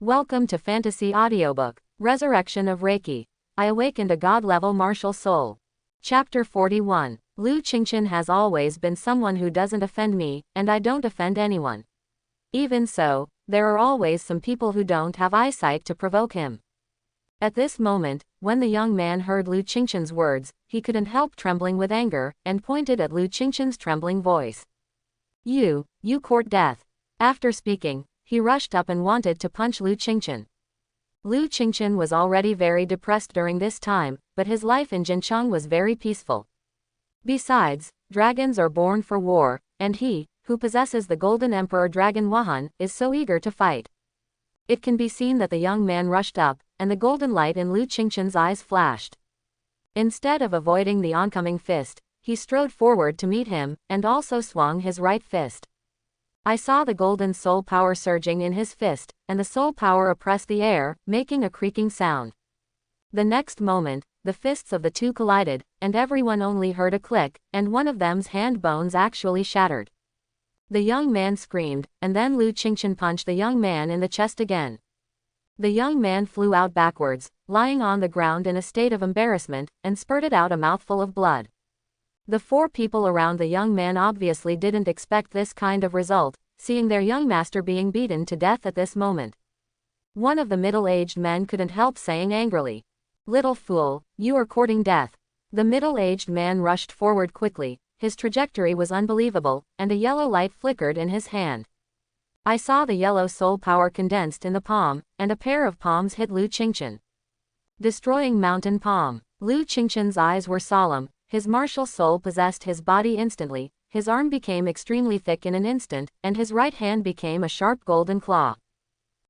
Welcome to Fantasy Audiobook, Resurrection of Reiki. I awakened a God-level martial soul. Chapter 41. Lu Qingchen has always been someone who doesn't offend me, and I don't offend anyone. Even so, there are always some people who don't have eyesight to provoke him. At this moment, when the young man heard Lu Qingchen's words, he couldn't help trembling with anger, and pointed at Lu Qingchen's trembling voice. You court death. After speaking, he rushed up and wanted to punch Lu Qingchen. Lu Qingchen was already very depressed during this time, but his life in Jincheng was very peaceful. Besides, dragons are born for war, and he, who possesses the Golden Emperor Dragon Wuhan, is so eager to fight. It can be seen that the young man rushed up, and the golden light in Lu Qingchen's eyes flashed. Instead of avoiding the oncoming fist, he strode forward to meet him, and also swung his right fist. I saw the golden soul power surging in his fist, and the soul power oppressed the air, making a creaking sound. The next moment, the fists of the two collided, and everyone only heard a click, and one of them's hand bones actually shattered. The young man screamed, and then Lu Qingchen punched the young man in the chest again. The young man flew out backwards, lying on the ground in a state of embarrassment, and spurted out a mouthful of blood. The four people around the young man obviously didn't expect this kind of result, seeing their young master being beaten to death at this moment. One of the middle-aged men couldn't help saying angrily, "Little fool, you are courting death." The middle-aged man rushed forward quickly, his trajectory was unbelievable, and a yellow light flickered in his hand. I saw the yellow soul power condensed in the palm, and a pair of palms hit Lu Qingchen. Destroying mountain palm. Lu Qingchen's eyes were solemn. His martial soul possessed his body instantly, his arm became extremely thick in an instant, and his right hand became a sharp golden claw.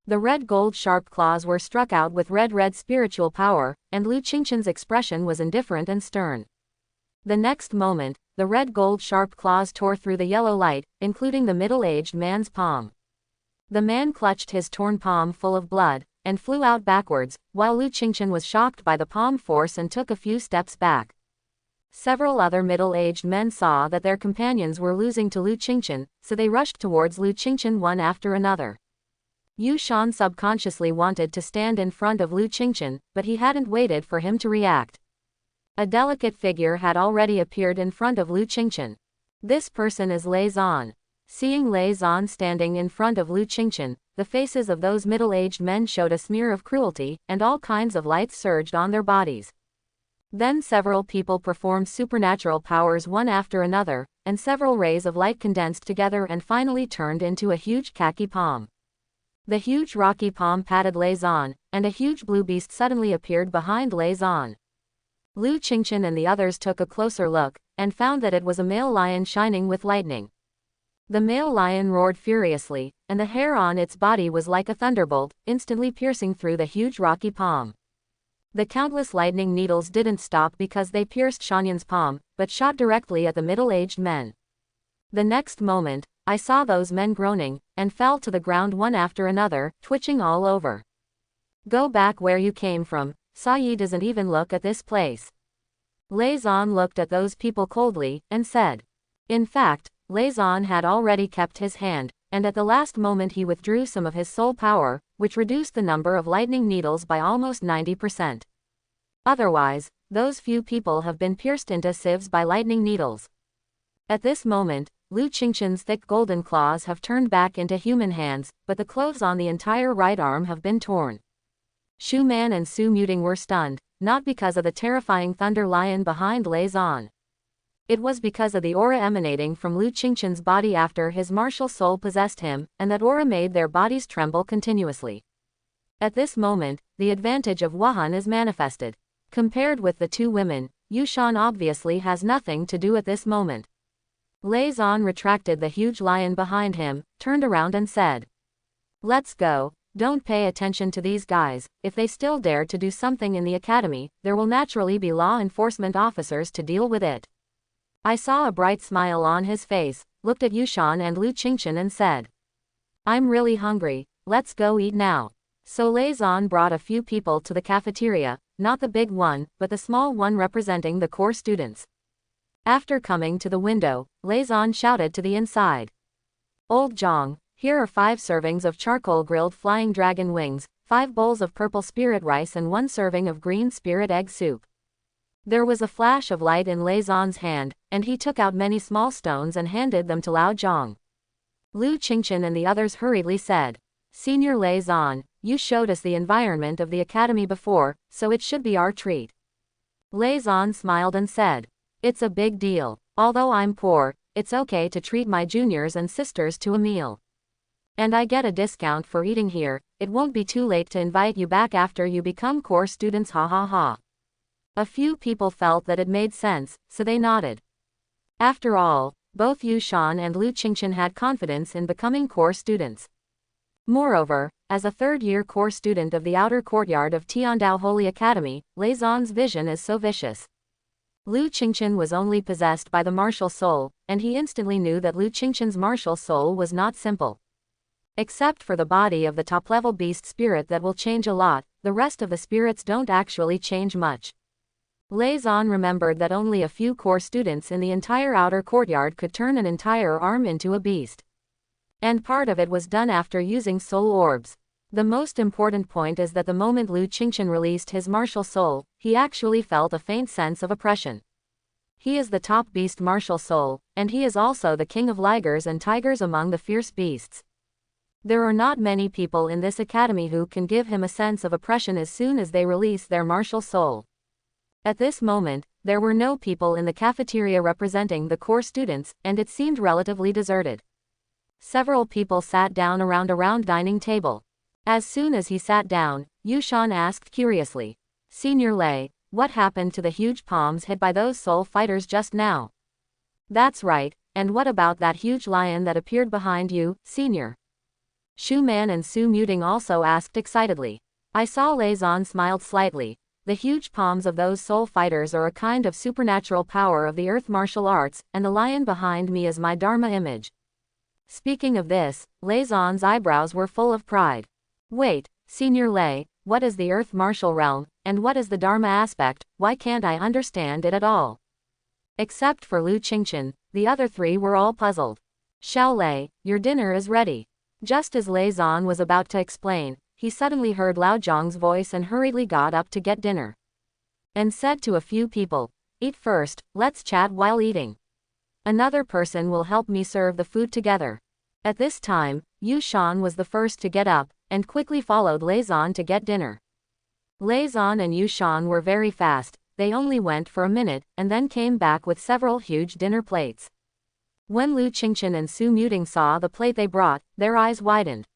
The red-gold sharp claws were struck out with red spiritual power, and Lu Qingchen's expression was indifferent and stern. The next moment, the red-gold sharp claws tore through the yellow light, including the middle-aged man's palm. The man clutched his torn palm full of blood, and flew out backwards, while Lu Qingchen was shocked by the palm force and took a few steps back. Several other middle-aged men saw that their companions were losing to Lu Qingchen, so they rushed towards Lu Qingchen one after another. Yu Shan subconsciously wanted to stand in front of Lu Qingchen, but he hadn't waited for him to react. A delicate figure had already appeared in front of Lu Qingchen. This person is Lei Zan. Seeing Lei Zan standing in front of Lu Qingchen, the faces of those middle-aged men showed a smear of cruelty, and all kinds of lights surged on their bodies. Then several people performed supernatural powers one after another, and several rays of light condensed together and finally turned into a huge khaki palm. The huge rocky palm patted Lei Zan, and a huge blue beast suddenly appeared behind Lei Zan. Lu Qingchen and the others took a closer look, and found that it was a male lion shining with lightning. The male lion roared furiously, and the hair on its body was like a thunderbolt, instantly piercing through the huge rocky palm. The countless lightning needles didn't stop because they pierced Shanyan's palm, but shot directly at the middle-aged men. The next moment, I saw those men groaning, and fell to the ground one after another, twitching all over. Go back where you came from, Yi doesn't even look at this place. Lei Zan looked at those people coldly, and said. In fact, Lei Zan had already kept his hand, and at the last moment he withdrew some of his soul power, which reduced the number of lightning needles by almost 90%. Otherwise, those few people have been pierced into sieves by lightning needles. At this moment, Lu Qingchen's thick golden claws have turned back into human hands, but the clothes on the entire right arm have been torn. Shu Man and Su Muting were stunned, not because of the terrifying thunder lion behind Lei Zan. It was because of the aura emanating from Lu Qingchen's body after his martial soul possessed him, and that aura made their bodies tremble continuously. At this moment, the advantage of Wuhan is manifested. Compared with the two women, Yu Shan obviously has nothing to do at this moment. Lei Zan retracted the huge lion behind him, turned around and said, "Let's go. Don't pay attention to these guys. If they still dare to do something in the academy, there will naturally be law enforcement officers to deal with it." I saw a bright smile on his face, looked at Yu Shan and Lu Qingchen and said, "I'm really hungry, let's go eat now." So Lei Zan brought a few people to the cafeteria, not the big one, but the small one representing the core students. After coming to the window, Lei Zan shouted to the inside, "Old Zhang, Here are 5 servings of charcoal grilled flying dragon wings, 5 bowls of purple spirit rice and 1 serving of green spirit egg soup. There was a flash of light in Lei Zan's hand, and he took out many small stones and handed them to Lao Zhang. Lu Qingchen and the others hurriedly said, "Senior Lei Zan, you showed us the environment of the academy before, so it should be our treat." Lei Zan smiled and said, "It's a big deal. Although I'm poor, it's okay to treat my juniors and sisters to a meal. And I get a discount for eating here. It won't be too late to invite you back after you become core students, ha ha ha." A few people felt that it made sense, so they nodded. After all, both Yu Shan and Lu Qingchen had confidence in becoming core students. Moreover, as a third-year core student of the outer courtyard of Tiandao Holy Academy, Lei Zan's vision is so vicious. Lu Qingchen was only possessed by the martial soul, and he instantly knew that Lu Qingchen's martial soul was not simple. Except for the body of the top-level beast spirit that will change a lot, the rest of the spirits don't actually change much. Lei Zan remembered that only a few core students in the entire outer courtyard could turn an entire arm into a beast. And part of it was done after using soul orbs. The most important point is that the moment Lu Qingchen released his martial soul, he actually felt a faint sense of oppression. He is the top beast martial soul, and he is also the king of ligers and tigers among the fierce beasts. There are not many people in this academy who can give him a sense of oppression as soon as they release their martial soul. At this moment, there were no people in the cafeteria representing the core students, and it seemed relatively deserted. Several people sat down around a round dining table. As soon as he sat down, Yu Shan asked curiously, "Senior Lei, what happened to the huge palms hit by those soul fighters just now?" "That's right, and what about that huge lion that appeared behind you, Senior?" Shu Man and Su Muting also asked excitedly. I saw Lei Zan smiled slightly. The huge palms of those soul fighters are a kind of supernatural power of the earth martial arts, and the lion behind me is my Dharma image. Speaking of this, Lei Zan's eyebrows were full of pride. Wait, Senior Lei, what is the earth martial realm, and what is the Dharma aspect? Why can't I understand it at all? Except for Lu Qingchen, the other 3 were all puzzled. Xiao Lei, your dinner is ready. Just as Lei Zan was about to explain, he suddenly heard Lao Zhang's voice and hurriedly got up to get dinner. And said to a few people, "Eat first, let's chat while eating. Another person will help me serve the food together." At this time, Yu Shan was the first to get up, and quickly followed Lei Zan to get dinner. Lei Zan and Yu Shan were very fast, they only went for a minute, and then came back with several huge dinner plates. When Lu Qingchen and Su Muting saw the plate they brought, their eyes widened.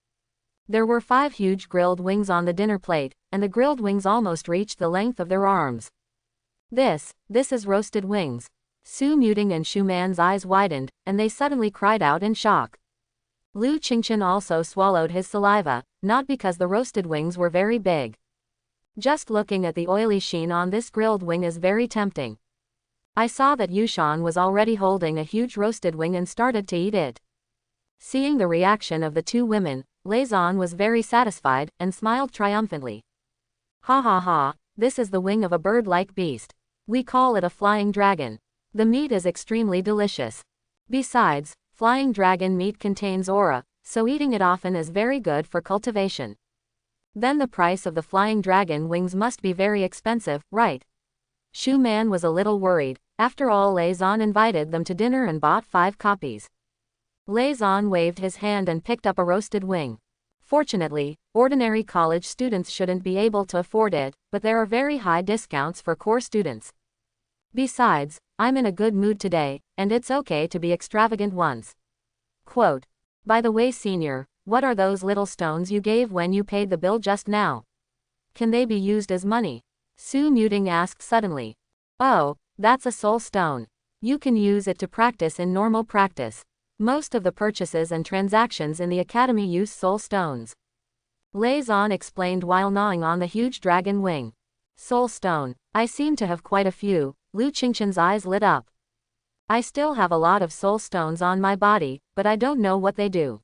There were 5 huge grilled wings on the dinner plate, and the grilled wings almost reached the length of their arms. This is roasted wings." Su Muting and Shu Man's eyes widened, and they suddenly cried out in shock. Lu Qingchen also swallowed his saliva, not because the roasted wings were very big. Just looking at the oily sheen on this grilled wing is very tempting. I saw that Yu Shan was already holding a huge roasted wing and started to eat it. Seeing the reaction of the 2 women, Lei Zan was very satisfied, and smiled triumphantly. "Ha ha ha, this is the wing of a bird-like beast. We call it a flying dragon. The meat is extremely delicious. Besides, flying dragon meat contains aura, so eating it often is very good for cultivation. Then the price of the flying dragon wings must be very expensive, right?" Shu Man was a little worried. After all, Lei Zan invited them to dinner and bought 5 copies. Lei Zan waved his hand and picked up a roasted wing. Fortunately, ordinary college students shouldn't be able to afford it, but there are very high discounts for core students. Besides, I'm in a good mood today, and it's okay to be extravagant once. Quote, "By the way, Senior, what are those little stones you gave when you paid the bill just now? Can they be used as money?" Su Muting asked suddenly. "Oh, that's a soul stone. You can use it to practice in normal practice. Most of the purchases and transactions in the academy use soul stones." Lei Zan explained while gnawing on the huge dragon wing. "Soul stone, I seem to have quite a few." Lu Qingchen's eyes lit up. "I still have a lot of soul stones on my body, but I don't know what they do."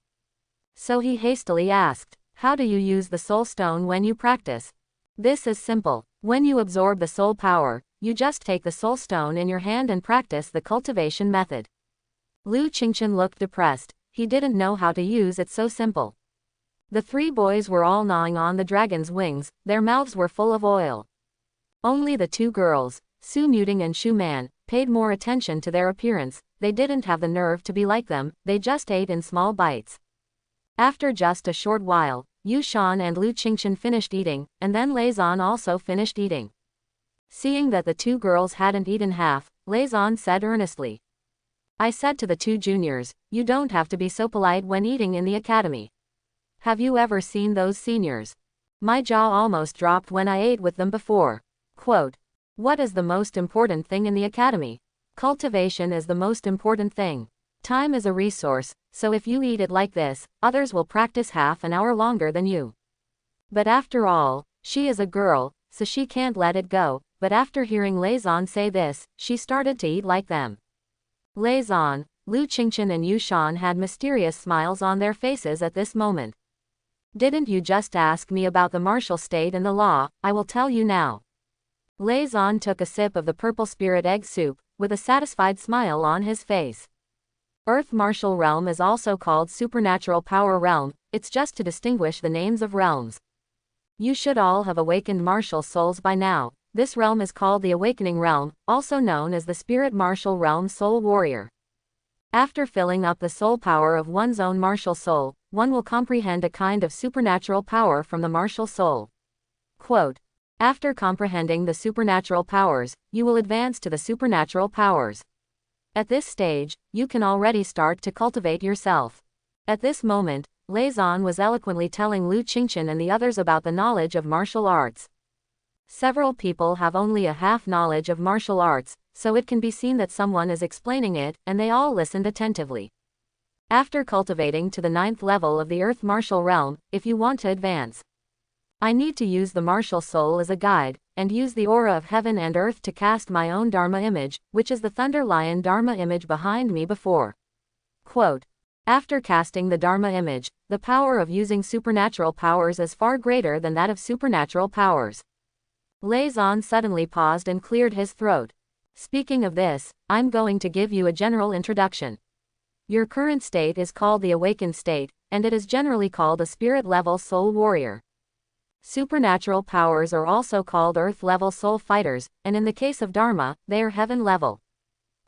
So he hastily asked, "How do you use the soul stone when you practice?" "This is simple. When you absorb the soul power, you just take the soul stone in your hand and practice the cultivation method." Lu Qingchen looked depressed. he didn't know how to use it so simple. The three boys were all gnawing on the dragon's wings, their mouths were full of oil. Only the two girls, Su Muting and Shu Man, paid more attention to their appearance. They didn't have the nerve to be like them, they just ate in small bites. After just a short while, Yu Shan and Lu Qingchen finished eating, and then Lei Zan also finished eating. Seeing that the two girls hadn't eaten half, Lei Zan said earnestly. I said to the two juniors, you don't have to be so polite when eating in the academy. Have you ever seen those seniors? My jaw almost dropped when I ate with them before. Quote, what is the most important thing in the academy? Cultivation is the most important thing. Time is a resource, so if you eat it like this, others will practice half an hour longer than you. But after all, she is a girl, so she can't let it go. But after hearing Lei Zan say this, she started to eat like them. Lei Zan, Lu Qingchen and Yu Shan had mysterious smiles on their faces at this moment. Didn't you just ask me about the martial state and the law? I will tell you now. Lei Zan took a sip of the purple spirit egg soup, with a satisfied smile on his face. Earth martial realm is also called supernatural power realm, it's just to distinguish the names of realms. You should all have awakened martial souls by now. This realm is called the Awakening Realm, also known as the Spirit Martial Realm Soul Warrior. After filling up the soul power of one's own martial soul, one will comprehend a kind of supernatural power from the martial soul. Quote, after comprehending the supernatural powers, you will advance to the supernatural powers. At this stage, you can already start to cultivate yourself. At this moment, Lei Zan was eloquently telling Lu Qingchen and the others about the knowledge of martial arts. Several people have only a half knowledge of martial arts, so it can be seen that someone is explaining it, and they all listened attentively. After cultivating to the 9th level of the Earth Martial Realm, if you want to advance, I need to use the martial soul as a guide, and use the aura of heaven and earth to cast my own Dharma image, which is the Thunder Lion Dharma image behind me before. Quote, after casting the Dharma image, the power of using supernatural powers is far greater than that of supernatural powers. Lei Zan suddenly paused and cleared his throat. Speaking of this, I'm going to give you a general introduction. Your current state is called the awakened state, and it is generally called a spirit-level soul warrior. Supernatural powers are also called earth-level soul fighters, and in the case of Dharma, they are heaven-level.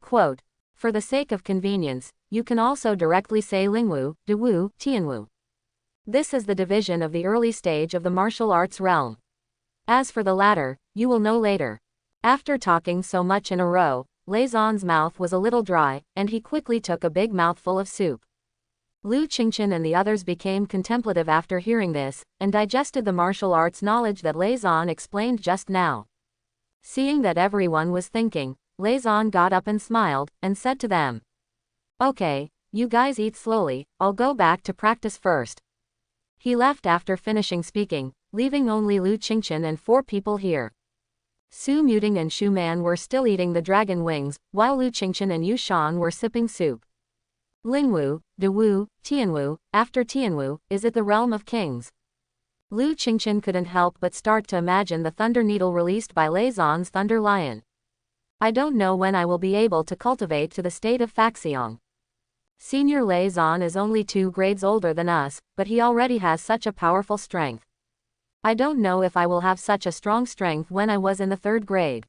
Quote, for the sake of convenience, you can also directly say Lingwu, Dewu, Tianwu. This is the division of the early stage of the martial arts realm. As for the latter, you will know later. After talking so much in a row, Lei Zan's mouth was a little dry, and he quickly took a big mouthful of soup. Lu Qingchen and the others became contemplative after hearing this, and digested the martial arts knowledge that Lei Zan explained just now. Seeing that everyone was thinking, Lei Zan got up and smiled, and said to them, okay, you guys eat slowly, I'll go back to practice first. He left after finishing speaking, leaving only Lu Qingchen and 4 people here. Su Muting and Shu Man were still eating the dragon wings, while Lu Qingchen and Yu Shan were sipping soup. Lingwu, Dewu, Tianwu, after Tianwu, is it the realm of kings? Lu Qingchen couldn't help but start to imagine the thunder needle released by Lei Zan's Thunder Lion. I don't know when I will be able to cultivate to the state of Faxiong. Senior Lei Zan is only 2 grades older than us, but he already has such a powerful strength. I don't know if I will have such a strong strength when I was in the 3rd grade.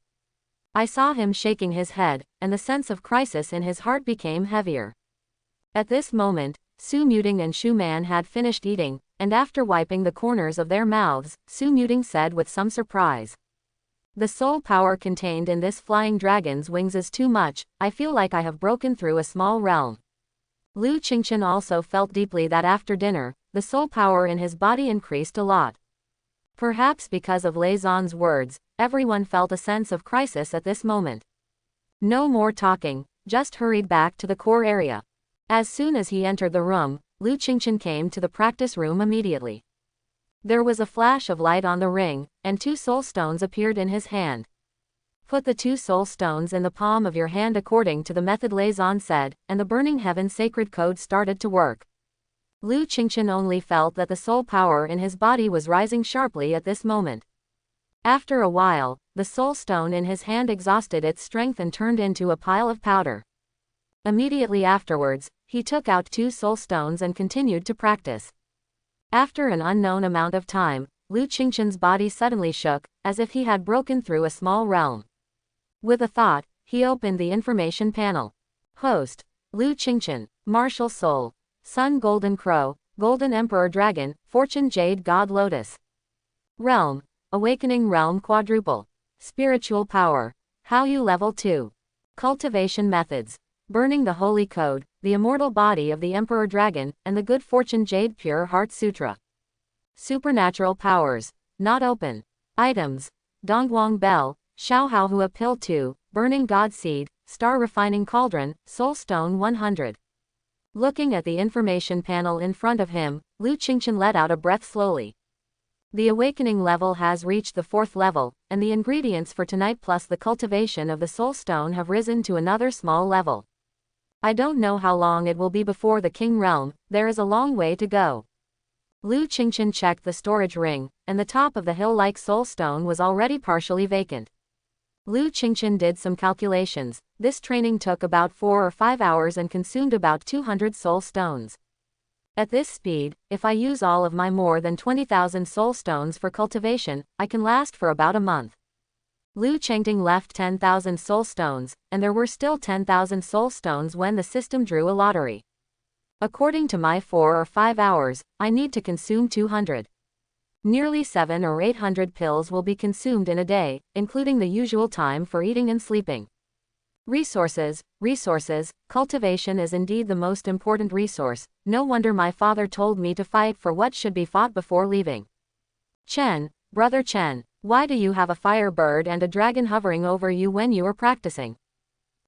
I saw him shaking his head, and the sense of crisis in his heart became heavier. At this moment, Su Muting and Shu Man had finished eating, and after wiping the corners of their mouths, Su Muting said with some surprise, the soul power contained in this flying dragon's wings is too much, I feel like I have broken through a small realm. Lu Qingchen also felt deeply that after dinner, the soul power in his body increased a lot. Perhaps because of Lei Zan's words, everyone felt a sense of crisis at this moment. No more talking, just hurried back to the core area. As soon as he entered the room, Lu Qingchen came to the practice room immediately. There was a flash of light on the ring, and 2 soul stones appeared in his hand. Put the 2 soul stones in the palm of your hand according to the method Lei Zan said, and the Burning Heaven sacred code started to work. Lu Qingchen only felt that the soul power in his body was rising sharply at this moment. After a while, the soul stone in his hand exhausted its strength and turned into a pile of powder. Immediately afterwards, he took out 2 soul stones and continued to practice. After an unknown amount of time, Lu Qingchen's body suddenly shook, as if he had broken through a small realm. With a thought, he opened the information panel. Host: Lu Qingchen, Martial Soul, Sun Golden Crow, Golden Emperor Dragon, Fortune Jade God Lotus. Realm: Awakening Realm Quadruple. Spiritual Power: Hallyu Level 2. Cultivation Methods: Burning the Holy Code, the Immortal Body of the Emperor Dragon, and the Good Fortune Jade Pure Heart Sutra. Supernatural Powers: Not Open. Items: Dongguang Bell, Xiaohaohua Pill 2, Burning God Seed, Star Refining Cauldron, Soul Stone 100. Looking at the information panel in front of him, Lu Qingchen let out a breath slowly. The awakening level has reached the 4th level, and the ingredients for tonight plus the cultivation of the Soul Stone have risen to another small level. I don't know how long it will be before the King Realm, there is a long way to go. Lu Qingchen checked the storage ring, and the top of the hill-like Soul Stone was already partially vacant. Lu Qingchen did some calculations. This training took about 4 or 5 hours and consumed about 200 soul stones. At this speed, if I use all of my more than 20,000 soul stones for cultivation, I can last for about a month. Lu Chengting left 10,000 soul stones, and there were still 10,000 soul stones when the system drew a lottery. According to my 4 or 5 hours, I need to consume 200. Nearly 700 or 800 pills will be consumed in a day, including the usual time for eating and sleeping. Resources, cultivation is indeed the most important resource. No wonder my father told me to fight for what should be fought before leaving. Chen, brother Chen, why do you have a firebird and a dragon hovering over you when you are practicing?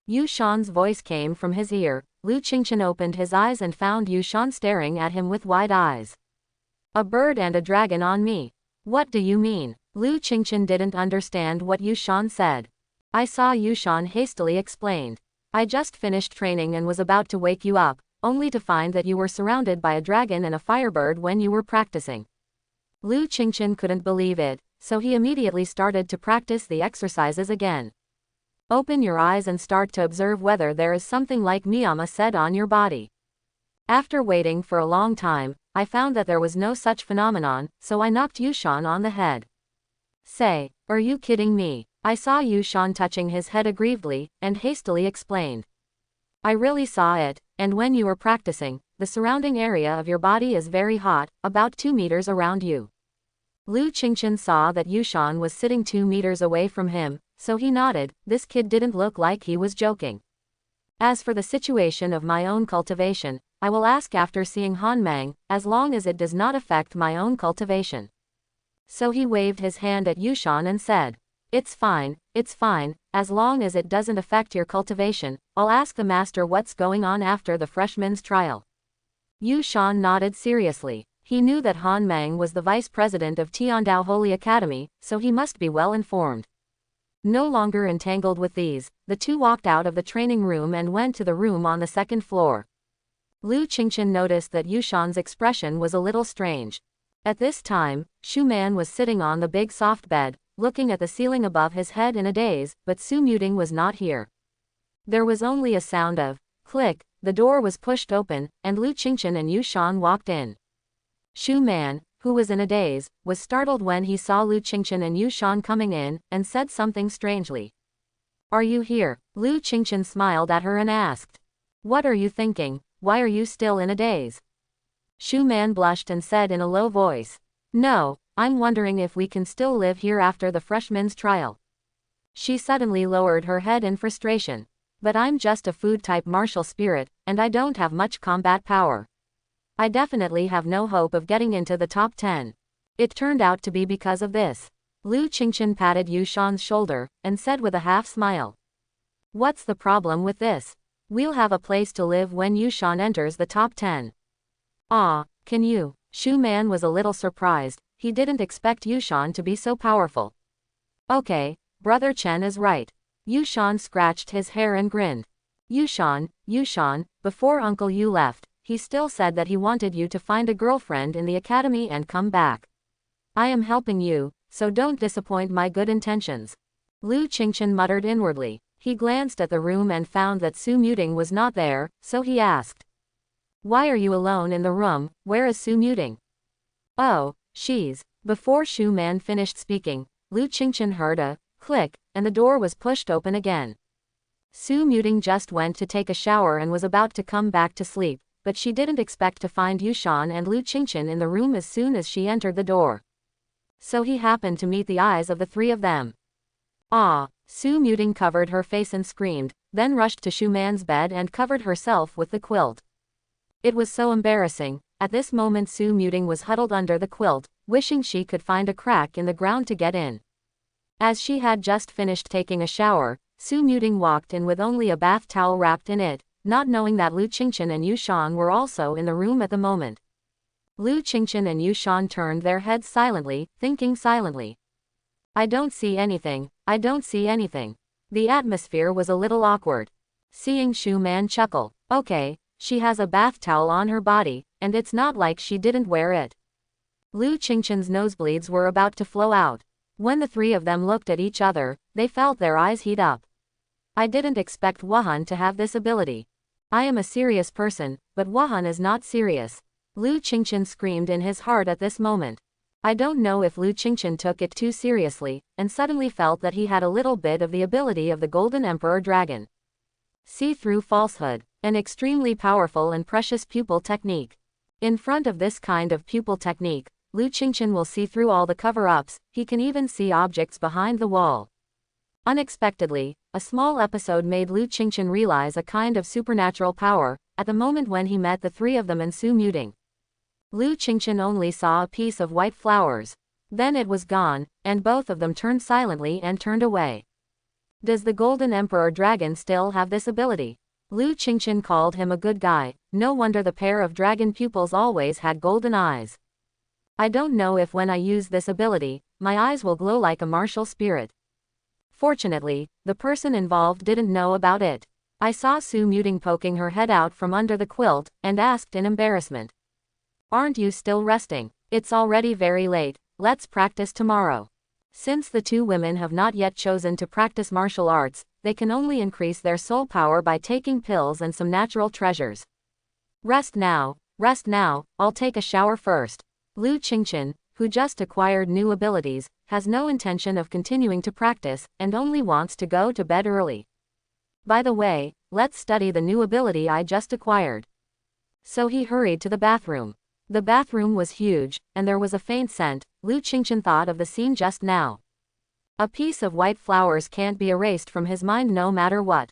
Yu Shan's voice came from his ear. Lu Qingchen opened his eyes and found Yu Shan staring at him with wide eyes. A bird and a dragon on me. What do you mean? Lu Qingchen didn't understand what Yu Shan said. I saw Yu Shan hastily explained. I just finished training and was about to wake you up, only to find that you were surrounded by a dragon and a firebird when you were practicing. Lu Qingchen couldn't believe it, so he immediately started to practice the exercises again. Open your eyes and start to observe whether there is something like Miyama said on your body. After waiting for a long time, I found that there was no such phenomenon, so I knocked Yu Shan on the head. Say, are you kidding me? I saw Yu Shan touching his head aggrievedly, and hastily explained. I really saw it, and when you were practicing, the surrounding area of your body is very hot, about 2 meters around you. Lu Qingchen saw that Yu Shan was sitting 2 meters away from him, so he nodded. This kid didn't look like he was joking. As for the situation of my own cultivation, I will ask after seeing Han Mang, as long as it does not affect my own cultivation. So he waved his hand at Yu Shan and said, it's fine, as long as it doesn't affect your cultivation. I'll ask the master what's going on after the freshman's trial. Yu Shan nodded seriously. He knew that Han Mang was the vice president of Tiandao Holy Academy, so he must be well informed. No longer entangled with these, the two walked out of the training room and went to the room on the 2nd floor. Lu Qingchen noticed that Yu Shan's expression was a little strange. At this time, Shu Man was sitting on the big soft bed, looking at the ceiling above his head in a daze, but Su Muting was not here. There was only a sound of click, the door was pushed open, and Lu Qingchen and Yu Shan walked in. Shu Man, who was in a daze, was startled when he saw Lu Qingchen and Yu Shan coming in, and said something strangely. Are you here? Lu Qingchen smiled at her and asked. What are you thinking? Why are you still in a daze? Shu Man blushed and said in a low voice. No, I'm wondering if we can still live here after the freshman's trial. She suddenly lowered her head in frustration. But I'm just a food-type martial spirit, and I don't have much combat power. I definitely have no hope of getting into the top 10. It turned out to be because of this. Lu Qingchen patted Yu Shan's shoulder, and said with a half-smile. What's the problem with this? We'll have a place to live when Yu Shan enters the top 10. Ah, can you? Shu Man was a little surprised. He didn't expect Yu Shan to be so powerful. Okay, brother Chen is right. Yu Shan scratched his hair and grinned. Yu Shan, before Uncle Yu left, he still said that he wanted you to find a girlfriend in the academy and come back. I am helping you, so don't disappoint my good intentions. Lu Qingchen muttered inwardly. He glanced at the room and found that Su Muting was not there, so he asked. Why are you alone in the room? Where is Su Muting? Oh, she's. Before Shu Man finished speaking, Lu Qingchen heard a click, and the door was pushed open again. Su Muting just went to take a shower and was about to come back to sleep, but she didn't expect to find Yushan and Lu Qingchen in the room as soon as she entered the door. So he happened to meet the eyes of the three of them. Ah! Su Muting covered her face and screamed, then rushed to Shu Man's bed and covered herself with the quilt. It was so embarrassing. At this moment Su Muting was huddled under the quilt, wishing she could find a crack in the ground to get in. As she had just finished taking a shower, Su Muting walked in with only a bath towel wrapped in it, not knowing that Lu Qingchen and Yushan were also in the room at the moment. Lu Qingchen and Yushan turned their heads silently, thinking silently. I don't see anything, I don't see anything. The atmosphere was a little awkward. Seeing Shu Man chuckle, okay, she has a bath towel on her body, and it's not like she didn't wear it. Lu Qingchen's nosebleeds were about to flow out. When the three of them looked at each other, they felt their eyes heat up. I didn't expect Wahan to have this ability. I am a serious person, but Wahan is not serious. Lu Qingchen screamed in his heart at this moment. I don't know if Lu Qingchen took it too seriously, and suddenly felt that he had a little bit of the ability of the Golden Emperor Dragon. See-through falsehood, an extremely powerful and precious pupil technique. In front of this kind of pupil technique, Lu Qingchen will see through all the cover-ups, he can even see objects behind the wall. Unexpectedly, a small episode made Lu Qingchen realize a kind of supernatural power, at the moment when he met the three of them and Su Muting. Lu Qingchen only saw a piece of white flowers. Then it was gone, and both of them turned silently and turned away. Does the Golden Emperor Dragon still have this ability? Lu Qingchen called him a good guy, no wonder the pair of dragon pupils always had golden eyes. I don't know if when I use this ability, my eyes will glow like a martial spirit. Fortunately, the person involved didn't know about it. I saw Su Muting poking her head out from under the quilt, and asked in embarrassment. Aren't you still resting? It's already very late, let's practice tomorrow. Since the two women have not yet chosen to practice martial arts, they can only increase their soul power by taking pills and some natural treasures. Rest now, I'll take a shower first. Lu Qingchen, who just acquired new abilities, has no intention of continuing to practice, and only wants to go to bed early. By the way, let's study the new ability I just acquired. So he hurried to the bathroom. The bathroom was huge, and there was a faint scent. Lu Qingchen thought of the scene just now. A piece of white flowers can't be erased from his mind no matter what.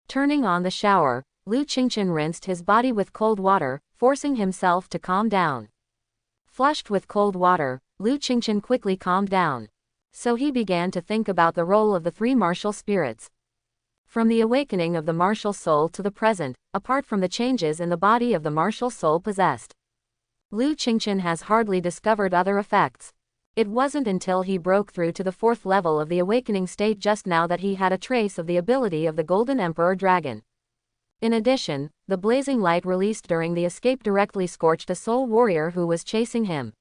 Turning on the shower, Lu Qingchen rinsed his body with cold water, forcing himself to calm down. Flushed with cold water, Lu Qingchen quickly calmed down. So he began to think about the role of the three martial spirits. From the awakening of the martial soul to the present, apart from the changes in the body of the martial soul possessed, Lu Qingchen has hardly discovered other effects. It wasn't until he broke through to the fourth level of the awakening state just now that he had a trace of the ability of the Golden Emperor Dragon. In addition, the blazing light released during the escape directly scorched a soul warrior who was chasing him.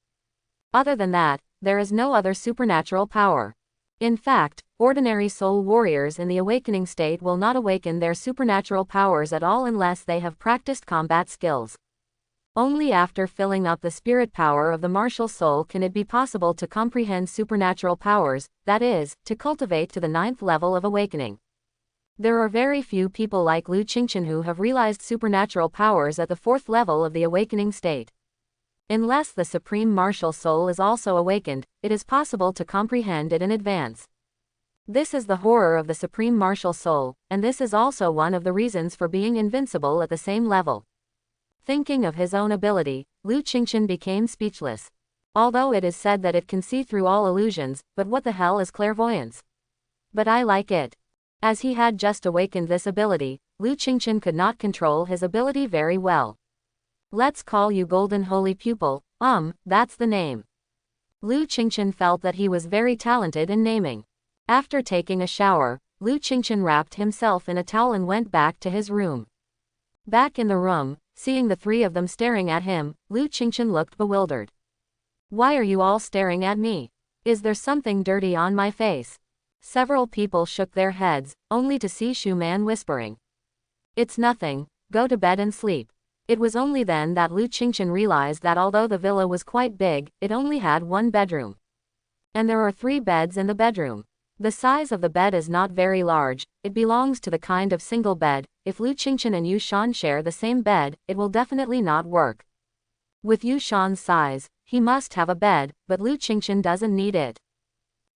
Other than that, there is no other supernatural power. In fact, ordinary soul warriors in the awakening state will not awaken their supernatural powers at all unless they have practiced combat skills. Only after filling up the spirit power of the martial soul can it be possible to comprehend supernatural powers, that is, to cultivate to the 9th level of awakening. There are very few people like Lu Qingchen who have realized supernatural powers at the 4th level of the awakening state. Unless the supreme martial soul is also awakened, it is possible to comprehend it in advance. This is the horror of the supreme martial soul, and this is also one of the reasons for being invincible at the same level. Thinking of his own ability, Lu Qingchen became speechless. Although it is said that it can see through all illusions, but what the hell is clairvoyance? But I like it. As he had just awakened this ability, Lu Qingchen could not control his ability very well. Let's call you Golden Holy Pupil, that's the name. Lu Qingchen felt that he was very talented in naming. After taking a shower, Lu Qingchen wrapped himself in a towel and went back to his room. Back in the room, seeing the three of them staring at him, Lu Qingchen looked bewildered. Why are you all staring at me? Is there something dirty on my face? Several people shook their heads, only to see Shu Man whispering, "It's nothing, go to bed and sleep." It was only then that Lu Qingchen realized that although the villa was quite big, it only had one bedroom. And there are 3 beds in the bedroom. The size of the bed is not very large, it belongs to the kind of single bed. If Lu Qingchen and Yu Shan share the same bed, it will definitely not work. With Yu Shan's size, he must have a bed, but Lu Qingchen doesn't need it.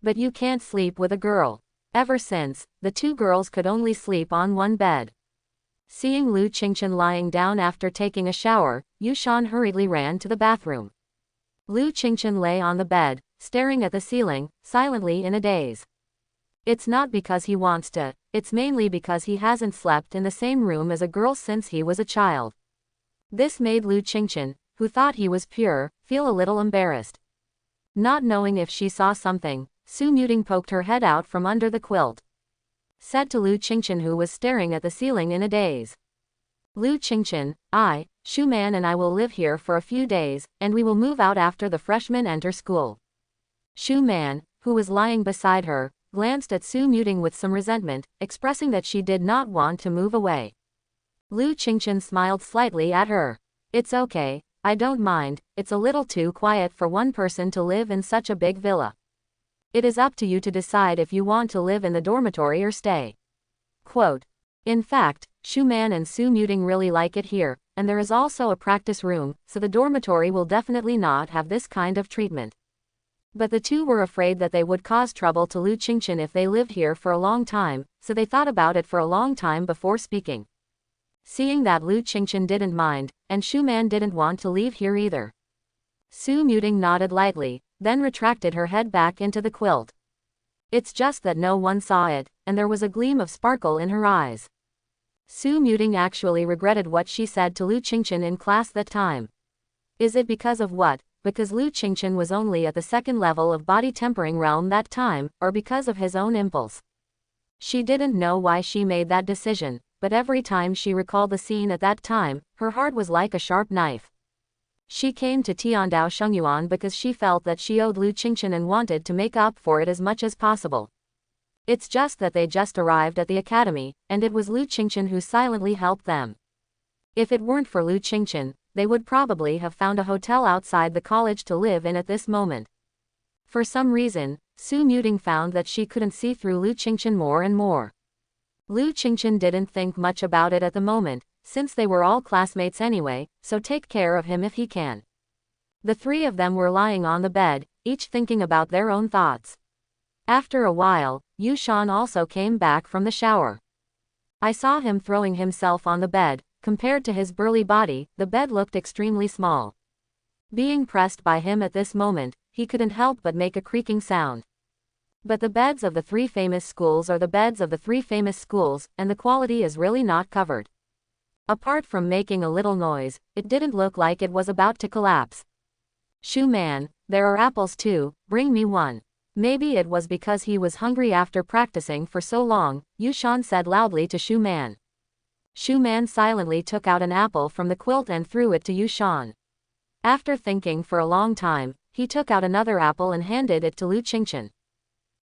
But you can't sleep with a girl. Ever since, the 2 girls could only sleep on one bed. Seeing Lu Qingchen lying down after taking a shower, Yu Shan hurriedly ran to the bathroom. Lu Qingchen lay on the bed, staring at the ceiling, silently in a daze. It's not because he wants to, it's mainly because he hasn't slept in the same room as a girl since he was a child. This made Lu Qingchen, who thought he was pure, feel a little embarrassed. Not knowing if she saw something, Su Muting poked her head out from under the quilt. Said to Lu Qingchen, who was staring at the ceiling in a daze. "Lu Qingchen, Shu Man and I will live here for a few days, and we will move out after the freshmen enter school." Shu Man, who was lying beside her, glanced at Su Muting with some resentment, expressing that she did not want to move away. Lu Qingchen smiled slightly at her. "It's okay, I don't mind, it's a little too quiet for one person to live in such a big villa. It is up to you to decide if you want to live in the dormitory or stay." Quote. In fact, Shu Man and Su Muting really like it here, and there is also a practice room, so the dormitory will definitely not have this kind of treatment. But the 2 were afraid that they would cause trouble to Lu Qingchen if they lived here for a long time, so they thought about it for a long time before speaking. Seeing that Lu Qingchen didn't mind, and Shu Man didn't want to leave here either, Su Muting nodded lightly, then retracted her head back into the quilt. It's just that no one saw it, and there was a gleam of sparkle in her eyes. Su Muting actually regretted what she said to Lu Qingchen in class that time. Is it because of what? Because Lu Qingchen was only at the 2nd level of body tempering realm that time, or because of his own impulse? She didn't know why she made that decision, but every time she recalled the scene at that time, her heart was like a sharp knife. She came to Tiandao Shengyuan because she felt that she owed Lu Qingchen and wanted to make up for it as much as possible. It's just that they just arrived at the academy, and it was Lu Qingchen who silently helped them. If it weren't for Lu Qingchen, they would probably have found a hotel outside the college to live in at this moment. For some reason, Su Muting found that she couldn't see through Lu Qingchen more and more. Lu Qingchen didn't think much about it at the moment, since they were all classmates anyway, so take care of him if he can. The 3 of them were lying on the bed, each thinking about their own thoughts. After a while, Yu Shan also came back from the shower. I saw him throwing himself on the bed. Compared to his burly body, the bed looked extremely small. Being pressed by him at this moment, he couldn't help but make a creaking sound. But the beds of the 3 famous schools are the beds of the 3 famous schools, and the quality is really not covered. Apart from making a little noise, it didn't look like it was about to collapse. "Shu Man, there are apples too, bring me one." Maybe it was because he was hungry after practicing for so long, Yu Shan said loudly to Shu Man. Shu Man silently took out an apple from the quilt and threw it to Yu Shan. After thinking for a long time, he took out another apple and handed it to Lu Qingchen.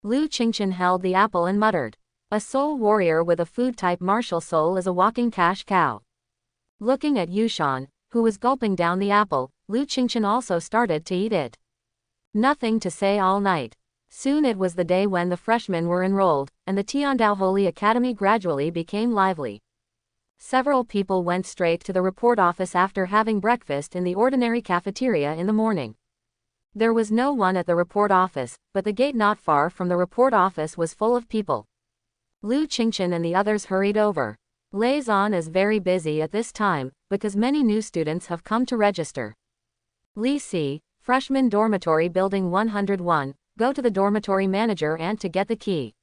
Lu Qingchen held the apple and muttered, "A soul warrior with a food-type martial soul is a walking cash cow." Looking at Yu Shan, who was gulping down the apple, Lu Qingchen also started to eat it. Nothing to say all night. Soon it was the day when the freshmen were enrolled, and the Tiandao Holy Academy gradually became lively. Several people went straight to the report office after having breakfast in the ordinary cafeteria in the morning. There was no one at the report office, but the gate not far from the report office was full of people. Lu Qingchen and the others hurried over. Liaison is very busy at this time, because many new students have come to register. Li Si, freshman dormitory building 101, go to the dormitory manager and to get the key.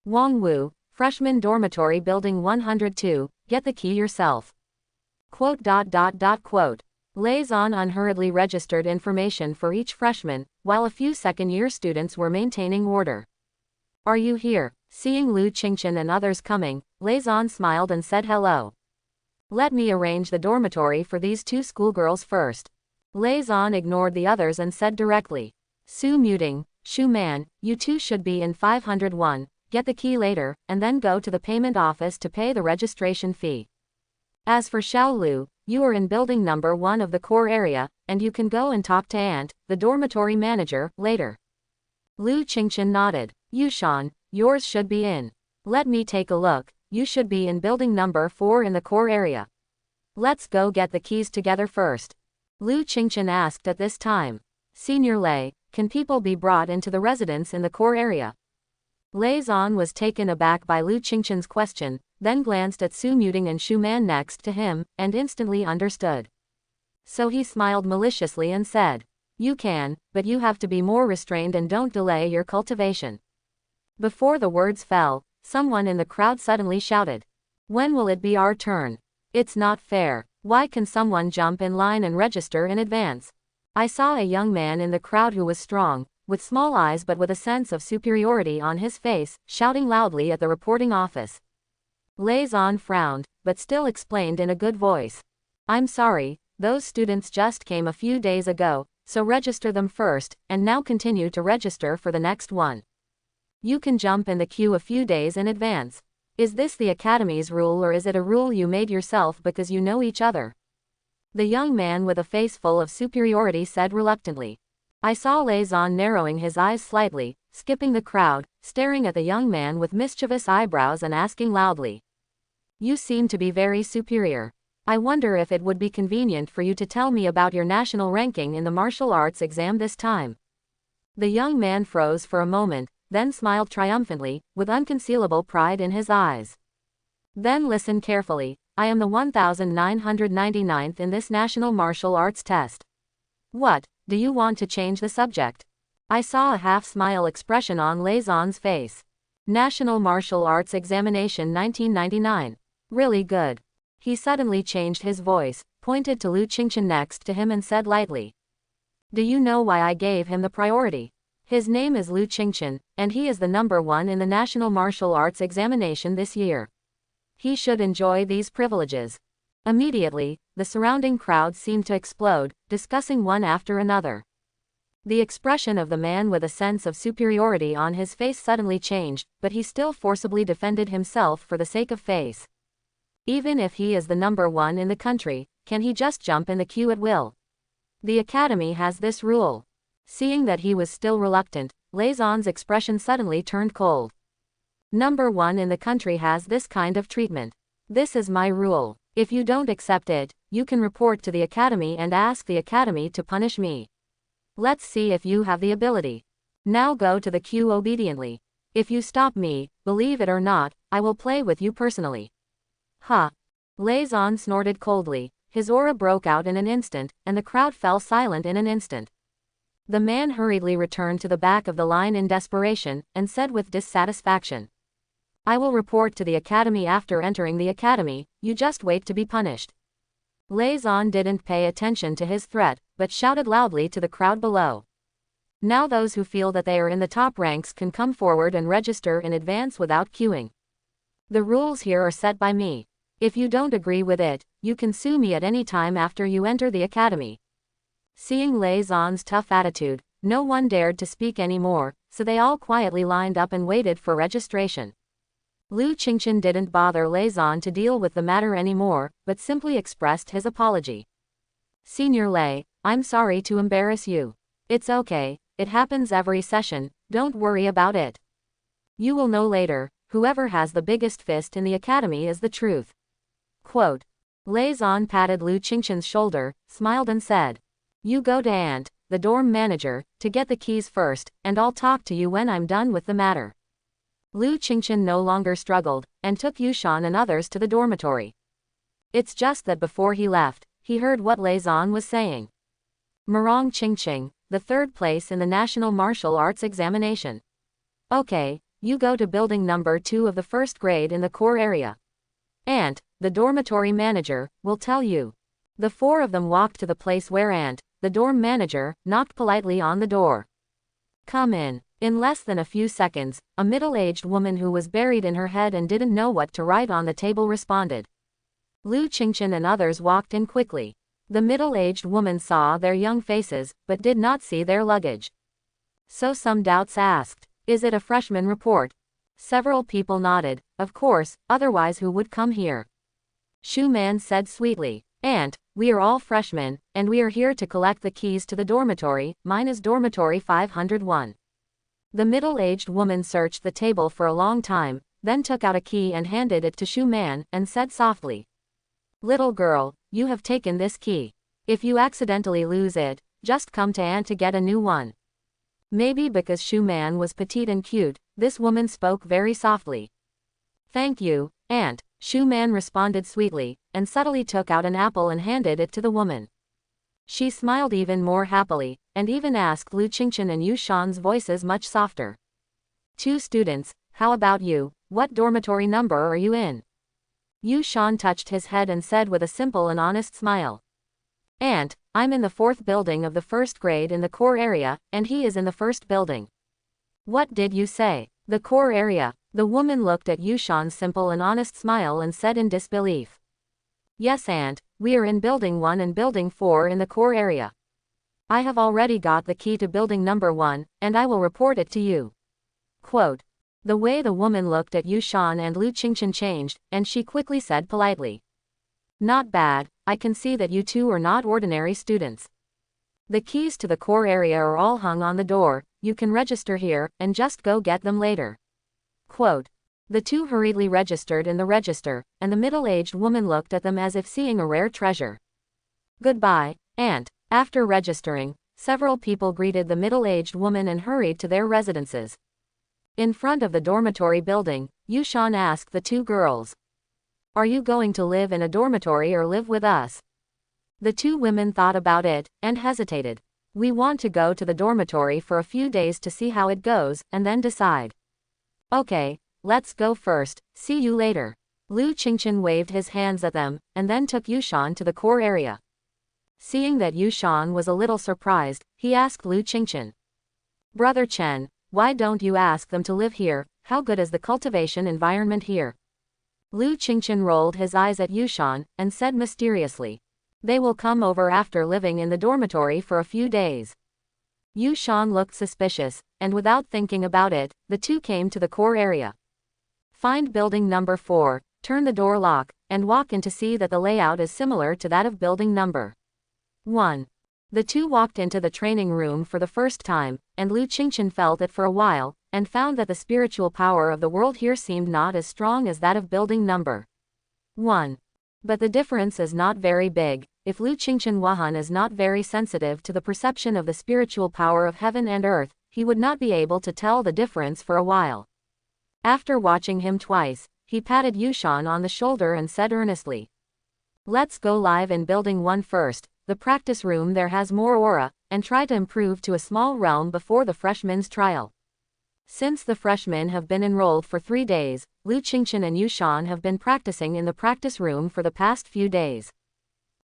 Wang Wu, freshman dormitory building 102, get the key yourself. Quote. Liaison unhurriedly registered information for each freshman, while a few second-year students were maintaining order. Are you here? Seeing Lu Qingchen and others coming, Liaison smiled and said hello. Let me arrange the dormitory for these 2 schoolgirls first. Liaison ignored the others and said directly. Su Muting, Shu Man, you two should be in 501, get the key later, and then go to the payment office to pay the registration fee. As for Xiao Lu, you are in building number 1 of the core area, and you can go and talk to Aunt, the dormitory manager, later. Lu Qingchen nodded. Yushan, yours should be in. Let me take a look, you should be in building number 4 in the core area. Let's go get the keys together first. Lu Qingchen asked at this time. Senior Lei, can people be brought into the residence in the core area? Lei Zan was taken aback by Lu Qingchen's question, then glanced at Su Muting and Shu Man next to him, and instantly understood. So he smiled maliciously and said, you can, but you have to be more restrained and don't delay your cultivation. Before the words fell, someone in the crowd suddenly shouted. When will it be our turn? It's not fair. Why can someone jump in line and register in advance? I saw a young man in the crowd who was strong, with small eyes but with a sense of superiority on his face, shouting loudly at the reporting office. Lei Zan frowned, but still explained in a good voice. I'm sorry, those students just came a few days ago, so register them first, and now continue to register for the next one. You can jump in the queue a few days in advance. Is this the academy's rule or is it a rule you made yourself because you know each other? The young man with a face full of superiority said reluctantly. I saw Lei Zan narrowing his eyes slightly, skipping the crowd, staring at the young man with mischievous eyebrows and asking loudly. You seem to be very superior. I wonder if it would be convenient for you to tell me about your national ranking in the martial arts exam this time. The young man froze for a moment, then smiled triumphantly, with unconcealable pride in his eyes. Then listen carefully, I am the 1999th in this national martial arts test. What, do you want to change the subject? I saw a half-smile expression on Lei Zan's face. National Martial Arts Examination 1999. Really good. He suddenly changed his voice, pointed to Lu Qingchen next to him and said lightly. Do you know why I gave him the priority? His name is Lu Qingchen, and he is the number 1 in the National Martial Arts Examination this year. He should enjoy these privileges. Immediately, the surrounding crowd seemed to explode, discussing one after another. The expression of the man with a sense of superiority on his face suddenly changed, but he still forcibly defended himself for the sake of face. Even if he is the number 1 in the country, can he just jump in the queue at will? The academy has this rule. Seeing that he was still reluctant, Lei Zan's expression suddenly turned cold. Number 1 in the country has this kind of treatment. This is my rule. If you don't accept it, you can report to the academy and ask the academy to punish me. Let's see if you have the ability. Now go to the queue obediently. If you stop me, believe it or not, I will play with you personally. Huh. Lei Zan snorted coldly, his aura broke out in an instant, and the crowd fell silent in an instant. The man hurriedly returned to the back of the line in desperation, and said with dissatisfaction. I will report to the academy after entering the academy, you just wait to be punished. Lei Zan didn't pay attention to his threat, but shouted loudly to the crowd below. Now those who feel that they are in the top ranks can come forward and register in advance without queuing. The rules here are set by me. If you don't agree with it, you can sue me at any time after you enter the academy. Seeing Lei Zan's tough attitude, no one dared to speak anymore, so they all quietly lined up and waited for registration. Lu Qingchen didn't bother Lei Zan to deal with the matter anymore, but simply expressed his apology. Senior Lei, I'm sorry to embarrass you. It's okay, it happens every session, don't worry about it. You will know later, whoever has the biggest fist in the academy is the truth. Quote. Lei Zan patted Lu Qingchen's shoulder, smiled and said. You go to Aunt, the dorm manager, to get the keys first, and I'll talk to you when I'm done with the matter. Lu Qingchen no longer struggled, and took Yushan and others to the dormitory. It's just that before he left, he heard what Lei Zan was saying. Murong Qingqing, the 3rd place in the National Martial Arts Examination. Okay, you go to building number 2 of the 1st grade in the core area. Aunt, the dormitory manager, will tell you. The 4 of them walked to the place where Aunt, the dorm manager, knocked politely on the door. Come in. In less than a few seconds, a middle-aged woman who was buried in her head and didn't know what to write on the table responded. Lu Qingchen and others walked in quickly. The middle-aged woman saw their young faces, but did not see their luggage. So some doubts asked, is it a freshman report? Several people nodded, of course, otherwise who would come here? Shu Man said sweetly, Aunt, we are all freshmen, and we are here to collect the keys to the dormitory. Mine is dormitory 501. The middle-aged woman searched the table for a long time, then took out a key and handed it to Shu Man, and said softly, little girl, you have taken this key. If you accidentally lose it, just come to Aunt to get a new one. Maybe because Shu Man was petite and cute, this woman spoke very softly. Thank you, Aunt, Shu Man responded sweetly, and subtly took out an apple and handed it to the woman. She smiled even more happily, and even asked Lu Qingchen and Yu Shan's voices much softer. 2 students, how about you? What dormitory number are you in? Yu Shan touched his head and said with a simple and honest smile. Aunt, I'm in the 4th building of the 1st grade in the core area, and he is in the 1st building. What did you say? The core area. The woman looked at Yu Shan's simple and honest smile and said in disbelief. Yes, Aunt, we are in building 1 and building 4 in the core area. I have already got the key to building number 1, and I will report it to you. Quote. The way the woman looked at Yu Shan and Lu Qingchen changed, and she quickly said politely. Not bad, I can see that you two are not ordinary students. The keys to the core area are all hung on the door, you can register here, and just go get them later. Quote. The 2 hurriedly registered in the register, and the middle-aged woman looked at them as if seeing a rare treasure. Goodbye, Aunt. After registering, several people greeted the middle-aged woman and hurried to their residences. In front of the dormitory building, Yu Shan asked the 2 girls. Are you going to live in a dormitory or live with us? The 2 women thought about it, and hesitated. We want to go to the dormitory for a few days to see how it goes, and then decide. Okay, let's go first, see you later. Lu Qingchen waved his hands at them, and then took Yu Shan to the core area. Seeing that Yu Shan was a little surprised, he asked Lu Qingchen. Brother Chen, why don't you ask them to live here? How good is the cultivation environment here? Lu Qingchen rolled his eyes at Yu Shan, and said mysteriously. They will come over after living in the dormitory for a few days. Yu Shan looked suspicious, and without thinking about it, the 2 came to the core area. Find building number 4, turn the door lock, and walk in to see that the layout is similar to that of building number 1. The 2 walked into the training room for the first time, and Lu Qingchen felt it for a while, and found that the spiritual power of the world here seemed not as strong as that of building number 1. But the difference is not very big. If Lu Qingchen Wahan is not very sensitive to the perception of the spiritual power of heaven and earth, he would not be able to tell the difference for a while. After watching him twice, he patted Yu Shan on the shoulder and said earnestly. Let's go live in building 1 first, the practice room there has more aura, and try to improve to a small realm before the freshmen's trial. Since the freshmen have been enrolled for 3 days, Lu Qingchen and Yu Shan have been practicing in the practice room for the past few days.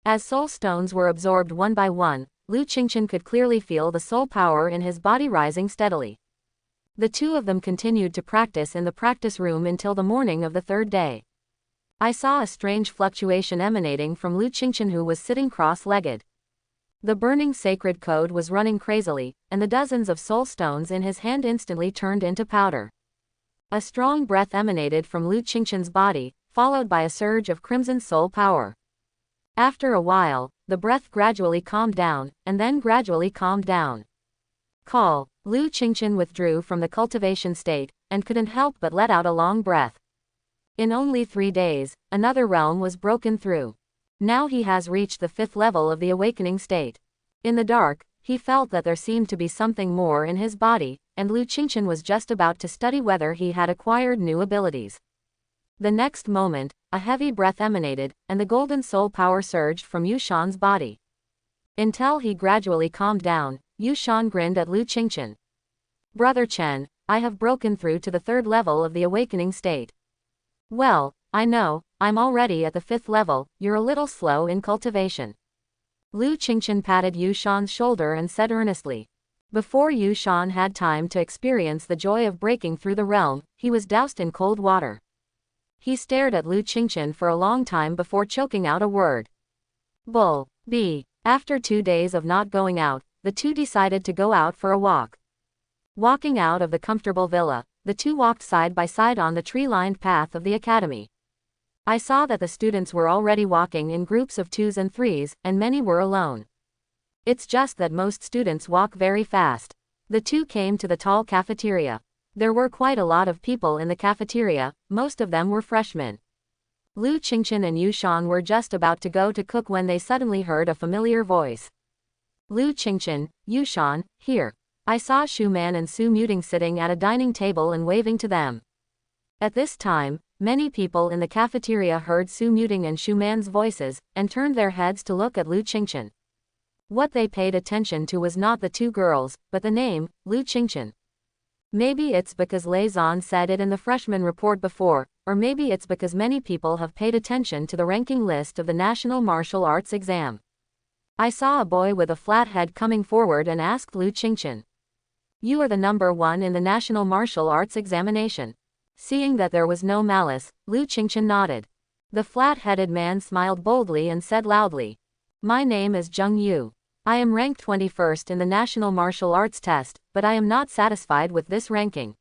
As soul stones were absorbed one by one, Lu Qingchen could clearly feel the soul power in his body rising steadily. The 2 of them continued to practice in the practice room until the morning of the 3rd day. I saw a strange fluctuation emanating from Lu Qingchen, who was sitting cross-legged. The burning sacred code was running crazily, and the dozens of soul stones in his hand instantly turned into powder. A strong breath emanated from Lu Qingchen's body, followed by a surge of crimson soul power. After a while, the breath gradually calmed down, and then gradually calmed down. Call. Lu Qingchen withdrew from the cultivation state, and couldn't help but let out a long breath. In only 3 days, another realm was broken through. Now he has reached the 5th level of the awakening state. In the dark, he felt that there seemed to be something more in his body, and Lu Qingchen was just about to study whether he had acquired new abilities. The next moment, a heavy breath emanated, and the golden soul power surged from Yu Shan's body. Until he gradually calmed down, Yu Shan grinned at Lu Qingchen. Brother Chen, I have broken through to the 3rd level of the awakening state. Well, I know, I'm already at the 5th level, you're a little slow in cultivation. Lu Qingchen patted Yu Shan's shoulder and said earnestly. Before Yu Shan had time to experience the joy of breaking through the realm, he was doused in cold water. He stared at Lu Qingchen for a long time before choking out a word. Bull. B. After 2 days of not going out, the 2 decided to go out for a walk. Walking out of the comfortable villa, the two walked side by side on the tree-lined path of the academy. I saw that the students were already walking in groups of 2s and 3s, and many were alone. It's just that most students walk very fast. The two came to the tall cafeteria. There were quite a lot of people in the cafeteria, most of them were freshmen. Lu Qingchen and Yu Shan were just about to go to cook when they suddenly heard a familiar voice. Lu Qingchen, Yu Shan, here. I saw Shu Man and Su Muting sitting at a dining table and waving to them. At this time, many people in the cafeteria heard Su Muting and Shu Man's voices, and turned their heads to look at Lu Qingchen. What they paid attention to was not the two girls, but the name, Lu Qingchen. Maybe it's because Lei Zan said it in the freshman report before, or maybe it's because many people have paid attention to the ranking list of the National Martial Arts exam. I saw a boy with a flat head coming forward and asked Lu Qingchen. You are the number 1 in the National Martial Arts examination. Seeing that there was no malice, Lu Qingchen nodded. The flat-headed man smiled boldly and said loudly, My name is Zheng Yu. I am ranked 21st in the National Martial Arts test, but I am not satisfied with this ranking.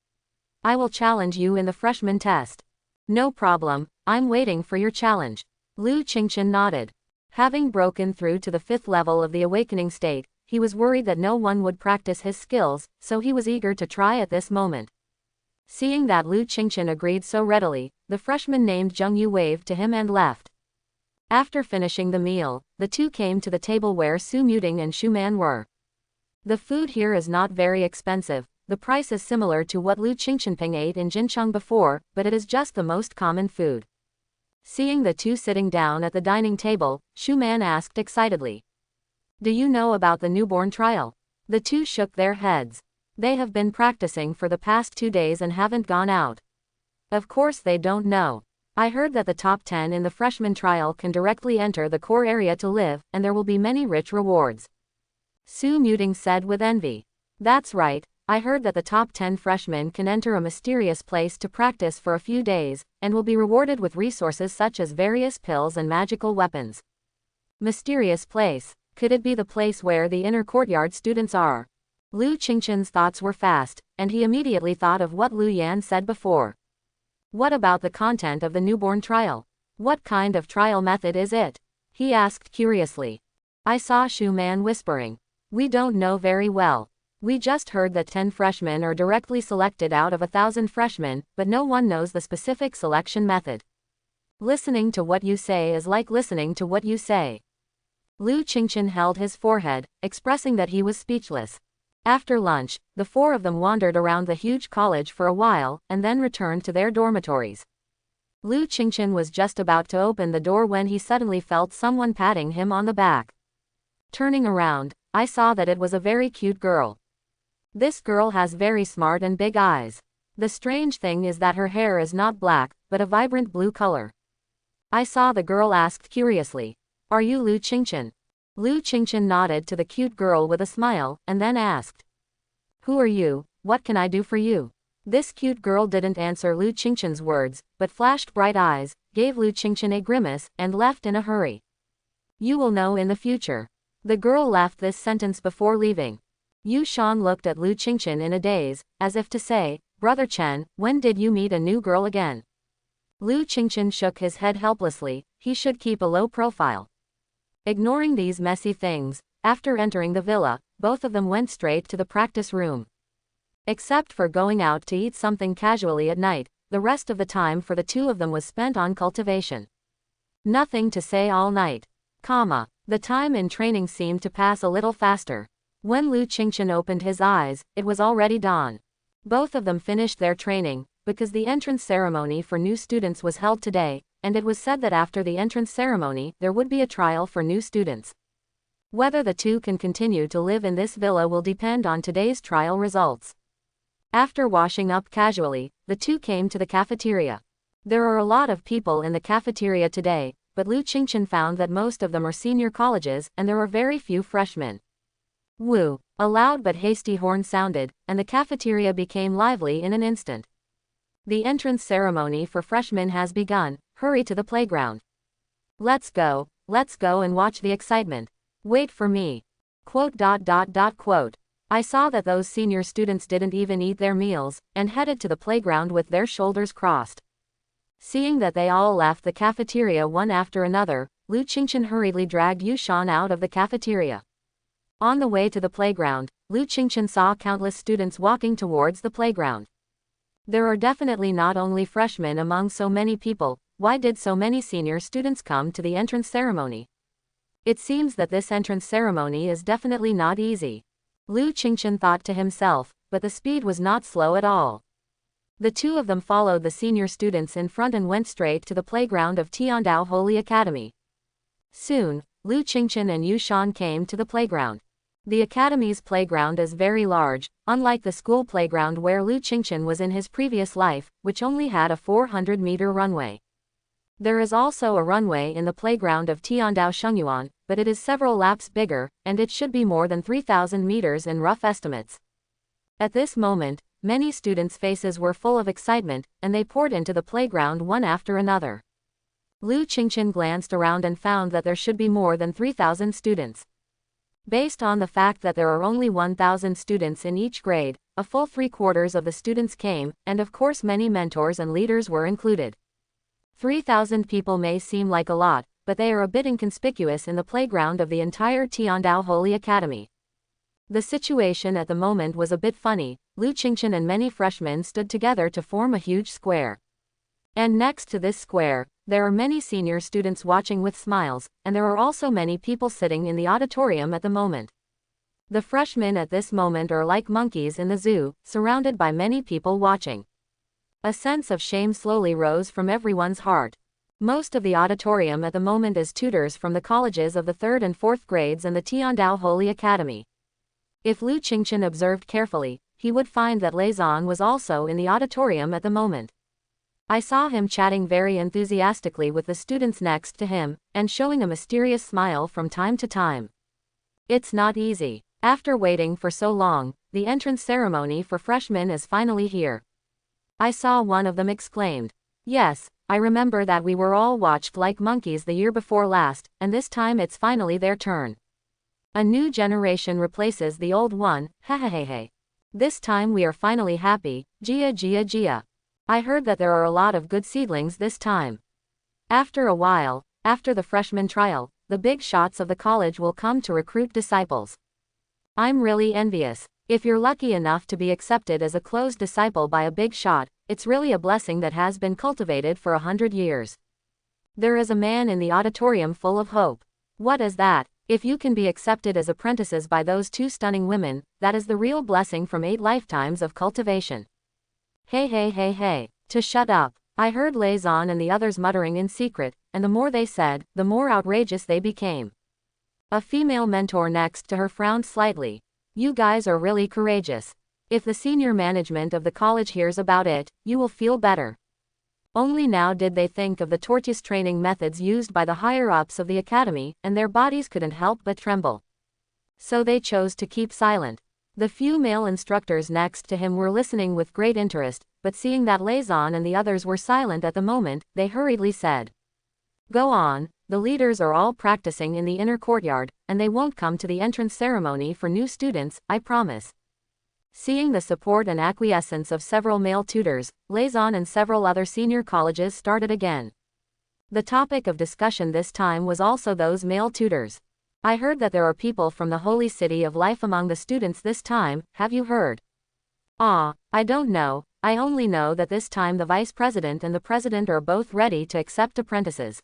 I will challenge you in the freshman test. No problem, I'm waiting for your challenge. Lu Qingchen nodded. Having broken through to the 5th level of the awakening state, he was worried that no one would practice his skills, so he was eager to try at this moment. Seeing that Lu Qingchen agreed so readily, the freshman named Zheng Yu waved to him and left. After finishing the meal, the two came to the table where Su Muting and Shu Man were. The food here is not very expensive, the price is similar to what Lu Qingchen ate in Jincheng before, but it is just the most common food. Seeing the two sitting down at the dining table, Shu Man asked excitedly. Do you know about the newborn trial? The two shook their heads. They have been practicing for the past 2 days and haven't gone out. Of course they don't know. I heard that the top 10 in the freshman trial can directly enter the core area to live, and there will be many rich rewards. Su Muting said with envy. That's right, I heard that the top 10 freshmen can enter a mysterious place to practice for a few days, and will be rewarded with resources such as various pills and magical weapons. Mysterious place. Could it be the place where the inner courtyard students are? Lu Qingchen's thoughts were fast, and he immediately thought of what Lu Yan said before. What about the content of the newborn trial? What kind of trial method is it? He asked curiously. I saw Shu Man whispering. We don't know very well. We just heard that 10 freshmen are directly selected out of 1,000 freshmen, but no one knows the specific selection method. Listening to what you say is like listening to what you say. Lu Qingchen held his forehead, expressing that he was speechless. After lunch, the 4 of them wandered around the huge college for a while, and then returned to their dormitories. Lu Qingchen was just about to open the door when he suddenly felt someone patting him on the back. Turning around, I saw that it was a very cute girl. This girl has very smart and big eyes. The strange thing is that her hair is not black, but a vibrant blue color. I saw the girl asked curiously, Are you Lu Qingchen? Lu Qingchen nodded to the cute girl with a smile, and then asked, Who are you? What can I do for you? This cute girl didn't answer Lu Qingchen's words, but flashed bright eyes, gave Lu Qingchen a grimace, and left in a hurry. You will know in the future. The girl left this sentence before leaving. Yu Shan looked at Lu Qingchen in a daze, as if to say, Brother Chen, when did you meet a new girl again? Lu Qingchen shook his head helplessly, he should keep a low profile. Ignoring these messy things, after entering the villa, both of them went straight to the practice room. Except for going out to eat something casually at night, the rest of the time for the two of them was spent on cultivation. Nothing to say all night. The time in training seemed to pass a little faster. When Lu Qingchen opened his eyes, it was already dawn. Both of them finished their training, because the entrance ceremony for new students was held today, and it was said that after the entrance ceremony there would be a trial for new students. Whether the two can continue to live in this villa will depend on today's trial results. After washing up casually, the two came to the cafeteria. There are a lot of people in the cafeteria today, but Lu Qingchen found that most of them are senior colleges and there are very few freshmen. Woo! A loud but hasty horn sounded, and the cafeteria became lively in an instant. The entrance ceremony for freshmen has begun, hurry to the playground. Let's go and watch the excitement. Wait for me. Quote. I saw that those senior students didn't even eat their meals, and headed to the playground with their shoulders crossed. Seeing that they all left the cafeteria one after another, Lu Qingchen hurriedly dragged Yushan out of the cafeteria. On the way to the playground, Lu Qingchen saw countless students walking towards the playground. There are definitely not only freshmen among so many people. Why did so many senior students come to the entrance ceremony? It seems that this entrance ceremony is definitely not easy. Lu Qingchen thought to himself, but the speed was not slow at all. The two of them followed the senior students in front and went straight to the playground of Tiandao Holy Academy. Soon, Lu Qingchen and Yushan came to the playground. The academy's playground is very large, unlike the school playground where Lu Qingchen was in his previous life, which only had a 400-meter runway. There is also a runway in the playground of Tiandao Shengyuan, but it is several laps bigger, and it should be more than 3,000 meters in rough estimates. At this moment, many students' faces were full of excitement, and they poured into the playground one after another. Lu Qingchen glanced around and found that there should be more than 3,000 students. Based on the fact that there are only 1,000 students in each grade, a full 3/4 of the students came, and of course many mentors and leaders were included. 3,000 people may seem like a lot, but they are a bit inconspicuous in the playground of the entire Tiandao Holy Academy. The situation at the moment was a bit funny. Lu Qingchen and many freshmen stood together to form a huge square. And next to this square, there are many senior students watching with smiles, and there are also many people sitting in the auditorium at the moment. The freshmen at this moment are like monkeys in the zoo, surrounded by many people watching. A sense of shame slowly rose from everyone's heart. Most of the auditorium at the moment is tutors from the colleges of the 3rd and 4th grades and the Tiandao Holy Academy. If Lu Qingchen observed carefully, he would find that Lei Zan was also in the auditorium at the moment. I saw him chatting very enthusiastically with the students next to him, and showing a mysterious smile from time to time. It's not easy. After waiting for so long, the entrance ceremony for freshmen is finally here. I saw one of them exclaimed. Yes, I remember that we were all watched like monkeys the year before last, and this time it's finally their turn. A new generation replaces the old one, hehehehe. This time we are finally happy, Jia Jia Jia. I heard that there are a lot of good seedlings this time. After a while, after the freshman trial, the big shots of the college will come to recruit disciples. I'm really envious. If you're lucky enough to be accepted as a closed disciple by a big shot, it's really a blessing that has been cultivated for 100 years. There is a man in the auditorium full of hope. What is that? If you can be accepted as apprentices by those two stunning women, that is the real blessing from 8 lifetimes of cultivation. Hey, to shut up. I heard Lei Zan and the others muttering in secret, and the more they said, the more outrageous they became. A female mentor next to her frowned slightly. You guys are really courageous. If the senior management of the college hears about it, you will feel better. Only now did they think of the tortoise training methods used by the higher-ups of the academy, and their bodies couldn't help but tremble. So they chose to keep silent. The few male instructors next to him were listening with great interest, but seeing that Lei Zan and the others were silent at the moment, they hurriedly said, "Go on, the leaders are all practicing in the inner courtyard, and they won't come to the entrance ceremony for new students, I promise." Seeing the support and acquiescence of several male tutors, Lei Zan and several other senior colleges started again. The topic of discussion this time was also those male tutors. I heard that there are people from the holy city of life among the students this time, have you heard? I don't know, I only know that this time the vice president and the president are both ready to accept apprentices.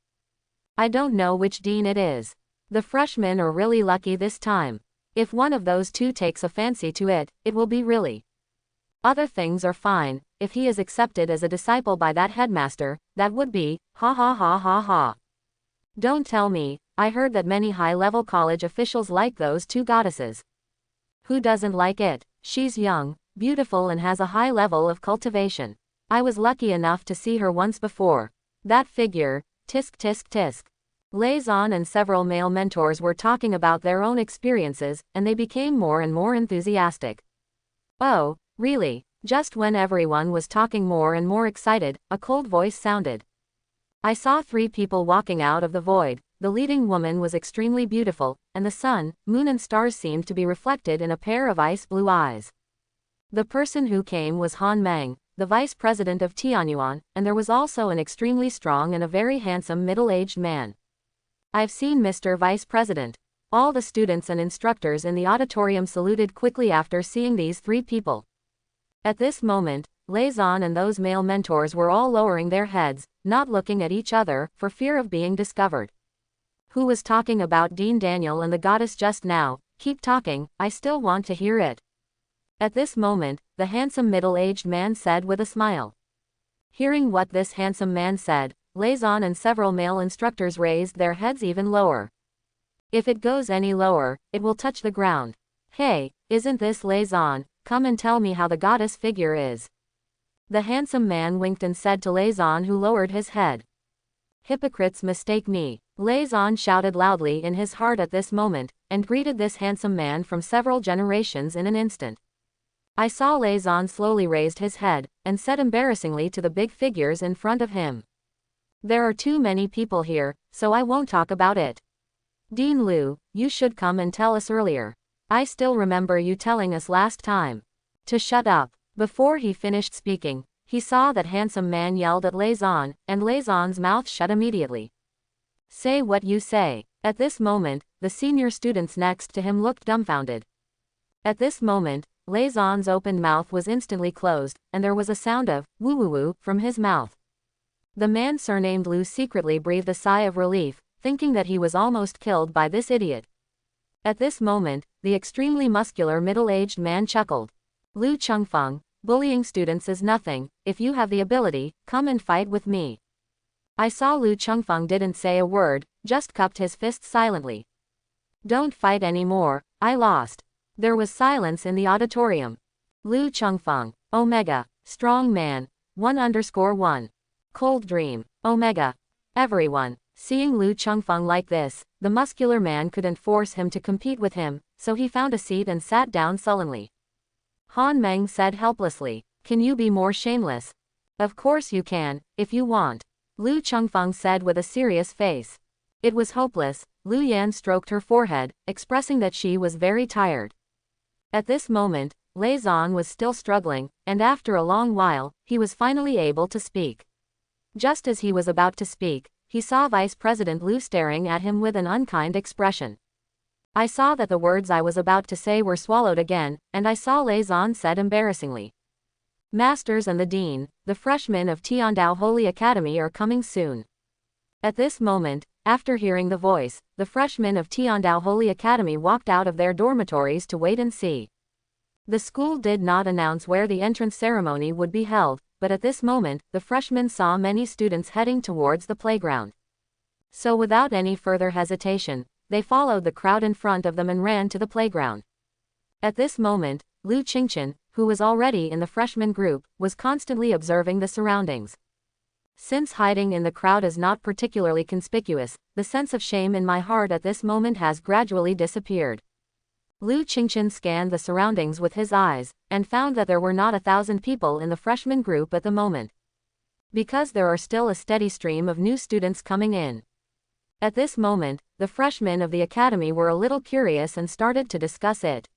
I don't know which dean it is. The freshmen are really lucky this time. If one of those two takes a fancy to it, it will be really. Other things are fine. If he is accepted as a disciple by that headmaster, that would be, ha ha ha ha ha. Don't tell me, I heard that many high-level college officials like those two goddesses. Who doesn't like it? She's young, beautiful and has a high level of cultivation. I was lucky enough to see her once before. That figure, tisk tisk tisk. Lei Zan and several male mentors were talking about their own experiences, and they became more and more enthusiastic. Oh, really? Just when everyone was talking more and more excited, a cold voice sounded. I saw 3 people walking out of the void. the leading woman was extremely beautiful, and the sun, moon and stars seemed to be reflected in a pair of ice blue eyes. The person who came was Han Meng, the vice president of Tianyuan, and there was also an extremely strong and a very handsome middle-aged man. "I've seen Mr. Vice President." All the students and instructors in the auditorium saluted quickly after seeing these three people. At this moment, Lei Zan and those male mentors were all lowering their heads, not looking at each other, for fear of being discovered. "Who was talking about Dean Daniel and the goddess just now? Keep talking, I still want to hear it." At this moment, the handsome middle-aged man said with a smile. Hearing what this handsome man said, Lei Zan and several male instructors raised their heads even lower. "If it goes any lower, it will touch the ground. Hey, isn't this Lei Zan? Come and tell me how the goddess figure is." The handsome man winked and said to Lei Zan, who lowered his head. "Hypocrites mistake me." Lei Zan shouted loudly in his heart at this moment, and greeted this handsome man from several generations in an instant. I saw Lei Zan slowly raised his head, and said embarrassingly to the big figures in front of him. "There are too many people here, so I won't talk about it. Dean Liu, you should come and tell us earlier. I still remember you telling us last time to shut up." Before he finished speaking, he saw that handsome man yelled at Lei Zan, and Lei Zan's mouth shut immediately. "Say what you say." At this moment, the senior students next to him looked dumbfounded. At this moment, Lei Zan's open mouth was instantly closed, and there was a sound of woo woo woo from his mouth. The man surnamed Liu secretly breathed a sigh of relief, thinking that he was almost killed by this idiot. At this moment, the extremely muscular middle-aged man chuckled. "Liu Chengfeng, bullying students is nothing. If you have the ability, come and fight with me." I saw Liu Chengfeng didn't say a word, just cupped his fists silently. "Don't fight anymore, I lost." There was silence in the auditorium. Liu Chengfeng, Omega, strong man, 1_1. Cold dream, Omega. Everyone. Seeing Liu Chengfeng like this, the muscular man couldn't force him to compete with him, so he found a seat and sat down sullenly. Han Meng said helplessly, "Can you be more shameless?" "Of course you can, if you want," Liu Chengfeng said with a serious face. It was hopeless. Liu Yan stroked her forehead, expressing that she was very tired. At this moment, Lei Zan was still struggling, and after a long while, he was finally able to speak. Just as he was about to speak, he saw Vice President Liu staring at him with an unkind expression. I saw that the words I was about to say were swallowed again, and I saw Lei Zan said embarrassingly, "Masters and the Dean, the freshmen of Tiandao Holy Academy are coming soon." At this moment, after hearing the voice, the freshmen of Tiandao Holy Academy walked out of their dormitories to wait and see. The school did not announce where the entrance ceremony would be held, but at this moment, the freshmen saw many students heading towards the playground. So without any further hesitation, they followed the crowd in front of them and ran to the playground. At this moment, Liu Qingqian, who was already in the freshman group, was constantly observing the surroundings. Since hiding in the crowd is not particularly conspicuous, the sense of shame in my heart at this moment has gradually disappeared. Liu Qingqian scanned the surroundings with his eyes, and found that there were not 1,000 people in the freshman group at the moment, because there are still a steady stream of new students coming in. At this moment, the freshmen of the academy were a little curious and started to discuss it.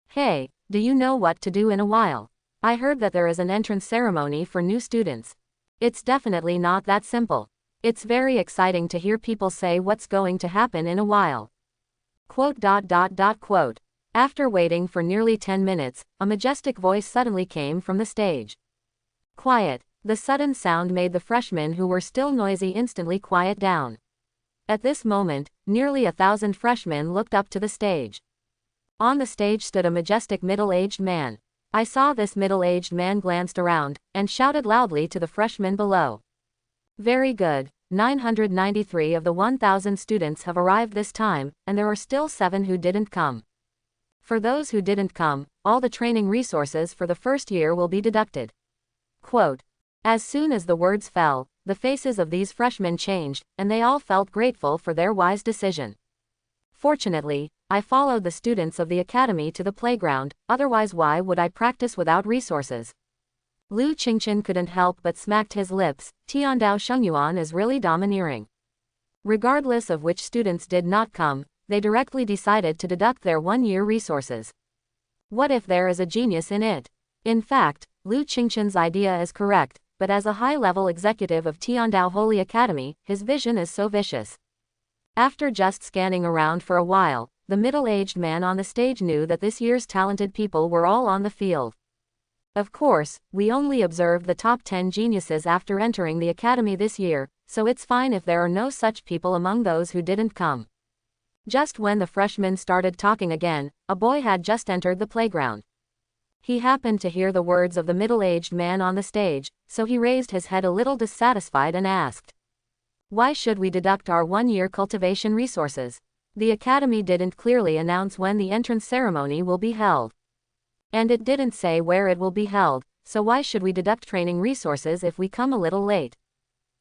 "Hey, do you know what to do in a while? I heard that there is an entrance ceremony for new students. It's definitely not that simple. It's very exciting to hear people say what's going to happen in a while." Quote. After waiting for nearly 10 minutes, a majestic voice suddenly came from the stage. "Quiet." The sudden sound made the freshmen who were still noisy instantly quiet down. At this moment, nearly 1,000 freshmen looked up to the stage. On the stage stood a majestic middle-aged man. I saw this middle-aged man glanced around, and shouted loudly to the freshmen below. "Very good. 993 of the 1,000 students have arrived this time, and there are still 7 who didn't come. For those who didn't come, all the training resources for the first year will be deducted." Quote. As soon as the words fell, the faces of these freshmen changed, and they all felt grateful for their wise decision. Fortunately, I followed the students of the academy to the playground, otherwise why would I practice without resources? Liu Qingqian couldn't help but smacked his lips. Tiandao Shengyuan is really domineering. Regardless of which students did not come, they directly decided to deduct their 1-year resources. What if there is a genius in it? In fact, Lu Qingchen's idea is correct, but as a high-level executive of Tiandao Holy Academy, his vision is so vicious. After just scanning around for a while, the middle-aged man on the stage knew that this year's talented people were all on the field. Of course, we only observed the top 10 geniuses after entering the academy this year, so it's fine if there are no such people among those who didn't come. Just when the freshmen started talking again, a boy had just entered the playground. He happened to hear the words of the middle-aged man on the stage, so he raised his head a little dissatisfied and asked, "Why should we deduct our 1-year cultivation resources? The academy didn't clearly announce when the entrance ceremony will be held. And it didn't say where it will be held, so why should we deduct training resources if we come a little late?"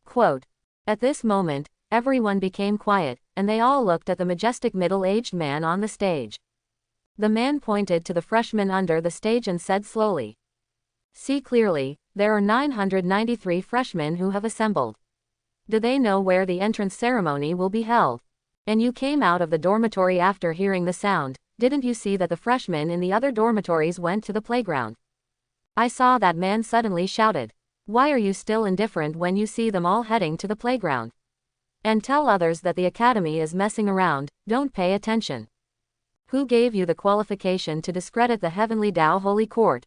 Quote. At this moment, everyone became quiet, and they all looked at the majestic middle-aged man on the stage. The man pointed to the freshmen under the stage and said slowly, "See clearly, there are 993 freshmen who have assembled. Do they know where the entrance ceremony will be held? And you came out of the dormitory after hearing the sound, didn't you see that the freshmen in the other dormitories went to the playground?" I saw that man suddenly shouted. "Why are you still indifferent when you see them all heading to the playground? And tell others that the academy is messing around, don't pay attention. Who gave you the qualification to discredit the Heavenly Tao Holy Court?"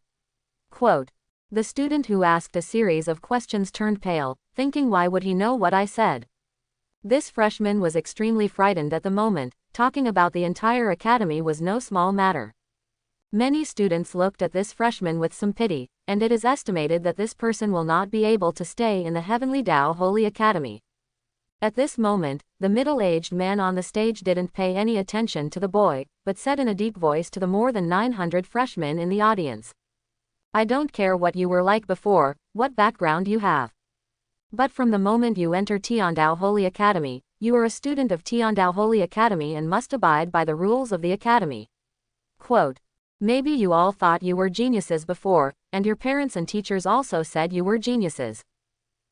Quote. The student who asked a series of questions turned pale, thinking why would he know what I said? This freshman was extremely frightened at the moment. Talking about the entire academy was no small matter. Many students looked at this freshman with some pity, and it is estimated that this person will not be able to stay in the Heavenly Tao Holy Academy. At this moment, the middle-aged man on the stage didn't pay any attention to the boy, but said in a deep voice to the more than 900 freshmen in the audience, "I don't care what you were like before, what background you have. But from the moment you enter Tiandao Holy Academy, you are a student of Tiandao Holy Academy and must abide by the rules of the academy." Quote. Maybe you all thought you were geniuses before, and your parents and teachers also said you were geniuses.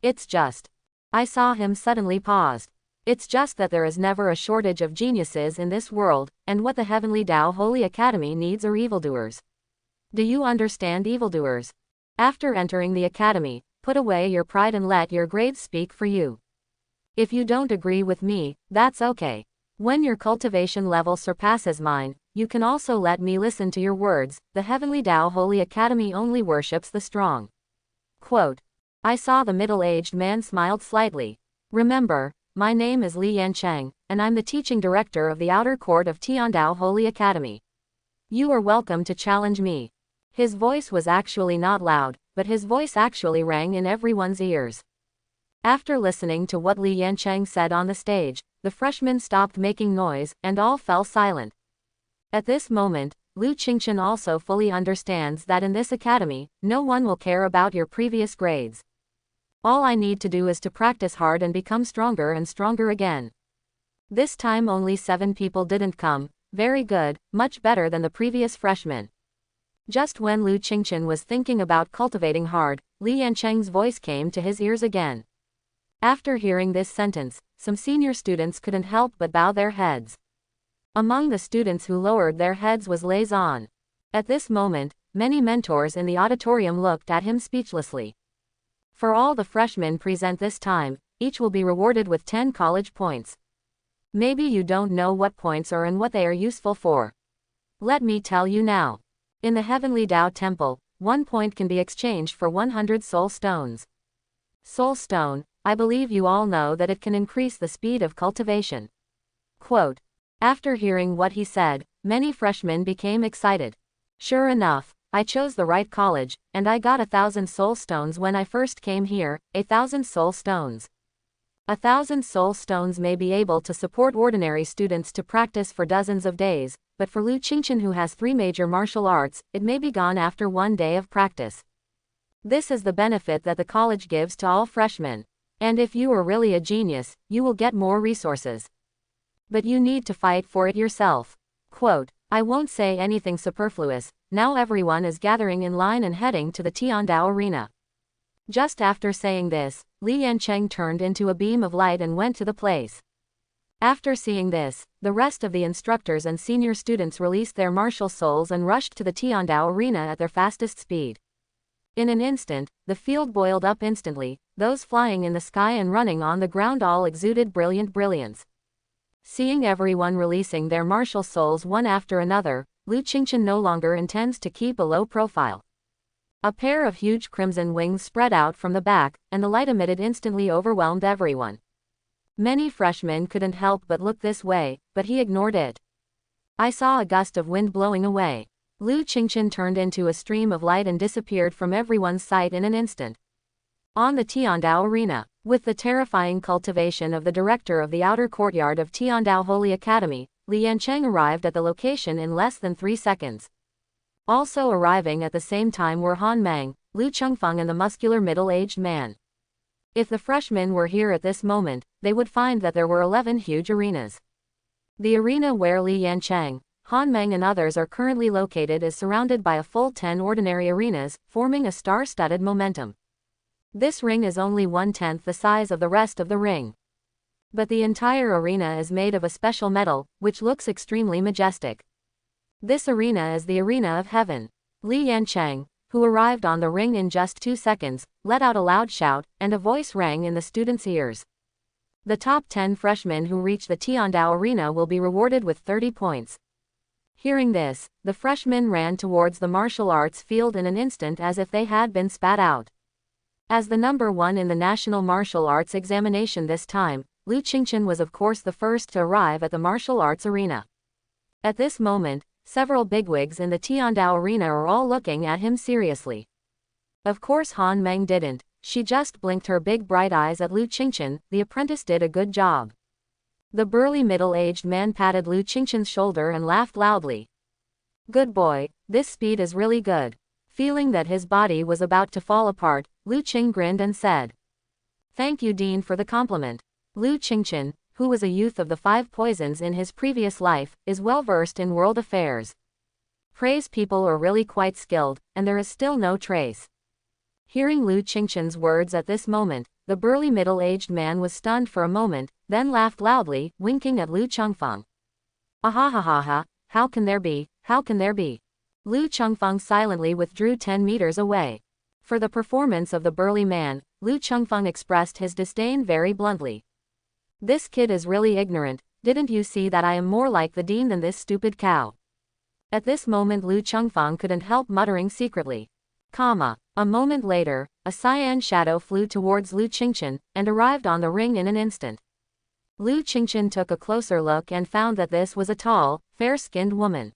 It's just. I saw him suddenly paused. It's just that there is never a shortage of geniuses in this world, and what the Heavenly Tao Holy Academy needs are evildoers. Do you understand evildoers? After entering the academy, put away your pride and let your grades speak for you. If you don't agree with me, that's okay. When your cultivation level surpasses mine, you can also let me listen to your words. The Heavenly Tao Holy Academy only worships the strong. Quote. I saw the middle-aged man smiled slightly. Remember, my name is Li Yancheng, and I'm the teaching director of the outer court of Tiandao Holy Academy. You are welcome to challenge me. His voice was actually not loud, but his voice actually rang in everyone's ears. After listening to what Li Yancheng said on the stage, the freshmen stopped making noise, and all fell silent. At this moment, Lu Qingchen also fully understands that in this academy, no one will care about your previous grades. All I need to do is to practice hard and become stronger and stronger again. This time only 7 people didn't come. Very good, much better than the previous freshmen. Just when Lu Qingchen was thinking about cultivating hard, Li Yancheng's voice came to his ears again. After hearing this sentence, some senior students couldn't help but bow their heads. Among the students who lowered their heads was Lei Zan. At this moment, many mentors in the auditorium looked at him speechlessly. For all the freshmen present this time, each will be rewarded with 10 college points. Maybe you don't know what points are and what they are useful for. Let me tell you now. In the Heavenly Tao Temple, 1 point can be exchanged for 100 soul stones. Soul stone, I believe you all know that it can increase the speed of cultivation. Quote. After hearing what he said, many freshmen became excited. Sure enough, I chose the right college, and I got 1,000 soul stones when I first came here, 1,000 soul stones. 1,000 soul stones may be able to support ordinary students to practice for dozens of days, but for Lu Qingchen who has 3 major martial arts, it may be gone after 1 day of practice. This is the benefit that the college gives to all freshmen. And if you are really a genius, you will get more resources. But you need to fight for it yourself. Quote, I won't say anything superfluous, now everyone is gathering in line and heading to the Tiandao arena. Just after saying this, Li Yancheng turned into a beam of light and went to the place. After seeing this, the rest of the instructors and senior students released their martial souls and rushed to the Tiandao arena at their fastest speed. In an instant, the field boiled up instantly, those flying in the sky and running on the ground all exuded brilliant brilliance. Seeing everyone releasing their martial souls one after another, Lu Qingchen no longer intends to keep a low profile. A pair of huge crimson wings spread out from the back, and the light emitted instantly overwhelmed everyone. Many freshmen couldn't help but look this way, but he ignored it. I saw a gust of wind blowing away. Lu Qingchen turned into a stream of light and disappeared from everyone's sight in an instant. On the Tiandao arena, with the terrifying cultivation of the director of the outer courtyard of Tiandao Holy Academy, Li Yancheng arrived at the location in less than 3 seconds. Also arriving at the same time were Han Meng, Lu Chengfeng and the muscular middle-aged man. If the freshmen were here at this moment, they would find that there were 11 huge arenas. The arena where Li Yancheng, Han Meng and others are currently located is surrounded by a full 10 ordinary arenas, forming a star-studded momentum. This ring is only 1/10 the size of the rest of the ring. But the entire arena is made of a special metal, which looks extremely majestic. This arena is the arena of heaven. Li Yancheng, who arrived on the ring in just 2 seconds, let out a loud shout, and a voice rang in the students' ears. The top 10 freshmen who reach the Tiandao arena will be rewarded with 30 points. Hearing this, the freshmen ran towards the martial arts field in an instant as if they had been spat out. As the number 1 in the national martial arts examination this time, Lu Qingchen was of course the first to arrive at the martial arts arena. At this moment, several bigwigs in the Tiandao arena are all looking at him seriously. Of course Han Meng didn't, she just blinked her big bright eyes at Lu Qingchen. The apprentice did a good job. The burly middle-aged man patted Lu Qingchen's shoulder and laughed loudly. Good boy, this speed is really good. Feeling that his body was about to fall apart, Lu Qing grinned and said, "Thank you, Dean, for the compliment." Lu Qingchen, who was a youth of the 5 poisons in his previous life, is well versed in world affairs. Praise people are really quite skilled, and there is still no trace. Hearing Lu Qingchen's words at this moment, the burly middle-aged man was stunned for a moment, then laughed loudly, winking at Lu Chengfeng. "Ahahaha, how can there be, how can there be?" Lu Chengfeng silently withdrew 10 meters away. For the performance of the burly man, Lu Chengfeng expressed his disdain very bluntly. "This kid is really ignorant, didn't you see that I am more like the dean than this stupid cow?" At this moment Lu Chengfeng couldn't help muttering secretly. A moment later, a cyan shadow flew towards Lu Qingchen, and arrived on the ring in an instant. Lu Qingchen took a closer look and found that this was a tall, fair-skinned woman.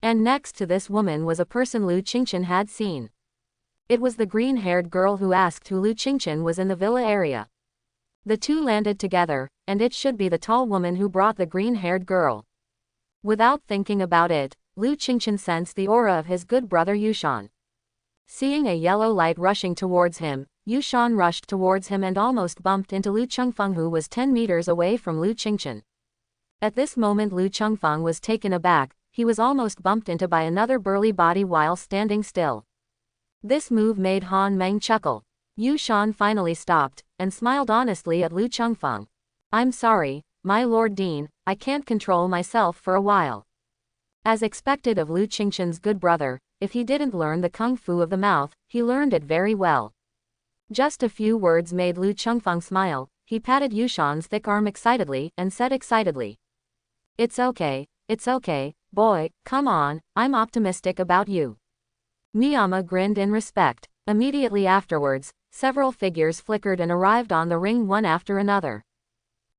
And next to this woman was a person Lu Qingchen had seen. It was the green-haired girl who asked who Lu Qingchen was in the villa area. The two landed together, and it should be the tall woman who brought the green-haired girl. Without thinking about it, Lu Qingchen sensed the aura of his good brother Yushan. Seeing a yellow light rushing towards him, Yushan rushed towards him and almost bumped into Lu Chengfeng, who was 10 meters away from Lu Qingchen. At this moment Lu Chengfeng was taken aback. He was almost bumped into by another burly body while standing still. This move made Han Meng chuckle. Yushan finally stopped, and smiled honestly at Lu Chengfeng. "I'm sorry, my Lord Dean, I can't control myself for a while." As expected of Lu Qingchen's good brother, if he didn't learn the kung fu of the mouth, he learned it very well. Just a few words made Lu Chengfeng smile. He patted Yushan's thick arm excitedly, and said excitedly, it's okay, boy, come on, I'm optimistic about you." Miyama grinned in respect. Immediately afterwards, several figures flickered and arrived on the ring one after another.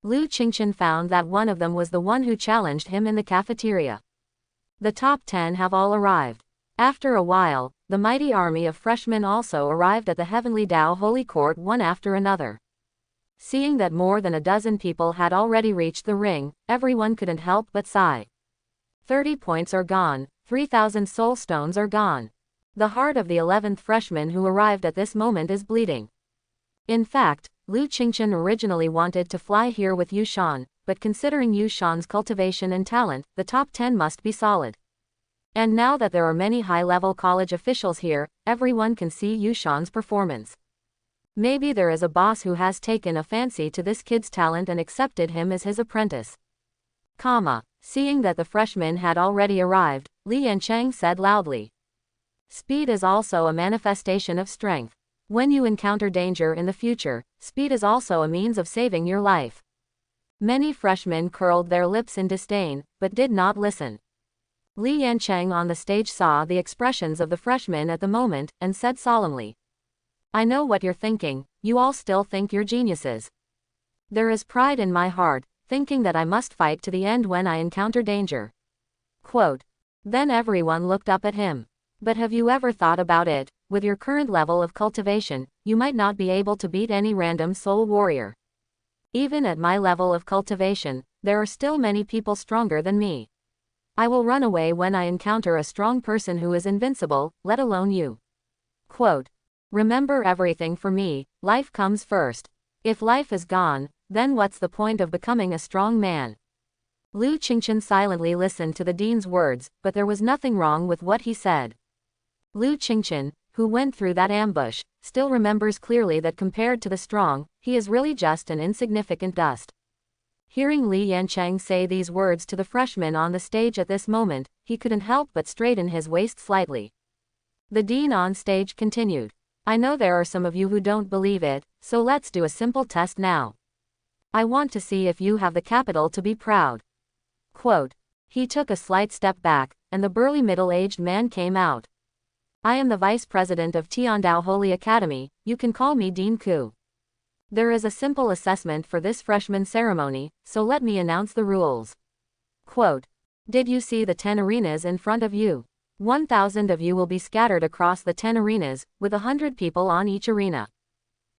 Lu Qingchen found that one of them was the one who challenged him in the cafeteria. The top 10 have all arrived. After a while, the mighty army of freshmen also arrived at the Heavenly Tao Holy Court one after another. Seeing that more than a dozen people had already reached the ring, everyone couldn't help but sigh. 30 points are gone, 3,000 soul stones are gone. The heart of the 11th freshman who arrived at this moment is bleeding. In fact, Lu Qingchen originally wanted to fly here with Yushan, but considering Yushan's cultivation and talent, the top 10 must be solid. And now that there are many high-level college officials here, everyone can see Yushan's performance. Maybe there is a boss who has taken a fancy to this kid's talent and accepted him as his apprentice. Seeing that the freshman had already arrived, Li Yancheng said loudly. Speed is also a manifestation of strength. When you encounter danger in the future, speed is also a means of saving your life. Many freshmen curled their lips in disdain, but did not listen. Li Yancheng on the stage saw the expressions of the freshmen at the moment, and said solemnly. I know what you're thinking, you all still think you're geniuses. There is pride in my heart, thinking that I must fight to the end when I encounter danger. Quote. Then everyone looked up at him. But have you ever thought about it? With your current level of cultivation, you might not be able to beat any random soul warrior. Even at my level of cultivation, there are still many people stronger than me. I will run away when I encounter a strong person who is invincible, let alone you. Quote. Remember everything for me, life comes first. If life is gone, then what's the point of becoming a strong man? Lu Qingchen silently listened to the dean's words, but there was nothing wrong with what he said. Lu Qingchen, who went through that ambush, still remembers clearly that compared to the strong, he is really just an insignificant dust. Hearing Li Yancheng say these words to the freshman on the stage at this moment, he couldn't help but straighten his waist slightly. The dean on stage continued. I know there are some of you who don't believe it, so let's do a simple test now. I want to see if you have the capital to be proud. Quote. He took a slight step back, and the burly middle-aged man came out. I am the vice president of Tiandao Holy Academy, you can call me Dean Ku. There is a simple assessment for this freshman ceremony, so let me announce the rules. Quote. Did you see the 10 arenas in front of you? 1,000 of you will be scattered across the 10 arenas, with 100 people on each arena.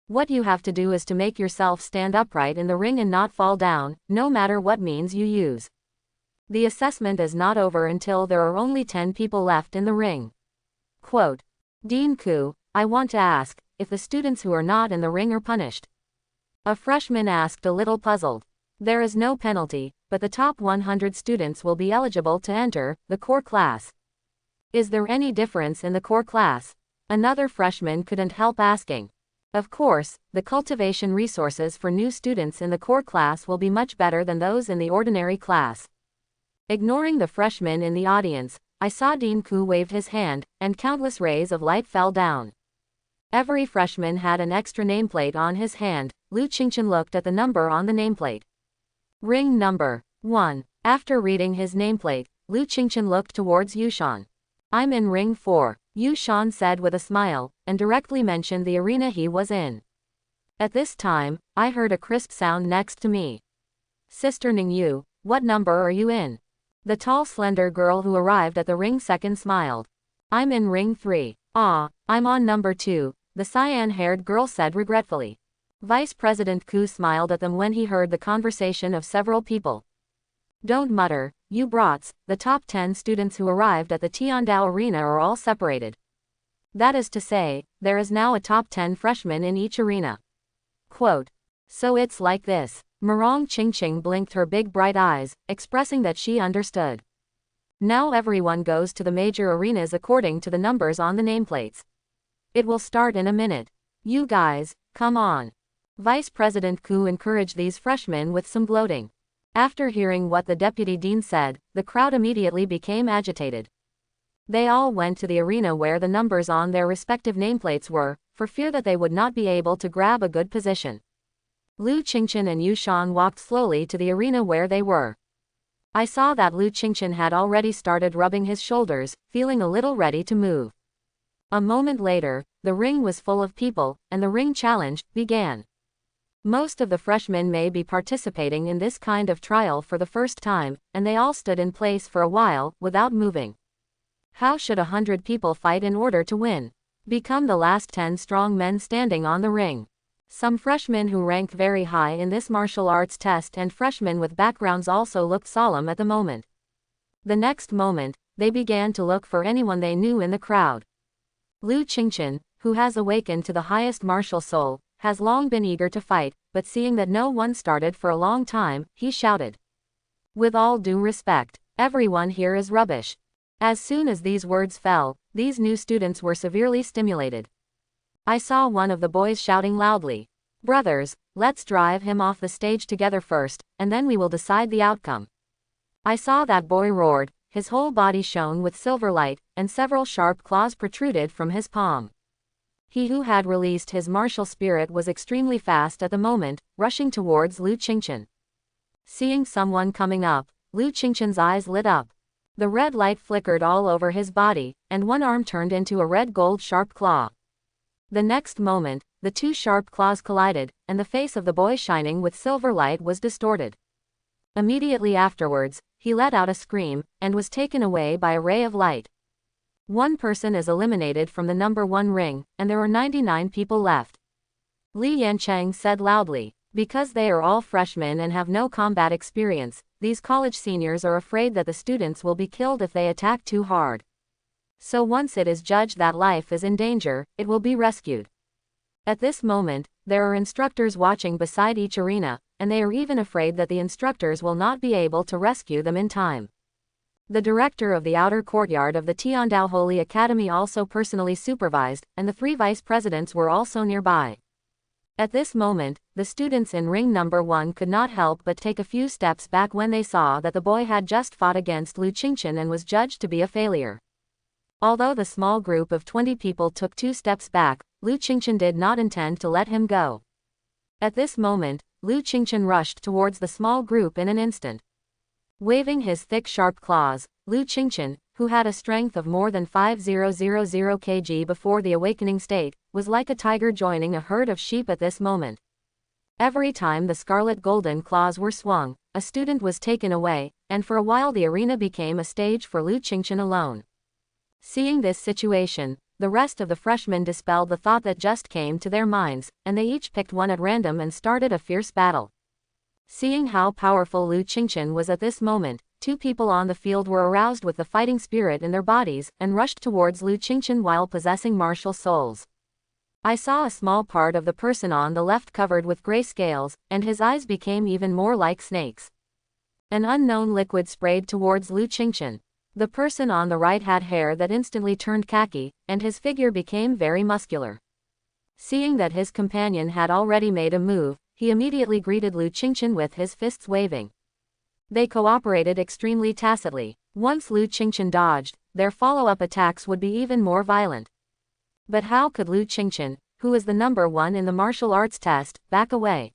What you have to do is to make yourself stand upright in the ring and not fall down, no matter what means you use. The assessment is not over until there are only 10 people left in the ring. Quote. Dean Ku, I want to ask, if the students who are not in the ring are punished? A freshman asked, a little puzzled. There is no penalty, but the top 100 students will be eligible to enter the core class. Is there any difference in the core class? Another freshman couldn't help asking. Of course, the cultivation resources for new students in the core class will be much better than those in the ordinary class. Ignoring the freshmen in the audience, I saw Dean Ku waved his hand, and countless rays of light fell down. Every freshman had an extra nameplate on his hand. Lu Qingchen looked at the number on the nameplate. Ring number 1. After reading his nameplate, Lu Qingchen looked towards Yushan. I'm in ring 4, Yushan said with a smile, and directly mentioned the arena he was in. At this time, I heard a crisp sound next to me. Sister Ningyu, what number are you in? The tall slender girl who arrived at the ring second smiled. I'm in ring 3. Ah, I'm on number 2, the cyan-haired girl said regretfully. Vice President Ku smiled at them when he heard the conversation of several people. Don't mutter, you brats, the top 10 students who arrived at the Tiandao Arena are all separated. That is to say, there is now a top 10 freshmen in each arena. Quote. So it's like this. Murong Qingqing blinked her big bright eyes, expressing that she understood. Now everyone goes to the major arenas according to the numbers on the nameplates. It will start in a minute. You guys, come on. Vice President Ku encouraged these freshmen with some gloating. After hearing what the deputy dean said, the crowd immediately became agitated. They all went to the arena where the numbers on their respective nameplates were, for fear that they would not be able to grab a good position. Lu Qingchen and Yushan walked slowly to the arena where they were. I saw that Lu Qingchen had already started rubbing his shoulders, feeling a little ready to move. A moment later, the ring was full of people, and the ring challenge began. Most of the freshmen may be participating in this kind of trial for the first time, and they all stood in place for a while, without moving. How should 100 people fight in order to win? Become the last 10 strong men standing on the ring. Some freshmen who ranked very high in this martial arts test and freshmen with backgrounds also looked solemn at the moment. The next moment, they began to look for anyone they knew in the crowd. Lu Qingchen, who has awakened to the highest martial soul, has long been eager to fight, but seeing that no one started for a long time, he shouted. With all due respect, everyone here is rubbish. As soon as these words fell, these new students were severely stimulated. I saw one of the boys shouting loudly, "Brothers, let's drive him off the stage together first, and then we will decide the outcome." I saw that boy roared, his whole body shone with silver light, and several sharp claws protruded from his palm. He who had released his martial spirit was extremely fast at the moment, rushing towards Lu Qingchen. Seeing someone coming up, Lu Qingchen's eyes lit up. The red light flickered all over his body, and one arm turned into a red gold sharp claw. The next moment, the two sharp claws collided, and the face of the boy shining with silver light was distorted. Immediately afterwards, he let out a scream, and was taken away by a ray of light. One person is eliminated from the number 1 ring, and there are 99 people left. Li Yancheng said loudly, "Because they are all freshmen and have no combat experience, these college seniors are afraid that the students will be killed if they attack too hard. So once it is judged that life is in danger, it will be rescued." At this moment, there are instructors watching beside each arena, and they are even afraid that the instructors will not be able to rescue them in time. The director of the outer courtyard of the Tiandao Holy Academy also personally supervised, and the 3 vice presidents were also nearby. At this moment, the students in ring number 1 could not help but take a few steps back when they saw that the boy had just fought against Lu Qingchen and was judged to be a failure. Although the small group of 20 people took 2 steps back, Lu Qingchen did not intend to let him go. At this moment, Lu Qingchen rushed towards the small group in an instant. Waving his thick sharp claws, Lu Qingchen, who had a strength of more than 5000 kg before the awakening state, was like a tiger joining a herd of sheep at this moment. Every time the scarlet golden claws were swung, a student was taken away, and for a while the arena became a stage for Lu Qingchen alone. Seeing this situation, the rest of the freshmen dispelled the thought that just came to their minds, and they each picked one at random and started a fierce battle. Seeing how powerful Lu Qingchen was at this moment, 2 people on the field were aroused with the fighting spirit in their bodies, and rushed towards Lu Qingchen while possessing martial souls. I saw a small part of the person on the left covered with gray scales, and his eyes became even more like snakes. An unknown liquid sprayed towards Lu Qingchen. The person on the right had hair that instantly turned khaki, and his figure became very muscular. Seeing that his companion had already made a move, he immediately greeted Lu Qingchen with his fists waving. They cooperated extremely tacitly. Once Lu Qingchen dodged, their follow-up attacks would be even more violent. But how could Lu Qingchen, who is the number 1 in the martial arts test, back away?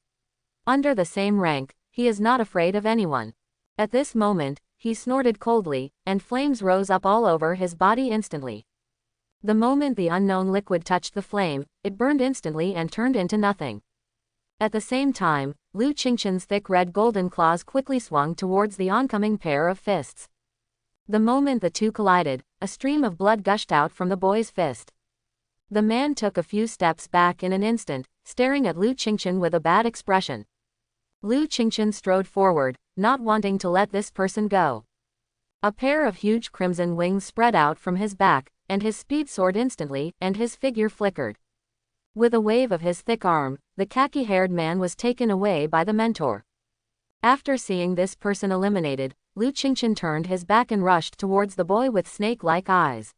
Under the same rank, he is not afraid of anyone. At this moment, he snorted coldly, and flames rose up all over his body instantly. The moment the unknown liquid touched the flame, it burned instantly and turned into nothing. At the same time, Lu Qingchen's thick red golden claws quickly swung towards the oncoming pair of fists. The moment the two collided, a stream of blood gushed out from the boy's fist. The man took a few steps back in an instant, staring at Lu Qingchen with a bad expression. Lu Qingchen strode forward, not wanting to let this person go. A pair of huge crimson wings spread out from his back, and his speed soared instantly, and his figure flickered. With a wave of his thick arm, the khaki-haired man was taken away by the mentor. After seeing this person eliminated, Lu Qingchen turned his back and rushed towards the boy with snake-like eyes.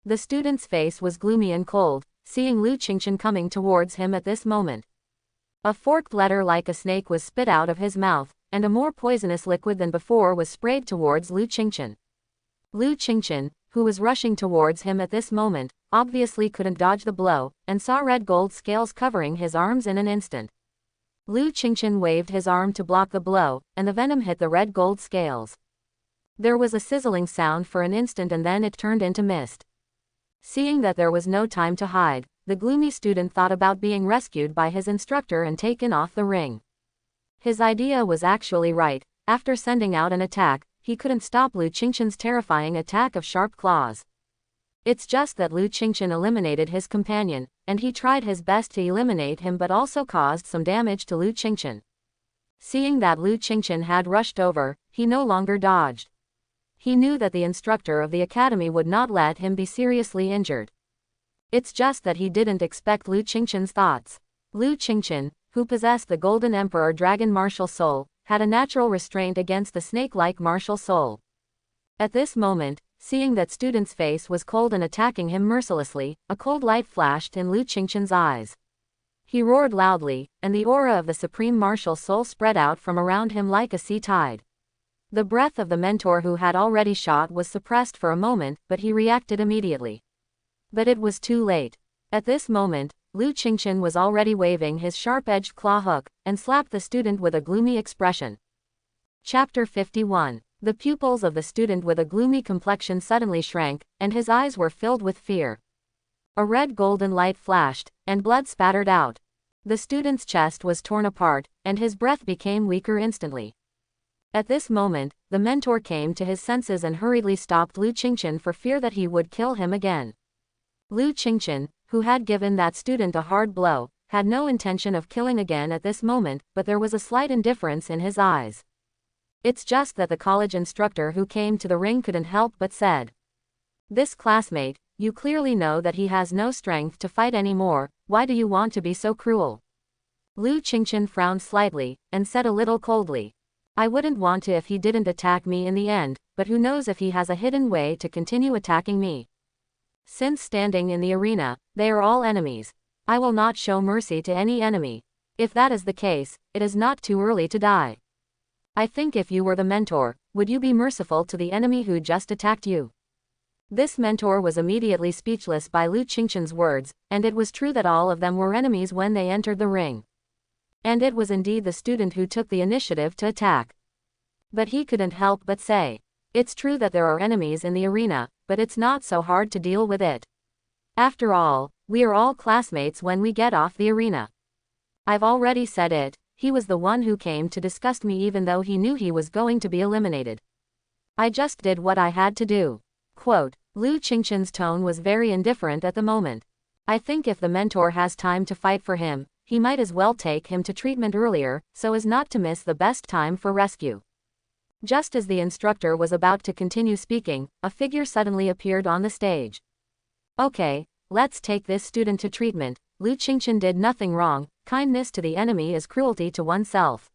The student's face was gloomy and cold, seeing Lu Qingchen coming towards him at this moment. A forked letter like a snake was spit out of his mouth, and a more poisonous liquid than before was sprayed towards Lu Qingchen. Lu Qingchen, who was rushing towards him at this moment, obviously couldn't dodge the blow, and saw red gold scales covering his arms in an instant. Lu Qingchen waved his arm to block the blow, and the venom hit the red gold scales. There was a sizzling sound for an instant and then it turned into mist. Seeing that there was no time to hide, the gloomy student thought about being rescued by his instructor and taken off the ring. His idea was actually right. After sending out an attack, he couldn't stop Lu Qingchen's terrifying attack of sharp claws. It's just that Lu Qingchen eliminated his companion, and he tried his best to eliminate him but also caused some damage to Lu Qingchen. Seeing that Lu Qingchen had rushed over, he no longer dodged. He knew that the instructor of the academy would not let him be seriously injured. It's just that he didn't expect Lu Qingchen's thoughts. Lu Qingchen, who possessed the Golden Emperor Dragon martial soul, had a natural restraint against the snake-like martial soul. At this moment, seeing that student's face was cold and attacking him mercilessly, a cold light flashed in Lu Qingchen's eyes. He roared loudly, and the aura of the supreme martial soul spread out from around him like a sea tide. The breath of the mentor who had already shot was suppressed for a moment, but he reacted immediately. But it was too late. At this moment, Lu Qingchen was already waving his sharp-edged claw hook, and slapped the student with a gloomy expression. Chapter 51. The pupils of the student with a gloomy complexion suddenly shrank, and his eyes were filled with fear. A red golden light flashed, and blood spattered out. The student's chest was torn apart, and his breath became weaker instantly. At this moment, the mentor came to his senses and hurriedly stopped Lu Qingchen for fear that he would kill him again. Lu Qingchen, who had given that student a hard blow, had no intention of killing again at this moment, but there was a slight indifference in his eyes. It's just that the college instructor who came to the ring couldn't help but said, "This classmate, you clearly know that he has no strength to fight anymore, why do you want to be so cruel?" Lu Qingchen frowned slightly, and said a little coldly, "I wouldn't want to if he didn't attack me in the end, but who knows if he has a hidden way to continue attacking me. Since standing in the arena, they are all enemies. I will not show mercy to any enemy. If that is the case, it is not too early to die. I think if you were the mentor, would you be merciful to the enemy who just attacked you?" This mentor was immediately speechless by Lu Qingchen's words, and it was true that all of them were enemies when they entered the ring. And it was indeed the student who took the initiative to attack. But he couldn't help but say, "It's true that there are enemies in the arena, but it's not so hard to deal with it. After all, we are all classmates when we get off the arena. I've already said it, he was the one who came to disgust me even though he knew he was going to be eliminated. I just did what I had to do." Quote, Lu Qingchen's tone was very indifferent at the moment. I think if the mentor has time to fight for him, he might as well take him to treatment earlier, so as not to miss the best time for rescue. Just as the instructor was about to continue speaking, a figure suddenly appeared on the stage. "Okay, let's take this student to treatment. Lu Qingchen did nothing wrong, kindness to the enemy is cruelty to oneself."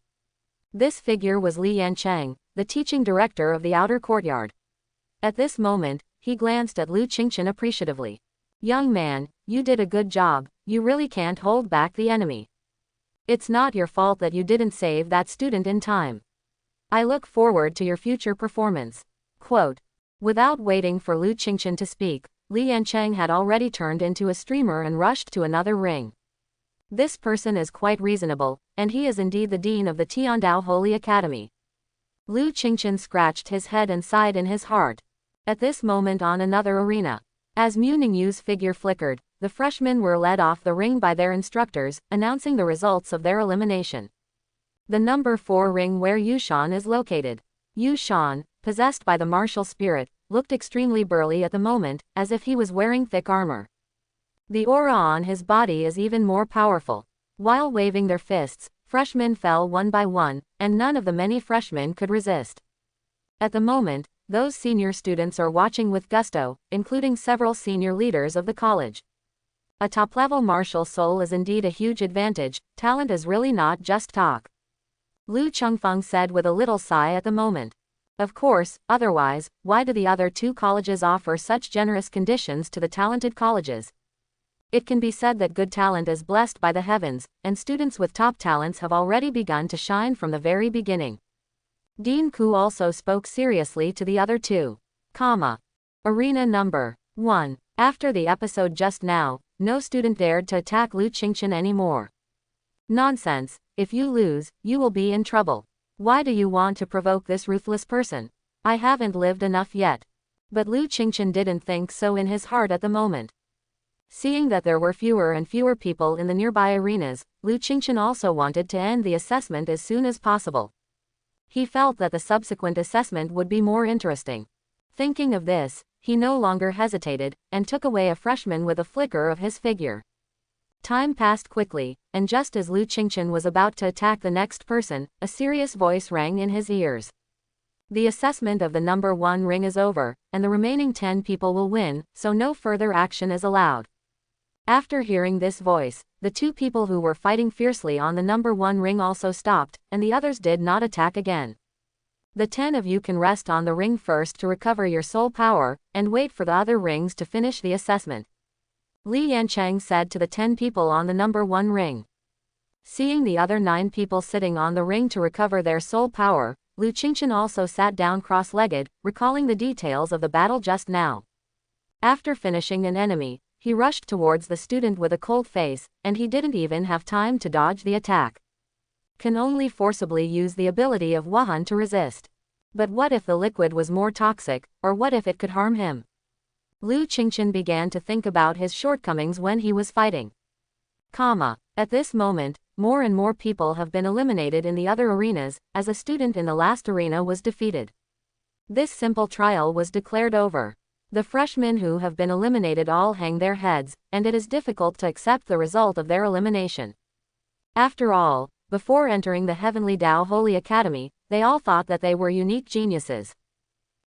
This figure was Li Yancheng, the teaching director of the outer courtyard. At this moment, he glanced at Lu Qingchen appreciatively. "Young man, you did a good job, you really can't hold back the enemy. It's not your fault that you didn't save that student in time. I look forward to your future performance." Quote. Without waiting for Lu Qingchen to speak, Li Yancheng had already turned into a streamer and rushed to another ring. "This person is quite reasonable, and he is indeed the dean of the Tiandao Holy Academy." Lu Qingchen scratched his head and sighed in his heart. At this moment on another arena, as Mu Ningyu's figure flickered, the freshmen were led off the ring by their instructors, announcing the results of their elimination. The number 4 ring where Yushan is located. Yushan, possessed by the martial spirit, looked extremely burly at the moment, as if he was wearing thick armor. The aura on his body is even more powerful. While waving their fists, freshmen fell one by one, and none of the many freshmen could resist. At the moment, those senior students are watching with gusto, including several senior leaders of the college. A top-level martial soul is indeed a huge advantage, talent is really not just talk. Lu Chengfeng said with a little sigh at the moment. Of course, otherwise, why do the other two colleges offer such generous conditions to the talented colleges? It can be said that good talent is blessed by the heavens, and students with top talents have already begun to shine from the very beginning. Dean Ku also spoke seriously to the other two. Arena number 1. After the episode just now, no student dared to attack Lu Qingchen anymore. Nonsense, if you lose, you will be in trouble. Why do you want to provoke this ruthless person? I haven't lived enough yet. But Lu Qingchen didn't think so in his heart at the moment. Seeing that there were fewer and fewer people in the nearby arenas, Lu Qingchen also wanted to end the assessment as soon as possible. He felt that the subsequent assessment would be more interesting. Thinking of this, he no longer hesitated, and took away a freshman with a flicker of his figure. Time passed quickly, and just as Lu Qingchen was about to attack the next person, a serious voice rang in his ears. The assessment of the number 1 ring is over, and the remaining 10 people will win, so no further action is allowed. After hearing this voice, the 2 people who were fighting fiercely on the number 1 ring also stopped, and the others did not attack again. The 10 of you can rest on the ring first to recover your soul power, and wait for the other rings to finish the assessment. Li Yancheng said to the 10 people on the number 1 ring. Seeing the other 9 people sitting on the ring to recover their soul power, Lu Qingchen also sat down cross-legged, recalling the details of the battle just now. After finishing an enemy, he rushed towards the student with a cold face, and he didn't even have time to dodge the attack. Can only forcibly use the ability of Wuhan to resist. But what if the liquid was more toxic, or what if it could harm him? Lu Qingchen began to think about his shortcomings when he was fighting. At this moment, more and more people have been eliminated in the other arenas, as a student in the last arena was defeated. This simple trial was declared over. The freshmen who have been eliminated all hang their heads, and it is difficult to accept the result of their elimination. After all, before entering the Heavenly Tao Holy Academy, they all thought that they were unique geniuses.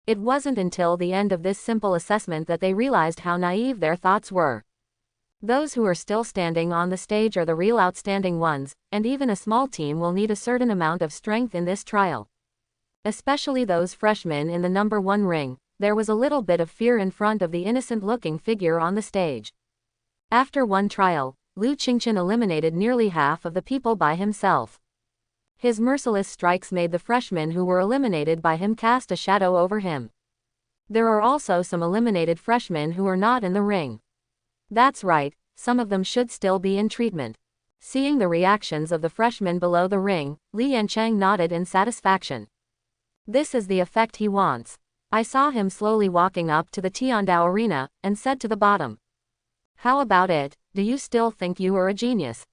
It wasn't until the end of this simple assessment that they realized how naive their thoughts were. Those who are still standing on the stage are the real outstanding ones, and even a small team will need a certain amount of strength in this trial. Especially those freshmen in the number 1 ring, there was a little bit of fear in front of the innocent-looking figure on the stage. After one trial, Lu Qingchen eliminated nearly half of the people by himself. His merciless strikes made the freshmen who were eliminated by him cast a shadow over him. There are also some eliminated freshmen who are not in the ring. That's right, some of them should still be in treatment. Seeing the reactions of the freshmen below the ring, Li Yancheng nodded in satisfaction. This is the effect he wants. I saw him slowly walking up to the Tiandao arena, and said to the bottom. How about it, do you still think you are a genius?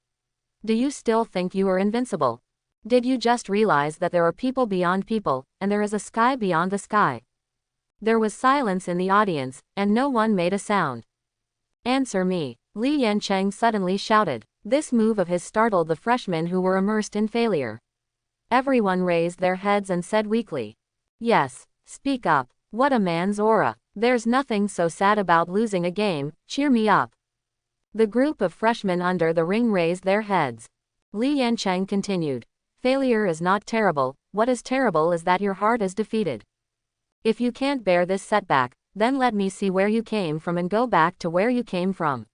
Do you still think you are invincible? Did you just realize that there are people beyond people, and there is a sky beyond the sky? There was silence in the audience, and no one made a sound. Answer me, Li Yancheng suddenly shouted. This move of his startled the freshmen who were immersed in failure. Everyone raised their heads and said weakly. Yes, speak up, what a man's aura. There's nothing so sad about losing a game, cheer me up. The group of freshmen under the ring raised their heads. Li Yancheng continued. Failure is not terrible, what is terrible is that your heart is defeated. If you can't bear this setback, then let me see where you came from and go back to where you came from.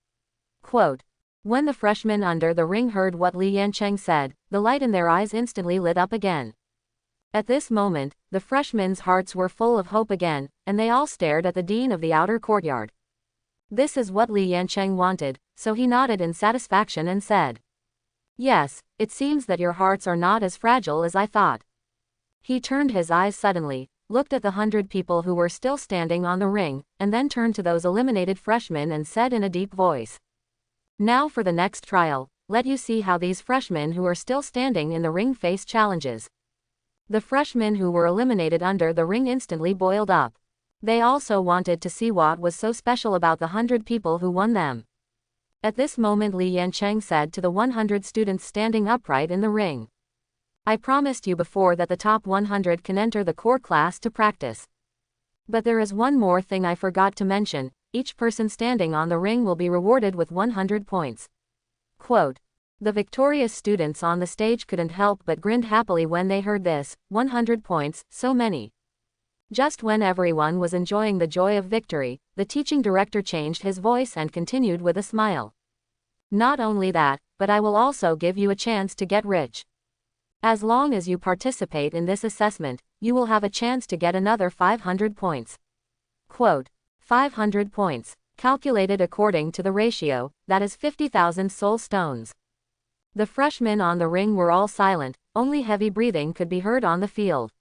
Quote. When the freshmen under the ring heard what Li Yancheng said, the light in their eyes instantly lit up again. At this moment, the freshmen's hearts were full of hope again, and they all stared at the dean of the outer courtyard. This is what Li Yancheng wanted, so he nodded in satisfaction and said. Yes, it seems that your hearts are not as fragile as I thought. He turned his eyes suddenly, looked at the 100 people who were still standing on the ring, and then turned to those eliminated freshmen and said in a deep voice. Now for the next trial, let you see how these freshmen who are still standing in the ring face challenges. The freshmen who were eliminated under the ring instantly boiled up. They also wanted to see what was so special about the 100 people who won them. At this moment Li Yancheng said to the 100 students standing upright in the ring. I promised you before that the top 100 can enter the core class to practice. But there is one more thing I forgot to mention, each person standing on the ring will be rewarded with 100 points. Quote. The victorious students on the stage couldn't help but grinned happily when they heard this, 100 points, so many. Just when everyone was enjoying the joy of victory, the teaching director changed his voice and continued with a smile. Not only that, but I will also give you a chance to get rich. As long as you participate in this assessment, you will have a chance to get another 500 points. Quote. 500 points. Calculated according to the ratio, that is 50,000 soul stones. The freshmen on the ring were all silent, only heavy breathing could be heard on the field.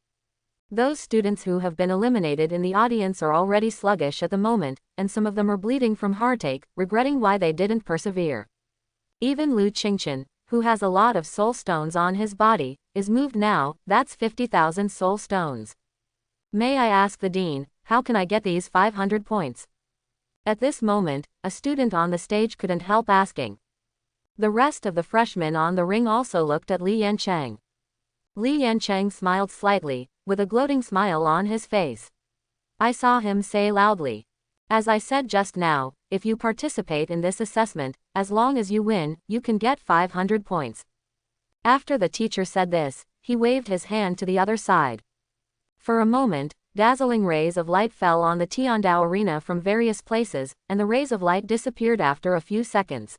Those students who have been eliminated in the audience are already sluggish at the moment, and some of them are bleeding from heartache, regretting why they didn't persevere. Even Lu Qingchen, who has a lot of soul stones on his body, is moved now, that's 50,000 soul stones. May I ask the dean, how can I get these 500 points? At this moment, a student on the stage couldn't help asking. The rest of the freshmen on the ring also looked at Li Yancheng. Li Yancheng smiled slightly, with a gloating smile on his face. I saw him say loudly. As I said just now, if you participate in this assessment, as long as you win, you can get 500 points. After the teacher said this, he waved his hand to the other side. For a moment, dazzling rays of light fell on the Tiandao arena from various places, and the rays of light disappeared after a few seconds.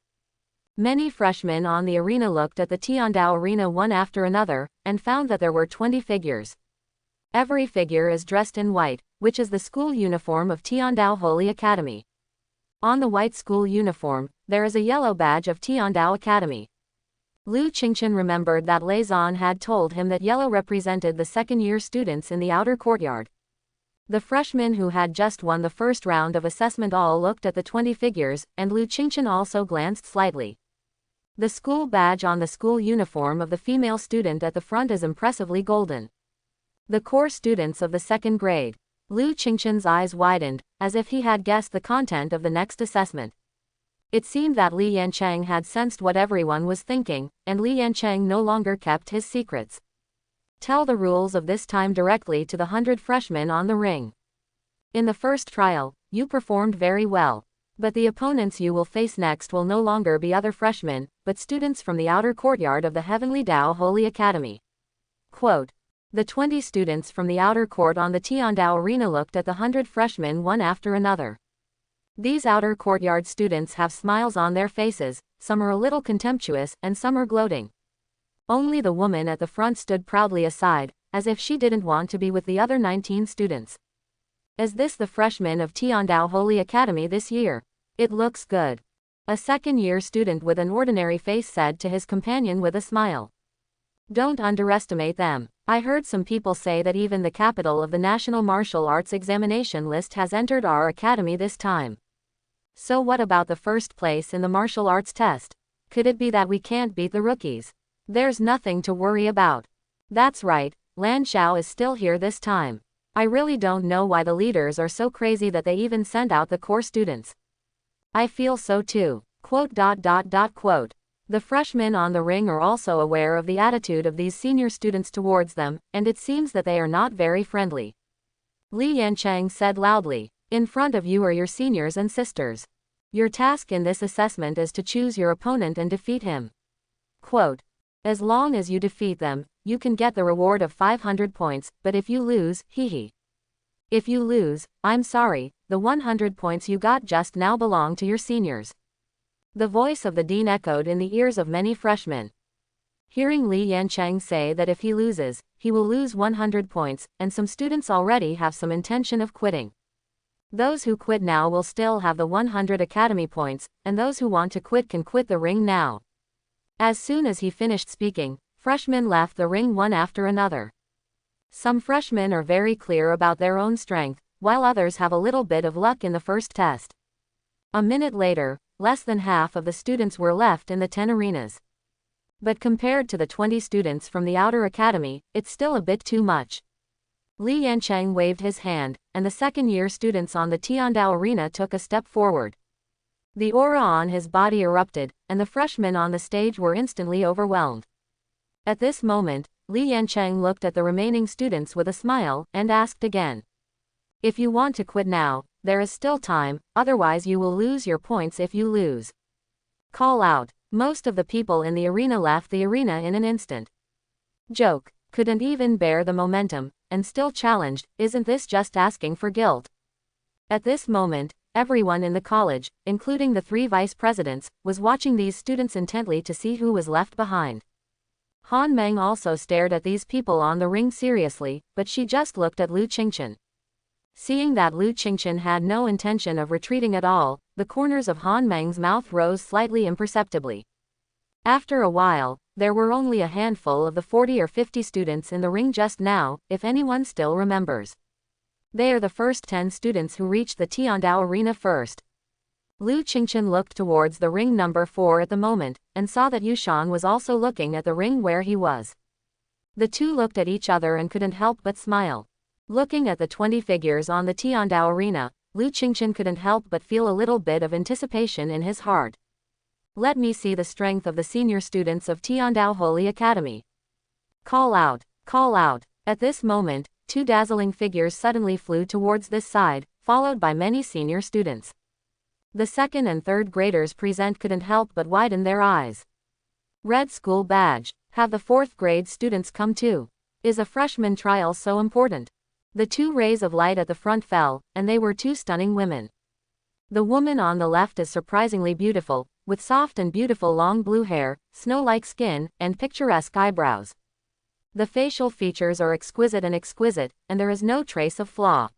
Many freshmen on the arena looked at the Tiandao arena one after another, and found that there were 20 figures. Every figure is dressed in white, which is the school uniform of Tiandao Holy Academy. On the white school uniform, there is a yellow badge of Tiandao Academy. Lu Qingchen remembered that Lei Zan had told him that yellow represented the second-year students in the outer courtyard. The freshmen who had just won the first round of assessment all looked at the 20 figures, and Lu Qingchen also glanced slightly. The school badge on the school uniform of the female student at the front is impressively golden. The core students of the second grade. Lu Qingchen's eyes widened, as if he had guessed the content of the next assessment. It seemed that Li Yancheng had sensed what everyone was thinking, and Li Yancheng no longer kept his secrets. Tell the rules of this time directly to the 100 freshmen on the ring. In the first trial, you performed very well. But the opponents you will face next will no longer be other freshmen, but students from the outer courtyard of the Heavenly Dao Holy Academy. Quote. The 20 students from the outer court on the Tiandao arena looked at the 100 freshmen one after another. These outer courtyard students have smiles on their faces, some are a little contemptuous, and some are gloating. Only the woman at the front stood proudly aside, as if she didn't want to be with the other 19 students. Is this the freshman of Tiandao Holy Academy this year? It looks good. A second-year student with an ordinary face said to his companion with a smile. Don't underestimate them. I heard some people say that even the capital of the National Martial Arts examination list has entered our academy this time. So what about the first place in the martial arts test? Could it be that we can't beat the rookies? There's nothing to worry about. That's right, Lan Xiao is still here this time. I really don't know why the leaders are so crazy that they even send out the core students. I feel so too. Quote. The freshmen on the ring are also aware of the attitude of these senior students towards them, and it seems that they are not very friendly. Li Yancheng said loudly, in front of you are your seniors and sisters. Your task in this assessment is to choose your opponent and defeat him. Quote. As long as you defeat them, you can get the reward of 500 points, but if you lose, hee. If you lose, I'm sorry, the 100 points you got just now belong to your seniors. The voice of the dean echoed in the ears of many freshmen. Hearing Li Yancheng say that if he loses, he will lose 100 points, and some students already have some intention of quitting. Those who quit now will still have the 100 academy points, and those who want to quit can quit the ring now. As soon as he finished speaking, freshmen left the ring one after another. Some freshmen are very clear about their own strength, while others have a little bit of luck in the first test. A minute later, less than half of the students were left in the 10 arenas. But compared to the 20 students from the outer academy, it's still a bit too much. Li Yancheng waved his hand, and the second-year students on the Tiandao arena took a step forward. The aura on his body erupted, and the freshmen on the stage were instantly overwhelmed. At this moment, Li Yancheng looked at the remaining students with a smile, and asked again. If you want to quit now, there is still time, otherwise you will lose your points if you lose. Call out. Most of the people in the arena left the arena in an instant. Joke. Couldn't even bear the momentum, and still challenged, isn't this just asking for guilt? At this moment, everyone in the college, including the 3 vice presidents, was watching these students intently to see who was left behind. Han Meng also stared at these people on the ring seriously, but she just looked at Lu Qingchen. Seeing that Lu Qingchen had no intention of retreating at all, the corners of Han Meng's mouth rose slightly imperceptibly. After a while, there were only a handful of the 40 or 50 students in the ring just now, if anyone still remembers. They are the first 10 students who reached the Tiandao arena first. Lu Qingchen looked towards the ring number 4 at the moment, and saw that Yushan was also looking at the ring where he was. The two looked at each other and couldn't help but smile. Looking at the 20 figures on the Tiandao arena, Lu Qingchen couldn't help but feel a little bit of anticipation in his heart. Let me see the strength of the senior students of Tiandao Holy Academy. Call out, call out. At this moment, 2 dazzling figures suddenly flew towards this side, followed by many senior students. The second and third graders present couldn't help but widen their eyes. Red school badge. Have the 4th grade students come too? Is a freshman trial so important? The two rays of light at the front fell, and they were two stunning women. The woman on the left is surprisingly beautiful, with soft and beautiful long blue hair, snow-like skin, and picturesque eyebrows. The facial features are exquisite, and there is no trace of flaw.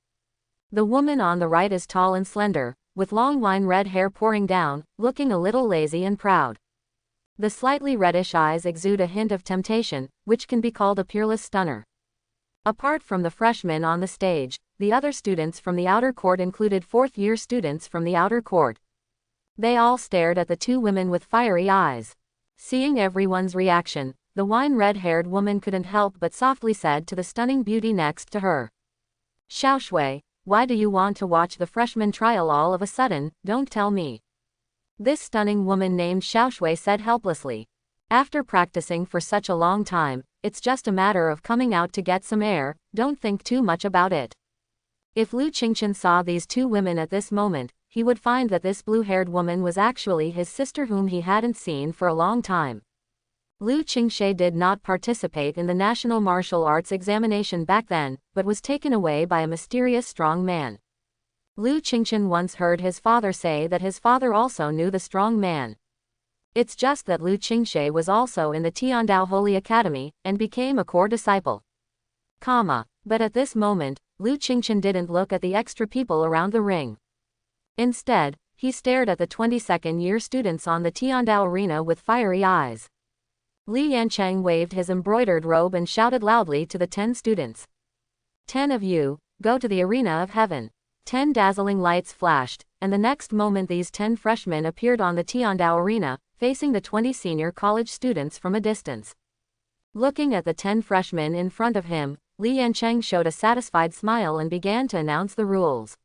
The woman on the right is tall and slender, with long wine red hair pouring down, looking a little lazy and proud. The slightly reddish eyes exude a hint of temptation, which can be called a peerless stunner. Apart from the freshmen on the stage, the other students from the outer court included fourth-year students from the outer court. They all stared at the two women with fiery eyes. Seeing everyone's reaction, the wine red-haired woman couldn't help but softly said to the stunning beauty next to her, "Xiaoshui, why do you want to watch the freshman trial all of a sudden? Don't tell me." This stunning woman named Xiaoshui said helplessly, "After practicing for such a long time, it's just a matter of coming out to get some air, don't think too much about it." If Lu Qingchen saw these two women at this moment, he would find that this blue-haired woman was actually his sister whom he hadn't seen for a long time. Lu Qingxie did not participate in the national martial arts examination back then, but was taken away by a mysterious strong man. Lu Qingchen once heard his father say that his father also knew the strong man. It's just that Lu Qingxie was also in the Tiandao Holy Academy, and became a core disciple. But at this moment, Lu Qingchen didn't look at the extra people around the ring. Instead, he stared at the 22nd year students on the Tiandao arena with fiery eyes. Li Yancheng waved his embroidered robe and shouted loudly to the 10 students. 10 of you, go to the arena of heaven." 10 dazzling lights flashed, and the next moment these 10 freshmen appeared on the Tiandao arena, facing the 20 senior college students from a distance. Looking at the 10 freshmen in front of him, Li Yancheng showed a satisfied smile and began to announce the rules.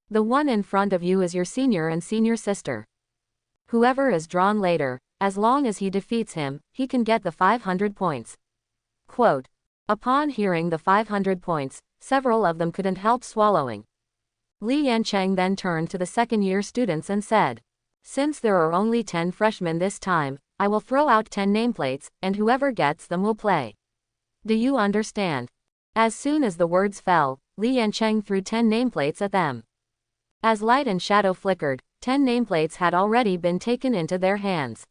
"The one in front of you is your senior and senior sister. Whoever is drawn later, as long as he defeats him, he can get the 500 points. Quote. Upon hearing the 500 points, several of them couldn't help swallowing. Li Yancheng then turned to the second-year students and said, "Since there are only 10 freshmen this time, I will throw out 10 nameplates, and whoever gets them will play. Do you understand?" As soon as the words fell, Li Yancheng threw 10 nameplates at them. As light and shadow flickered, 10 nameplates had already been taken into their hands.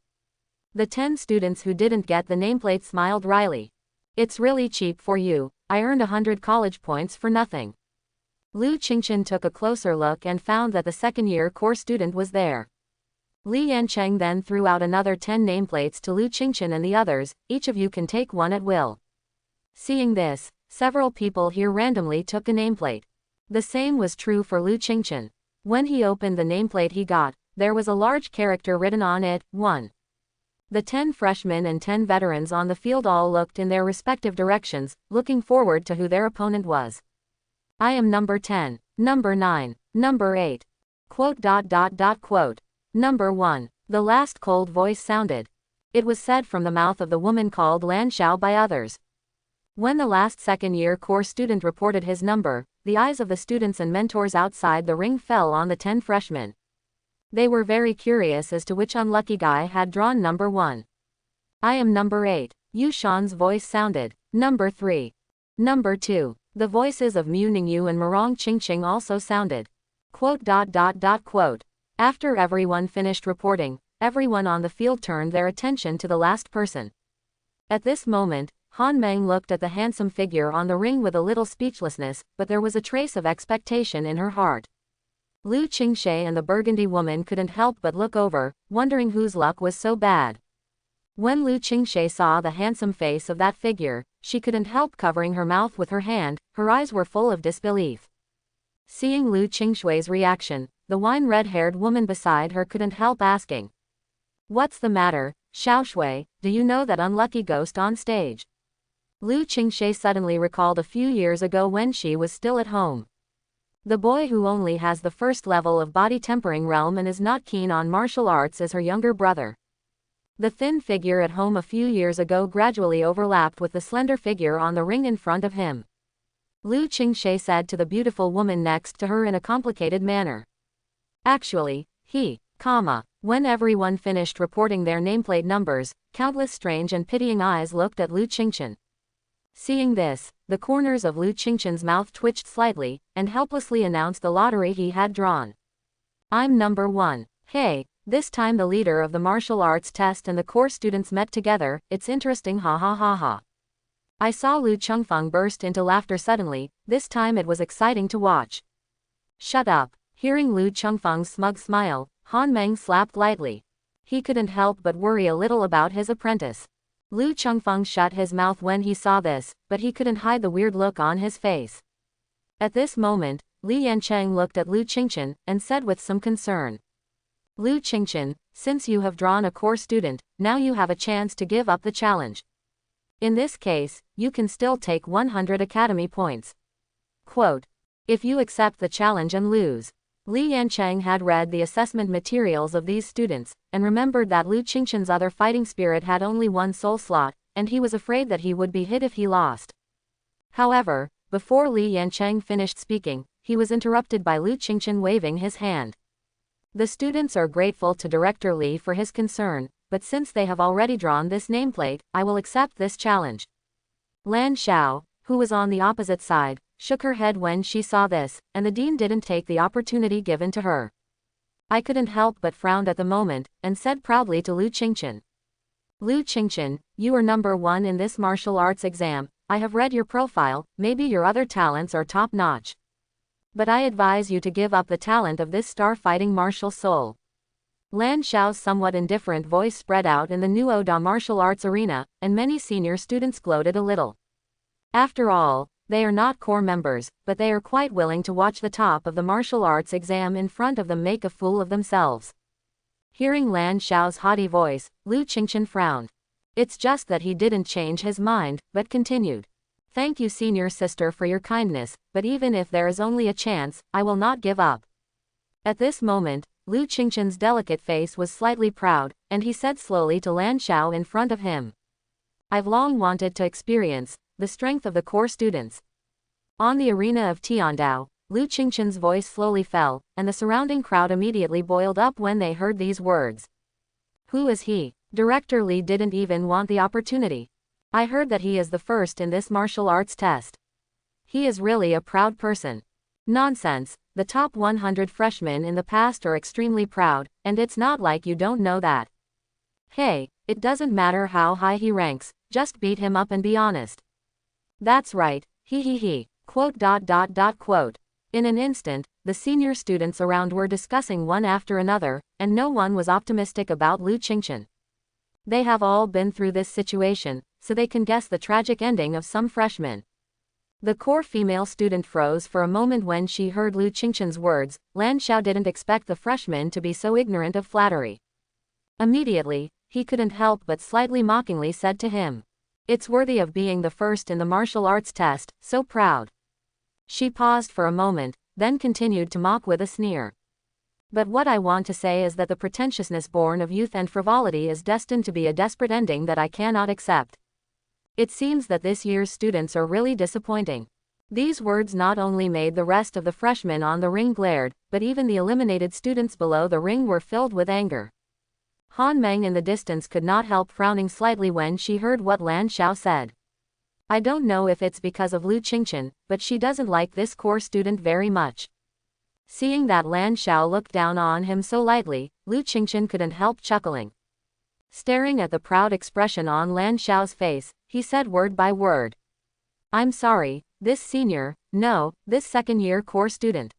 The 10 students who didn't get the nameplate smiled wryly. "It's really cheap for you, I earned 100 college points for nothing." Lu Qingchen took a closer look and found that the second-year core student was there. Li Yancheng then threw out another 10 nameplates to Lu Qingchen and the others, "Each of you can take one at will." Seeing this, several people here randomly took a nameplate. The same was true for Lu Qingchen. When he opened the nameplate he got, there was a large character written on it, 1. The 10 freshmen and 10 veterans on the field all looked in their respective directions, looking forward to who their opponent was. "I am number 10, number 9, number 8. Quote. Number 1. The last cold voice sounded. It was said from the mouth of the woman called Lan Xiao by others. When the last second-year core student reported his number, the eyes of the students and mentors outside the ring fell on the 10 freshmen. They were very curious as to which unlucky guy had drawn number 1. "I am number 8. Yu Shan's voice sounded. Number 3. Number 2. The voices of Mu Ningyu and Murong Qingqing also sounded. Quote. After everyone finished reporting, everyone on the field turned their attention to the last person. At this moment, Han Meng looked at the handsome figure on the ring with a little speechlessness, but there was a trace of expectation in her heart. Lu Qingxie and the burgundy woman couldn't help but look over, wondering whose luck was so bad. When Lu Qingxie saw the handsome face of that figure, she couldn't help covering her mouth with her hand, her eyes were full of disbelief. Seeing Lu Qingxue's reaction, the wine red-haired woman beside her couldn't help asking, "What's the matter, Xiaoshui, do you know that unlucky ghost on stage?" Lu Qingxie suddenly recalled a few years ago when she was still at home. The boy who only has the first level of body tempering realm and is not keen on martial arts is her younger brother. The thin figure at home a few years ago gradually overlapped with the slender figure on the ring in front of him. Lu Qingxie said to the beautiful woman next to her in a complicated manner. Actually, when everyone finished reporting their nameplate numbers, countless strange and pitying eyes looked at Lu Qingchen. Seeing this, the corners of Lu Qingchen's mouth twitched slightly, and helplessly announced the lottery he had drawn. I'm number 1. Hey, this time the leader of the martial arts test and the course students met together, it's interesting, ha ha ha ha. I saw Lu Chengfeng burst into laughter suddenly, this time it was exciting to watch. Shut up. Hearing Lu Chengfeng's smug smile, Han Meng slapped lightly. He couldn't help but worry a little about his apprentice. Lu Chengfeng shut his mouth when he saw this, but he couldn't hide the weird look on his face. At this moment, Li Yancheng looked at Lu Qingchen, and said with some concern. Lu Qingchen, since you have drawn a core student, now you have a chance to give up the challenge. In this case, you can still take 100 academy points. Quote. If you accept the challenge and lose. Li Yancheng had read the assessment materials of these students, and remembered that Lu Qingchen's other fighting spirit had only one soul slot, and he was afraid that he would be hit if he lost. However, before Li Yancheng finished speaking, he was interrupted by Lu Qingchen waving his hand. The students are grateful to Director Li for his concern, but since they have already drawn this nameplate, I will accept this challenge. Lan Xiao, who was on the opposite side, shook her head when she saw this, and the dean didn't take the opportunity given to her. I couldn't help but frown at the moment, and said proudly to Lu Qingchen. Lu Qingchen, you are number 1 in this martial arts exam, I have read your profile, maybe your other talents are top-notch. But I advise you to give up the talent of this star-fighting martial soul. Lan Xiao's somewhat indifferent voice spread out in the Nuo Da martial arts arena, and many senior students gloated a little. After all, they are not core members, but they are quite willing to watch the top of the martial arts exam in front of them make a fool of themselves. Hearing Lan Xiao's haughty voice, Lu Qingchen frowned. It's just that he didn't change his mind, but continued. Thank you, senior sister, for your kindness, but even if there is only a chance, I will not give up. At this moment, Lu Qingchen's delicate face was slightly proud, and he said slowly to Lan Xiao in front of him. I've long wanted to experience the strength of the core students. On the arena of Tiandao, Lu Qingchen's voice slowly fell, and the surrounding crowd immediately boiled up when they heard these words. Who is he? Director Li didn't even want the opportunity. I heard that he is the first in this martial arts test. He is really a proud person. Nonsense, the top 100 freshmen in the past are extremely proud, and it's not like you don't know that. Hey, it doesn't matter how high he ranks, just beat him up and be honest. That's right, he. Quote. Quote. In an instant, the senior students around were discussing one after another, and no one was optimistic about Lu Qingchen. They have all been through this situation, so they can guess the tragic ending of some freshmen. The core female student froze for a moment when she heard Lu Qingchen's words. Lan Xiao didn't expect the freshman to be so ignorant of flattery. Immediately, he couldn't help but slightly mockingly said to him. It's worthy of being the first in the martial arts test, so proud. She paused for a moment, then continued to mock with a sneer. But what I want to say is that the pretentiousness born of youth and frivolity is destined to be a desperate ending that I cannot accept. It seems that this year's students are really disappointing. These words not only made the rest of the freshmen on the ring glared, but even the eliminated students below the ring were filled with anger. Han Meng in the distance could not help frowning slightly when she heard what Lan Xiao said. I don't know if it's because of Lu Qingchen, but she doesn't like this core student very much. Seeing that Lan Xiao looked down on him so lightly, Lu Qingchen couldn't help chuckling. Staring at the proud expression on Lan Xiao's face, he said word by word. I'm sorry, this second-year core student.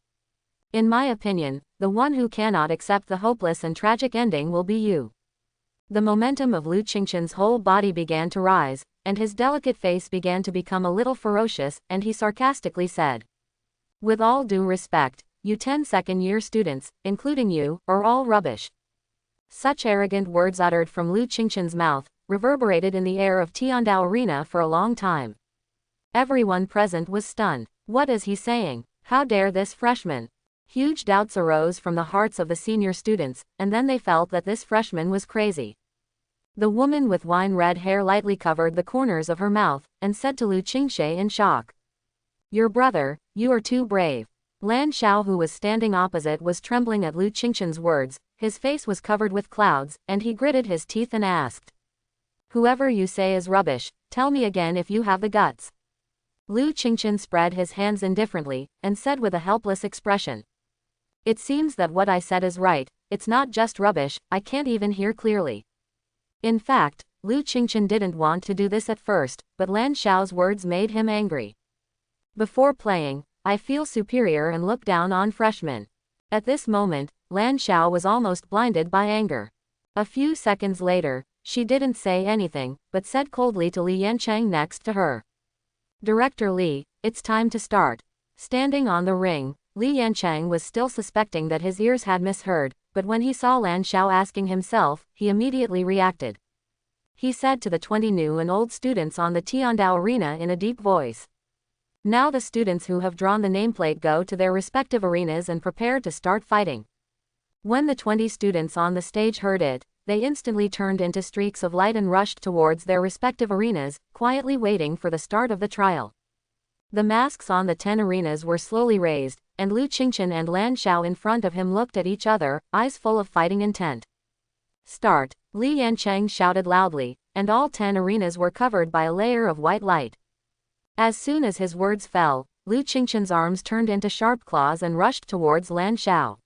In my opinion, the one who cannot accept the hopeless and tragic ending will be you. The momentum of Lu Qingchen's whole body began to rise, and his delicate face began to become a little ferocious, and he sarcastically said. With all due respect, you 10 second-year students, including you, are all rubbish. Such arrogant words uttered from Lu Qingchen's mouth reverberated in the air of Tiandao Arena for a long time. Everyone present was stunned. What is he saying? How dare this freshman? Huge doubts arose from the hearts of the senior students, and then they felt that this freshman was crazy. The woman with wine-red hair lightly covered the corners of her mouth, and said to Lu Qingxie in shock. Your brother, you are too brave. Lan Xiao, who was standing opposite, was trembling at Lu Qingchen's words. His face was covered with clouds, and he gritted his teeth and asked. Whoever you say is rubbish, Tell me again if you have the guts. Lu Qingchen spread his hands indifferently, and said with a helpless expression. It seems that what I said is right, it's not just rubbish, I can't even hear clearly. In fact, Lu Qingchen didn't want to do this at first, but Lan Xiao's words made him angry. Before playing, I feel superior and look down on freshmen. At this moment, Lan Xiao was almost blinded by anger. A few seconds later, she didn't say anything, but said coldly to Li Yancheng next to her. Director Li, it's time to start. Standing on the ring, Li Yancheng was still suspecting that his ears had misheard, but when he saw Lan Xiao asking himself, he immediately reacted. He said to the 20 new and old students on the Tiandao arena in a deep voice. Now the students who have drawn the nameplate go to their respective arenas and prepare to start fighting. When the 20 students on the stage heard it, they instantly turned into streaks of light and rushed towards their respective arenas, quietly waiting for the start of the trial. The masks on the 10 arenas were slowly raised, and Lu Qingchen and Lan Xiao in front of him looked at each other, eyes full of fighting intent. Start, Li Yancheng shouted loudly, and all 10 arenas were covered by a layer of white light. As soon as his words fell, Lu Qingchen's arms turned into sharp claws and rushed towards Lan Xiao.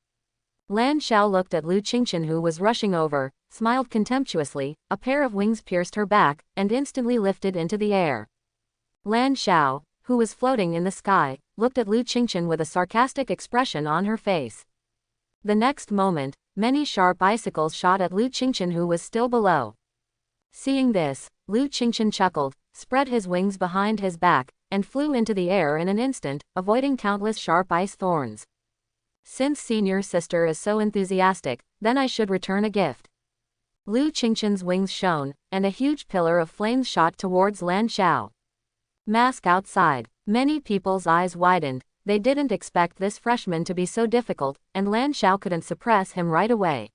Lan Xiao looked at Lu Qingchen who was rushing over, smiled contemptuously, a pair of wings pierced her back, and instantly lifted into the air. Lan Xiao, who was floating in the sky, looked at Lu Qingchen with a sarcastic expression on her face. The next moment, many sharp icicles shot at Lu Qingchen who was still below. Seeing this, Lu Qingchen chuckled, spread his wings behind his back, and flew into the air in an instant, avoiding countless sharp ice thorns. Since senior sister is so enthusiastic, then I should return a gift. Lu Qingchen's wings shone, and a huge pillar of flames shot towards Lan Xiao. Mask outside. Many people's eyes widened, they didn't expect this freshman to be so difficult, and Lan Xiao couldn't suppress him right away.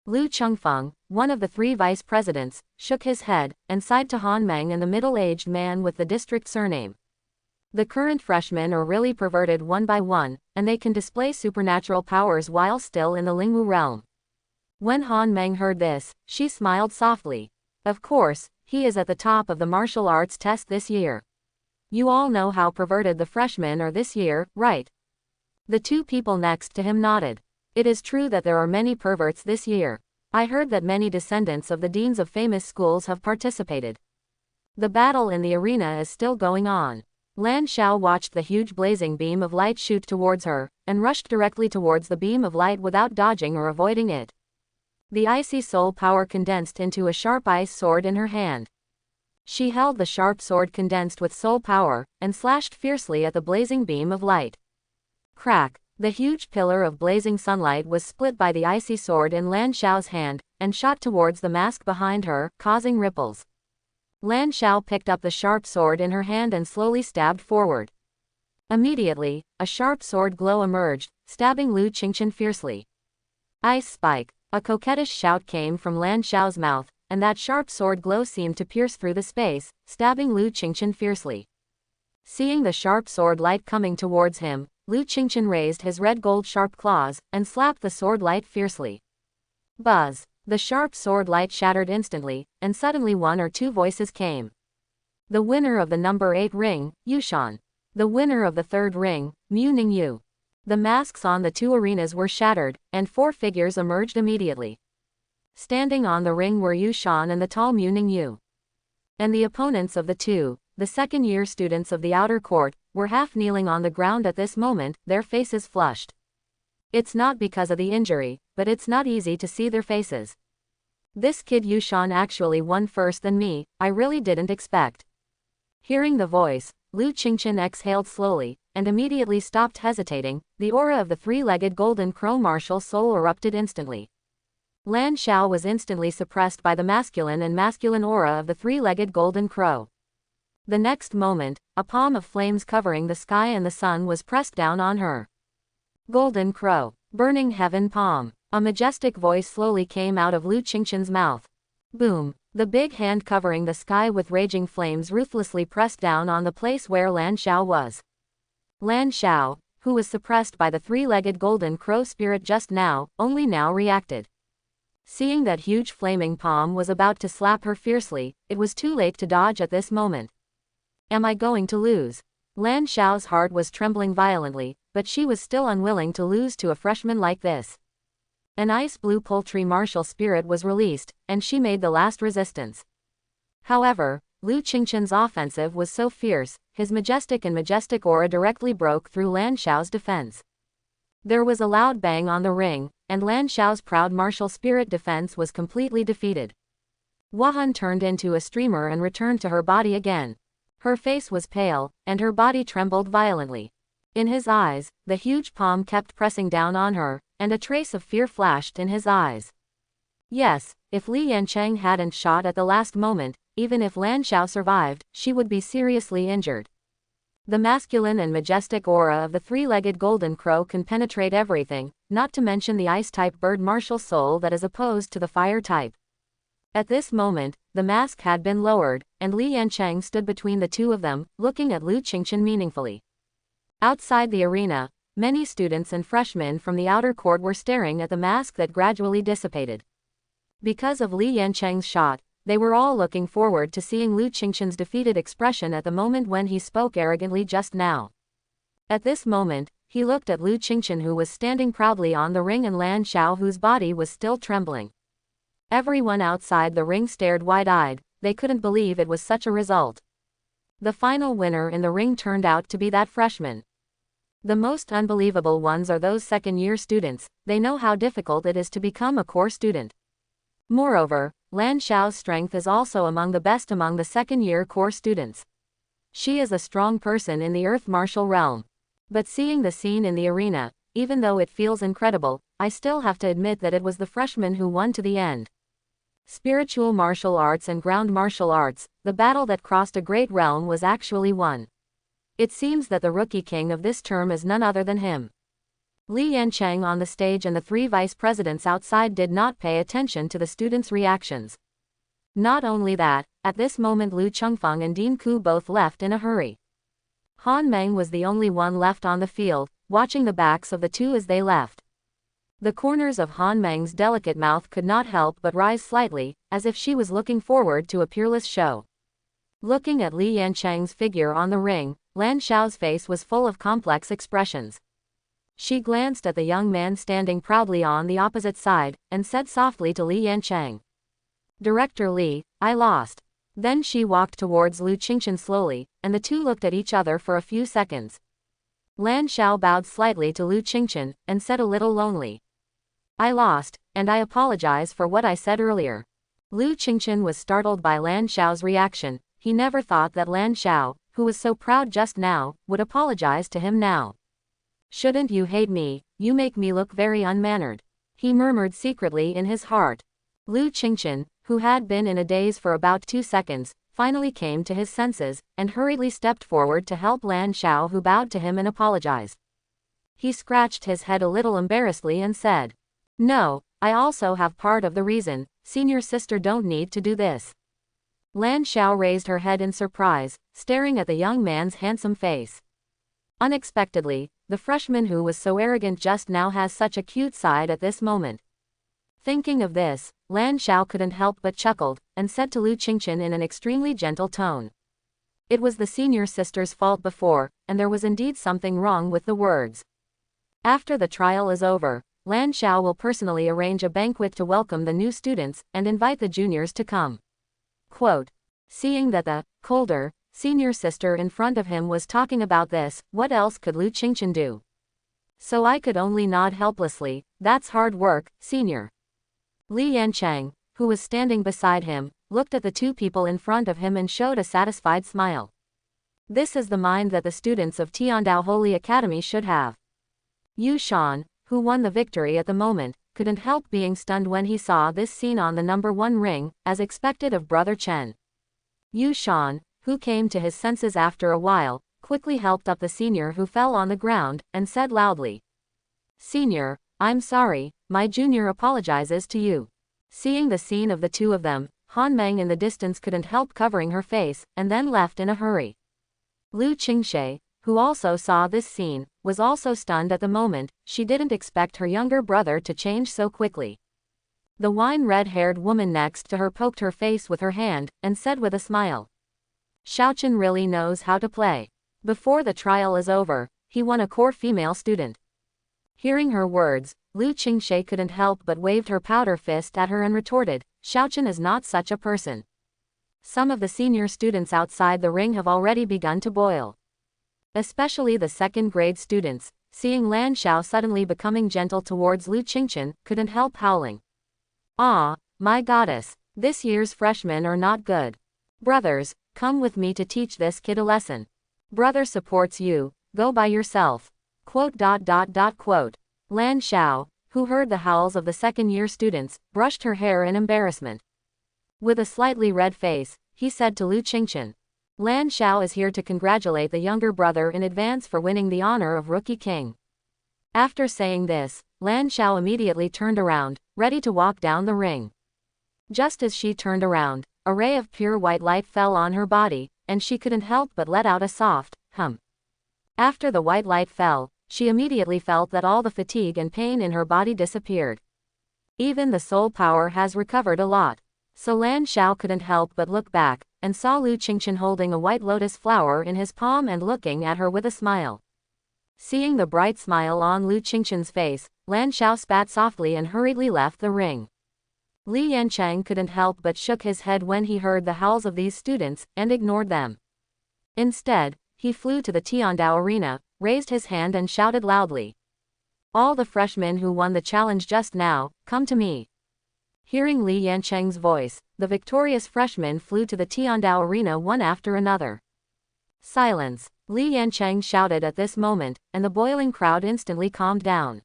Lu Chengfeng, one of the 3 vice presidents, shook his head, and sighed to Han Meng and the middle-aged man with the district surname. The current freshmen are really perverted one by one, and they can display supernatural powers while still in the Lingwu realm. When Han Meng heard this, she smiled softly. Of course, he is at the top of the martial arts test this year. You all know how perverted the freshmen are this year, right? The 2 people next to him nodded. It is true that there are many perverts this year. I heard that many descendants of the deans of famous schools have participated. The battle in the arena is still going on. Lan Xiao watched the huge blazing beam of light shoot towards her, and rushed directly towards the beam of light without dodging or avoiding it. The icy soul power condensed into a sharp ice sword in her hand. She held the sharp sword condensed with soul power, and slashed fiercely at the blazing beam of light. Crack! The huge pillar of blazing sunlight was split by the icy sword in Lan Xiao's hand, and shot towards the mask behind her, causing ripples. Lan Xiao picked up the sharp sword in her hand and slowly stabbed forward. Immediately, a sharp sword glow emerged, stabbing Lu Qingchen fiercely. Ice spike! A coquettish shout came from Lan Xiao's mouth, and that sharp sword glow seemed to pierce through the space, stabbing Lu Qingchen fiercely. Seeing the sharp sword light coming towards him, Lu Qingchen raised his red-gold sharp claws, and slapped the sword light fiercely. Buzz! The sharp sword light shattered instantly, and suddenly 1 or 2 voices came. The winner of the number 8 ring, Yushan. The winner of the 3rd ring, Mu Ningyu. The masks on the 2 arenas were shattered, and 4 figures emerged immediately. Standing on the ring were Yushan and the tall Mu Ningyu. And the opponents of the 2, the second-year students of the outer court, were half kneeling on the ground at this moment, their faces flushed. It's not because of the injury, but it's not easy to see their faces. This kid Yushan actually won first than me, I really didn't expect. Hearing the voice, Lu Qingchen exhaled slowly, and immediately stopped hesitating. The aura of the 3-legged golden crow martial soul erupted instantly. Lan Xiao was instantly suppressed by the masculine aura of the 3-legged golden crow. The next moment, a palm of flames covering the sky and the sun was pressed down on her. Golden crow, burning heaven palm. A majestic voice slowly came out of Lu Qingchen's mouth. Boom! The big hand covering the sky with raging flames ruthlessly pressed down on the place where Lan Xiao was. Lan Xiao, who was suppressed by the 3-legged golden crow spirit just now, only now reacted. Seeing that huge flaming palm was about to slap her fiercely, it was too late to dodge at this moment. Am I going to lose? Lan Xiao's heart was trembling violently, but she was still unwilling to lose to a freshman like this. An ice-blue poultry martial spirit was released, and she made the last resistance. However, Lu Qingchen's offensive was so fierce, his majestic aura directly broke through Lan Xiao's defense. There was a loud bang on the ring, and Lan Xiao's proud martial spirit defense was completely defeated. Wahan turned into a streamer and returned to her body again. Her face was pale, and her body trembled violently. In his eyes, the huge palm kept pressing down on her, and a trace of fear flashed in his eyes. Yes, if Li Yancheng hadn't shot at the last moment, even if Lan Xiao survived, she would be seriously injured. The masculine and majestic aura of the three-legged golden crow can penetrate everything, not to mention the ice-type bird martial soul that is opposed to the fire type. At this moment, the mask had been lowered, and Li Yancheng stood between the two of them, looking at Lu Qingchen meaningfully. Outside the arena, many students and freshmen from the outer court were staring at the mask that gradually dissipated. Because of Li Yancheng's shot, they were all looking forward to seeing Lu Qingchen's defeated expression at the moment when he spoke arrogantly just now. At this moment, he looked at Lu Qingchen, who was standing proudly on the ring, and Lan Xiao, whose body was still trembling. Everyone outside the ring stared wide-eyed. They couldn't believe it was such a result. The final winner in the ring turned out to be that freshman. The most unbelievable ones are those second-year students. They know how difficult it is to become a core student. Moreover, Lan Xiao's strength is also among the best among the second-year core students. She is a strong person in the earth martial realm. But seeing the scene in the arena, even though it feels incredible, I still have to admit that it was the freshman who won to the end. Spiritual martial arts and ground martial arts, the battle that crossed a great realm was actually won. It seems that the rookie king of this term is none other than him. Li Yancheng on the stage and the three vice presidents outside did not pay attention to the students' reactions. Not only that, at this moment Lu Chengfeng and Dean Ku both left in a hurry. Han Meng was the only one left on the field, watching the backs of the two as they left. The corners of Han Meng's delicate mouth could not help but rise slightly, as if she was looking forward to a peerless show. Looking at Li Yancheng's figure on the ring, Lan Xiao's face was full of complex expressions. She glanced at the young man standing proudly on the opposite side, and said softly to Li Yancheng, "Director Li, I lost." Then she walked towards Lu Qingchen slowly, and the two looked at each other for a few seconds. Lan Xiao bowed slightly to Lu Qingchen, and said a little lonely, "I lost, and I apologize for what I said earlier." Lu Qingchen was startled by Lan Xiao's reaction. He never thought that Lan Xiao, who was so proud just now, would apologize to him now. "Shouldn't you hate me? You make me look very unmannered," he murmured secretly in his heart. Lu Qingchen, who had been in a daze for about 2 seconds, finally came to his senses, and hurriedly stepped forward to help Lan Xiao, who bowed to him and apologized. He scratched his head a little embarrassedly and said, "No, I also have part of the reason. Senior sister don't need to do this." Lan Xiao raised her head in surprise, staring at the young man's handsome face. Unexpectedly, the freshman who was so arrogant just now has such a cute side at this moment. Thinking of this, Lan Xiao couldn't help but chuckled, and said to Lu Qingchen in an extremely gentle tone. It was the senior sister's fault before, and there was indeed something wrong with the words. After the trial is over, Lan Xiao will personally arrange a banquet to welcome the new students, and invite the juniors to come. Quote, seeing that the colder senior sister in front of him was talking about this, what else could Lu Qingchen do? So I could only nod helplessly. That's hard work, senior. Li Yancheng, who was standing beside him, looked at the two people in front of him and showed a satisfied smile. This is the mind that the students of Tiandao Holy Academy should have. Yu Shan, who won the victory at the moment, couldn't help being stunned when he saw this scene on the number 1 ring, as expected of Brother Chen. Yu Shan, who came to his senses after a while, quickly helped up the senior who fell on the ground, and said loudly, "Senior, I'm sorry, my junior apologizes to you." Seeing the scene of the two of them, Han Meng in the distance couldn't help covering her face, and then left in a hurry. Lu Qingxie, who also saw this scene, was also stunned at the moment. She didn't expect her younger brother to change so quickly. The wine red-haired woman next to her poked her face with her hand, and said with a smile, Xiaochen really knows how to play. Before the trial is over, he won a core female student. Hearing her words, Lu Qingxie couldn't help but waved her powder fist at her and retorted, Xiaochen is not such a person. Some of the senior students outside the ring have already begun to boil. Especially the second-grade students, seeing Lan Xiao suddenly becoming gentle towards Lu Qingchen, couldn't help howling. Ah, my goddess, this year's freshmen are not good. Brothers, come with me to teach this kid a lesson. Brother supports you, go by yourself. Quote. Lan Xiao, who heard the howls of the second-year students, brushed her hair in embarrassment. With a slightly red face, he said to Lu Qingchen, Lan Xiao is here to congratulate the younger brother in advance for winning the honor of Rookie King. After saying this, Lan Xiao immediately turned around, ready to walk down the ring. Just as she turned around, a ray of pure white light fell on her body, and she couldn't help but let out a soft hum. After the white light fell, she immediately felt that all the fatigue and pain in her body disappeared. Even the soul power has recovered a lot. So Lan Xiao couldn't help but look back, and saw Lu Qingchen holding a white lotus flower in his palm and looking at her with a smile. Seeing the bright smile on Lu Qingchen's face, Lan Xiao spat softly and hurriedly left the ring. Li Yancheng couldn't help but shook his head when he heard the howls of these students, and ignored them. Instead, he flew to the Tiandao arena, raised his hand and shouted loudly, All the freshmen who won the challenge just now, come to me. Hearing Li Yancheng's voice, the victorious freshmen flew to the Tiandao arena one after another. Silence, Li Yancheng shouted at this moment, and the boiling crowd instantly calmed down.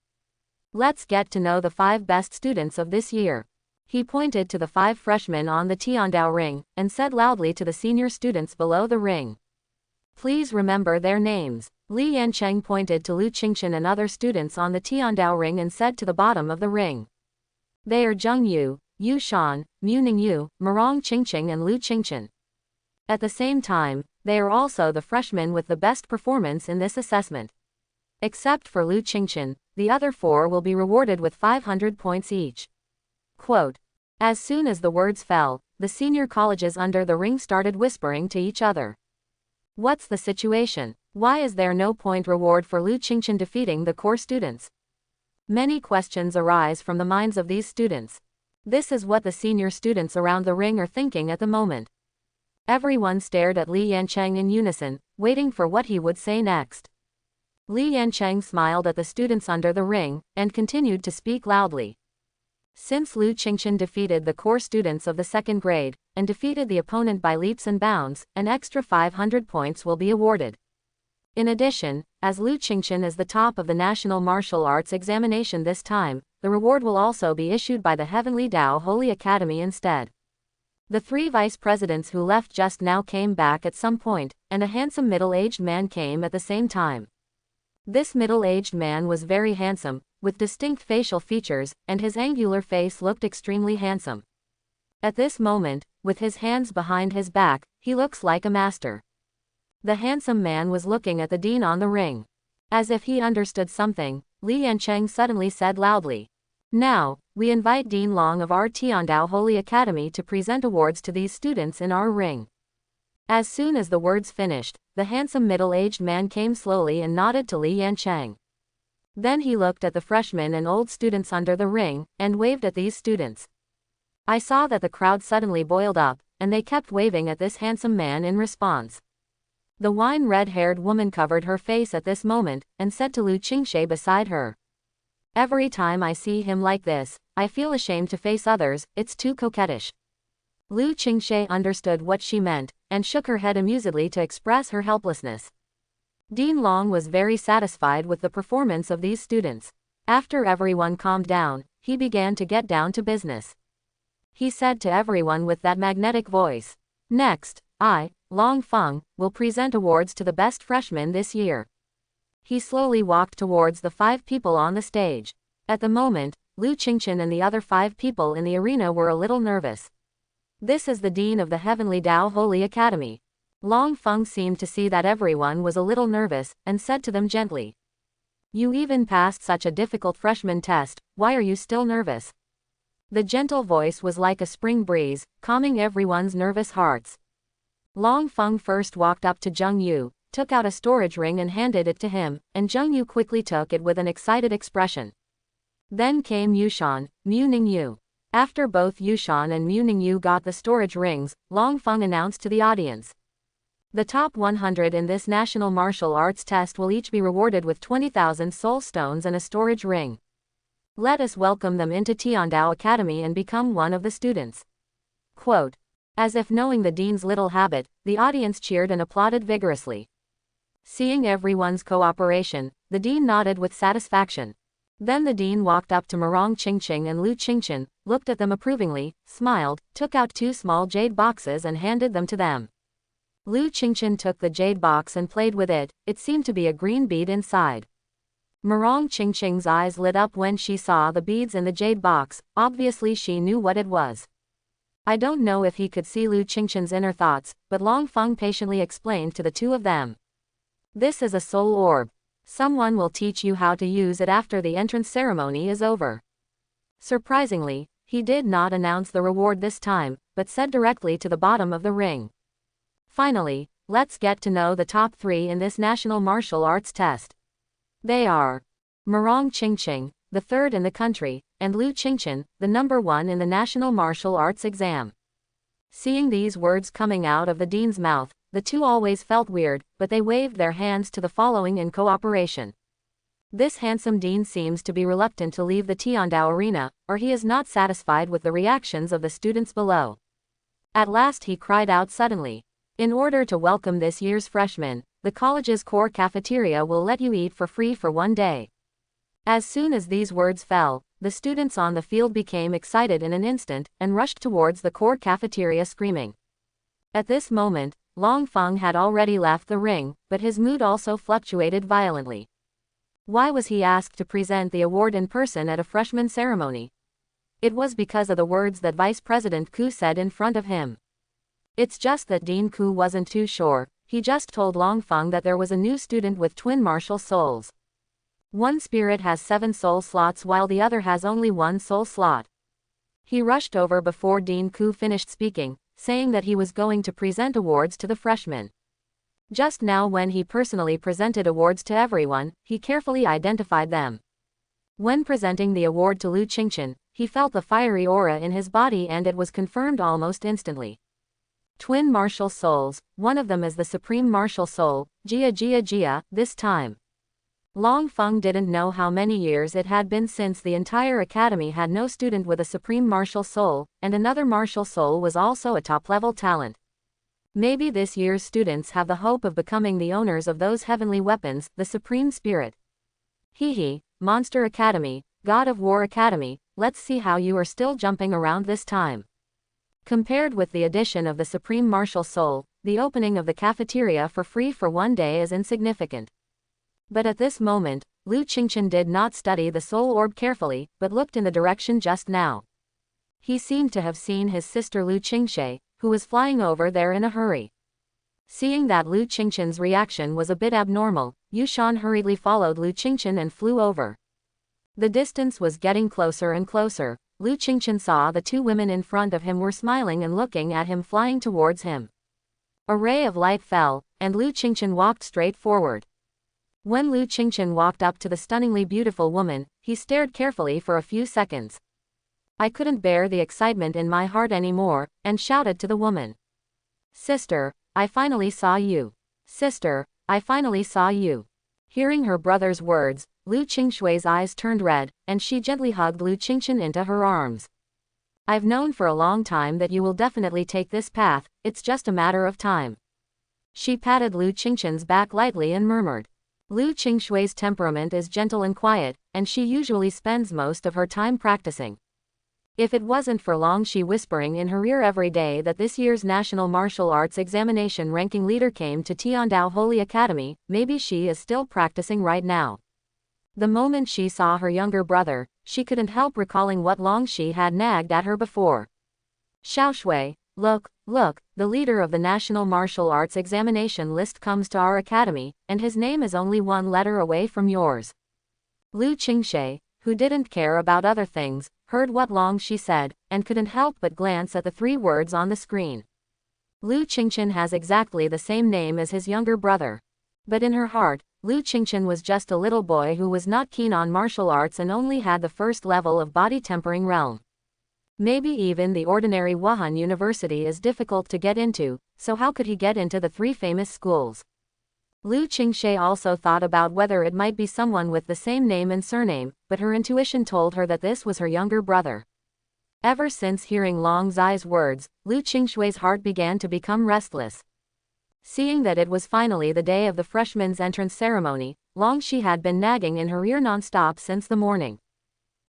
Let's get to know the 5 best students of this year. He pointed to the 5 freshmen on the Tiandao ring, and said loudly to the senior students below the ring. Please remember their names. Li Yancheng pointed to Lu Qingchen and other students on the Tiandao ring and said to the bottom of the ring. They are Zheng Yu, Yu Shan, Mu Ningyu, Marong Qingqing and Lu Qingchen. At the same time, they are also the freshmen with the best performance in this assessment. Except for Lu Qingchen, the other 4 will be rewarded with 500 points each. Quote. As soon as the words fell, the senior colleges under the ring started whispering to each other. What's the situation? Why is there no point reward for Lu Qingchen defeating the core students? Many questions arise from the minds of these students. This is what the senior students around the ring are thinking at the moment. Everyone stared at Li Yancheng in unison, waiting for what he would say next. Li Yancheng smiled at the students under the ring, and continued to speak loudly. Since Lu Qingchen defeated the core students of the second grade, and defeated the opponent by leaps and bounds, an extra 500 points will be awarded. In addition, as Lu Qingchen is the top of the National Martial Arts examination this time, the reward will also be issued by the Heavenly Dao Holy Academy instead. The 3 vice presidents who left just now came back at some point, and a handsome middle-aged man came at the same time. This middle-aged man was very handsome, with distinct facial features, and his angular face looked extremely handsome. At this moment, with his hands behind his back, he looks like a master. The handsome man was looking at the dean on the ring. As if he understood something, Li Yancheng suddenly said loudly, Now, we invite Dean Long of our Tiandao Holy Academy to present awards to these students in our ring. As soon as the words finished, the handsome middle-aged man came slowly and nodded to Li Yancheng. Then he looked at the freshmen and old students under the ring, and waved at these students. I saw that the crowd suddenly boiled up, and they kept waving at this handsome man in response. The wine red-haired woman covered her face at this moment, and said to Lu Qingxie beside her. Every time I see him like this, I feel ashamed to face others, it's too coquettish. Lu Qingxie understood what she meant, and shook her head amusedly to express her helplessness. Dean Long was very satisfied with the performance of these students. After everyone calmed down, he began to get down to business. He said to everyone with that magnetic voice, Next, I, Long Feng, will present awards to the best freshmen this year. He slowly walked towards the 5 people on the stage. At the moment, Lu Qingchen and the other 5 people in the arena were a little nervous. This is the dean of the Heavenly Dao Holy Academy. Long Feng seemed to see that everyone was a little nervous, and said to them gently, You even passed such a difficult freshman test, why are you still nervous? The gentle voice was like a spring breeze, calming everyone's nervous hearts. Long Feng first walked up to Zheng Yu, took out a storage ring and handed it to him, and Zheng Yu quickly took it with an excited expression. Then came Yushan, Mu Ningyu. After both Yushan and Mu Ningyu got the storage rings, Long Feng announced to the audience. The top 100 in this national martial arts test will each be rewarded with 20,000 soul stones and a storage ring. Let us welcome them into Tiandao Academy and become one of the students. Quote. As if knowing the dean's little habit, the audience cheered and applauded vigorously. Seeing everyone's cooperation, the dean nodded with satisfaction. Then the dean walked up to Murong Qingqing and Lu Qingchen, looked at them approvingly, smiled, took out 2 small jade boxes and handed them to them. Lu Qingchen took the jade box and played with it. It seemed to be a green bead inside. Murong Qingqing's eyes lit up when she saw the beads in the jade box. Obviously she knew what it was. I don't know if he could see Lu Qingchen's inner thoughts, but Long Feng patiently explained to the two of them. This is a soul orb. Someone will teach you how to use it after the entrance ceremony is over. Surprisingly, he did not announce the reward this time, but said directly to the bottom of the ring. Finally, let's get to know the top 3 in this national martial arts test. They are Murong Qingqing, the 3rd in the country, and Lu Qingchen, the number 1 in the national martial arts exam. Seeing these words coming out of the dean's mouth, the two always felt weird, but they waved their hands to the following in cooperation. This handsome dean seems to be reluctant to leave the Tiandao arena, or he is not satisfied with the reactions of the students below. At last he cried out suddenly. In order to welcome this year's freshmen, the college's core cafeteria will let you eat for free for 1 day. As soon as these words fell, the students on the field became excited in an instant, and rushed towards the core cafeteria screaming. At this moment, Long Feng had already left the ring, but his mood also fluctuated violently. Why was he asked to present the award in person at a freshman ceremony? It was because of the words that Vice President Ku said in front of him. It's just that Dean Ku wasn't too sure. He just told Long Feng that there was a new student with twin martial souls. One spirit has 7 soul slots while the other has only 1 soul slot. He rushed over before Dean Ku finished speaking, saying that he was going to present awards to the freshmen. Just now when he personally presented awards to everyone, he carefully identified them. When presenting the award to Lu Qingchen, he felt the fiery aura in his body and it was confirmed almost instantly. Twin martial souls, one of them is the supreme martial soul, Jia, this time. Long Feng didn't know how many years it had been since the entire academy had no student with a supreme martial soul, and another martial soul was also a top-level talent. Maybe this year's students have the hope of becoming the owners of those heavenly weapons, the Supreme Spirit. Hee, Monster Academy, God of War Academy, let's see how you are still jumping around this time. Compared with the addition of the Supreme Martial Soul, the opening of the cafeteria for free for 1 day is insignificant. But at this moment, Lu Qingchen did not study the soul orb carefully, but looked in the direction just now. He seemed to have seen his sister Lu Qingxie, who was flying over there in a hurry. Seeing that Lu Qingchen's reaction was a bit abnormal, Yushan hurriedly followed Lu Qingchen and flew over. The distance was getting closer and closer. Lu Qingchen saw the 2 women in front of him were smiling and looking at him flying towards him. A ray of light fell, and Lu Qingchen walked straight forward. When Lu Qingchen walked up to the stunningly beautiful woman, he stared carefully for a few seconds. I couldn't bear the excitement in my heart anymore, and shouted to the woman. Sister, I finally saw you. Sister, I finally saw you. Hearing her brother's words, Lu Qingshui's eyes turned red, and she gently hugged Lu Qingchen into her arms. I've known for a long time that you will definitely take this path, it's just a matter of time. She patted Lu Qingchen's back lightly and murmured. Lu Qingshui's temperament is gentle and quiet, and she usually spends most of her time practicing. If it wasn't for Long Shi whispering in her ear every day that this year's National Martial Arts Examination ranking leader came to Tiandao Holy Academy, maybe she is still practicing right now. The moment she saw her younger brother, she couldn't help recalling what Long Shi had nagged at her before. Xiaoshui, look, the leader of the National Martial Arts Examination list comes to our academy, and his name is only 1 letter away from yours. Lu Qingxie, who didn't care about other things, heard what Long Shi said, and couldn't help but glance at the 3 words on the screen. Lu Qingchen has exactly the same name as his younger brother. But in her heart, Lu Qingchen was just a little boy who was not keen on martial arts and only had the first level of body tempering realm. Maybe even the ordinary Wuhan University is difficult to get into, so how could he get into the 3 famous schools? Lu Qingxie also thought about whether it might be someone with the same name and surname, but her intuition told her that this was her younger brother. Ever since hearing Long Zai's words, Lu Qingxue's heart began to become restless. Seeing that it was finally the day of the freshmen's entrance ceremony, Long Shi had been nagging in her ear non-stop since the morning.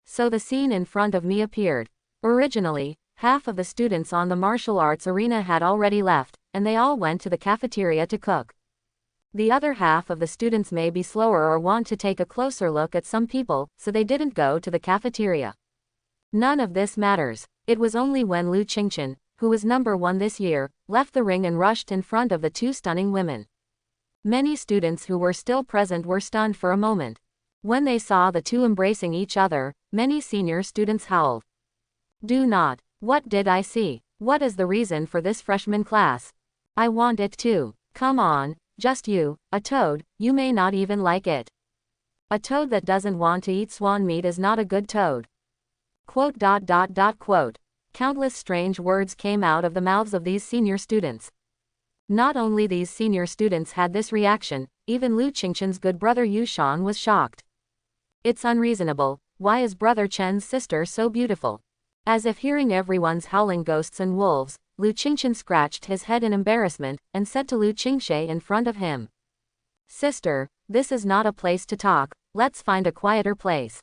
So the scene in front of me appeared. Originally, half of the students on the martial arts arena had already left, and they all went to the cafeteria to cook. The other half of the students may be slower or want to take a closer look at some people, so they didn't go to the cafeteria. None of this matters. It was only when Lu Qingchen, who was number 1 this year, left the ring and rushed in front of the 2 stunning women. Many students who were still present were stunned for a moment. When they saw the 2 embracing each other, many senior students howled. Do not. What did I see? What is the reason for this freshman class? I want it too. Come on, just you, a toad, you may not even like it. A toad that doesn't want to eat swan meat is not a good toad. Quote. Countless strange words came out of the mouths of these senior students. Not only these senior students had this reaction, even Lu Qingchen's good brother Yushan was shocked. It's unreasonable, why is brother Chen's sister so beautiful? As if hearing everyone's howling ghosts and wolves, Lu Qingchen scratched his head in embarrassment, and said to Lu Qingxie in front of him. Sister, this is not a place to talk, let's find a quieter place.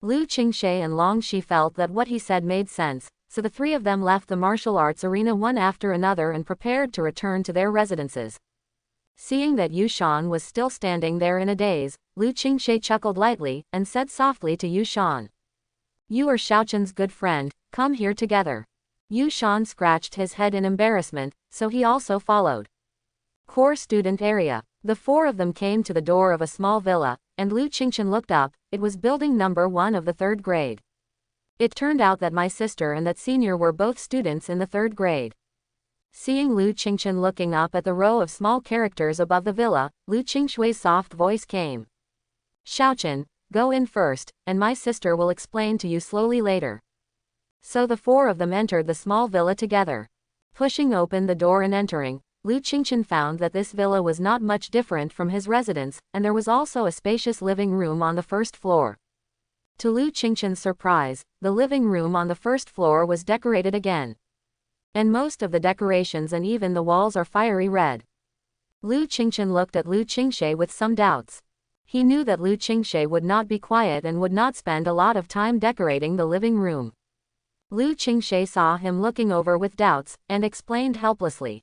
Lu Qingxie and Long Shi felt that what he said made sense, so the 3 of them left the martial arts arena one after another and prepared to return to their residences. Seeing that Yushan was still standing there in a daze, Lu Qingxie chuckled lightly, and said softly to Yushan. You are Xiaoqin's good friend, come here together. Yushan scratched his head in embarrassment, so he also followed. Core student area. The 4 of them came to the door of a small villa, and Lu Qingchen looked up. It was building number 1 of the 3rd grade. It turned out that my sister and that senior were both students in the 3rd grade. Seeing Lu Qingchen looking up at the row of small characters above the villa, Lu Qingxue's soft voice came. Xiaoqin, go in first, and my sister will explain to you slowly later. So the 4 of them entered the small villa together. Pushing open the door and entering, Lu Qingchen found that this villa was not much different from his residence, and there was also a spacious living room on the 1st floor. To Lu Qingchen's surprise, the living room on the 1st floor was decorated again. And most of the decorations and even the walls are fiery red. Lu Qingchen looked at Lu Qingxie with some doubts. He knew that Lu Qingxie would not be quiet and would not spend a lot of time decorating the living room. Lu Qingxie saw him looking over with doubts, and explained helplessly.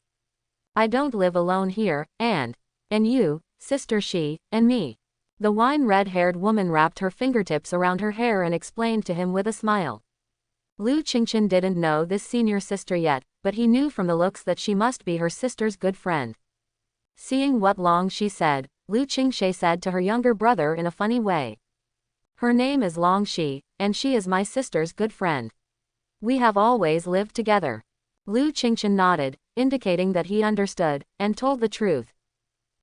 I don't live alone here, and you, Sister Shi, and me. The wine red-haired woman wrapped her fingertips around her hair and explained to him with a smile. Lu Qingchen didn't know this senior sister yet, but he knew from the looks that she must be her sister's good friend. Seeing what Long Shi said, Lu Qingxie said to her younger brother in a funny way. Her name is Long Shi, and she is my sister's good friend. We have always lived together. Lu Qingchen nodded, indicating that he understood, and told the truth.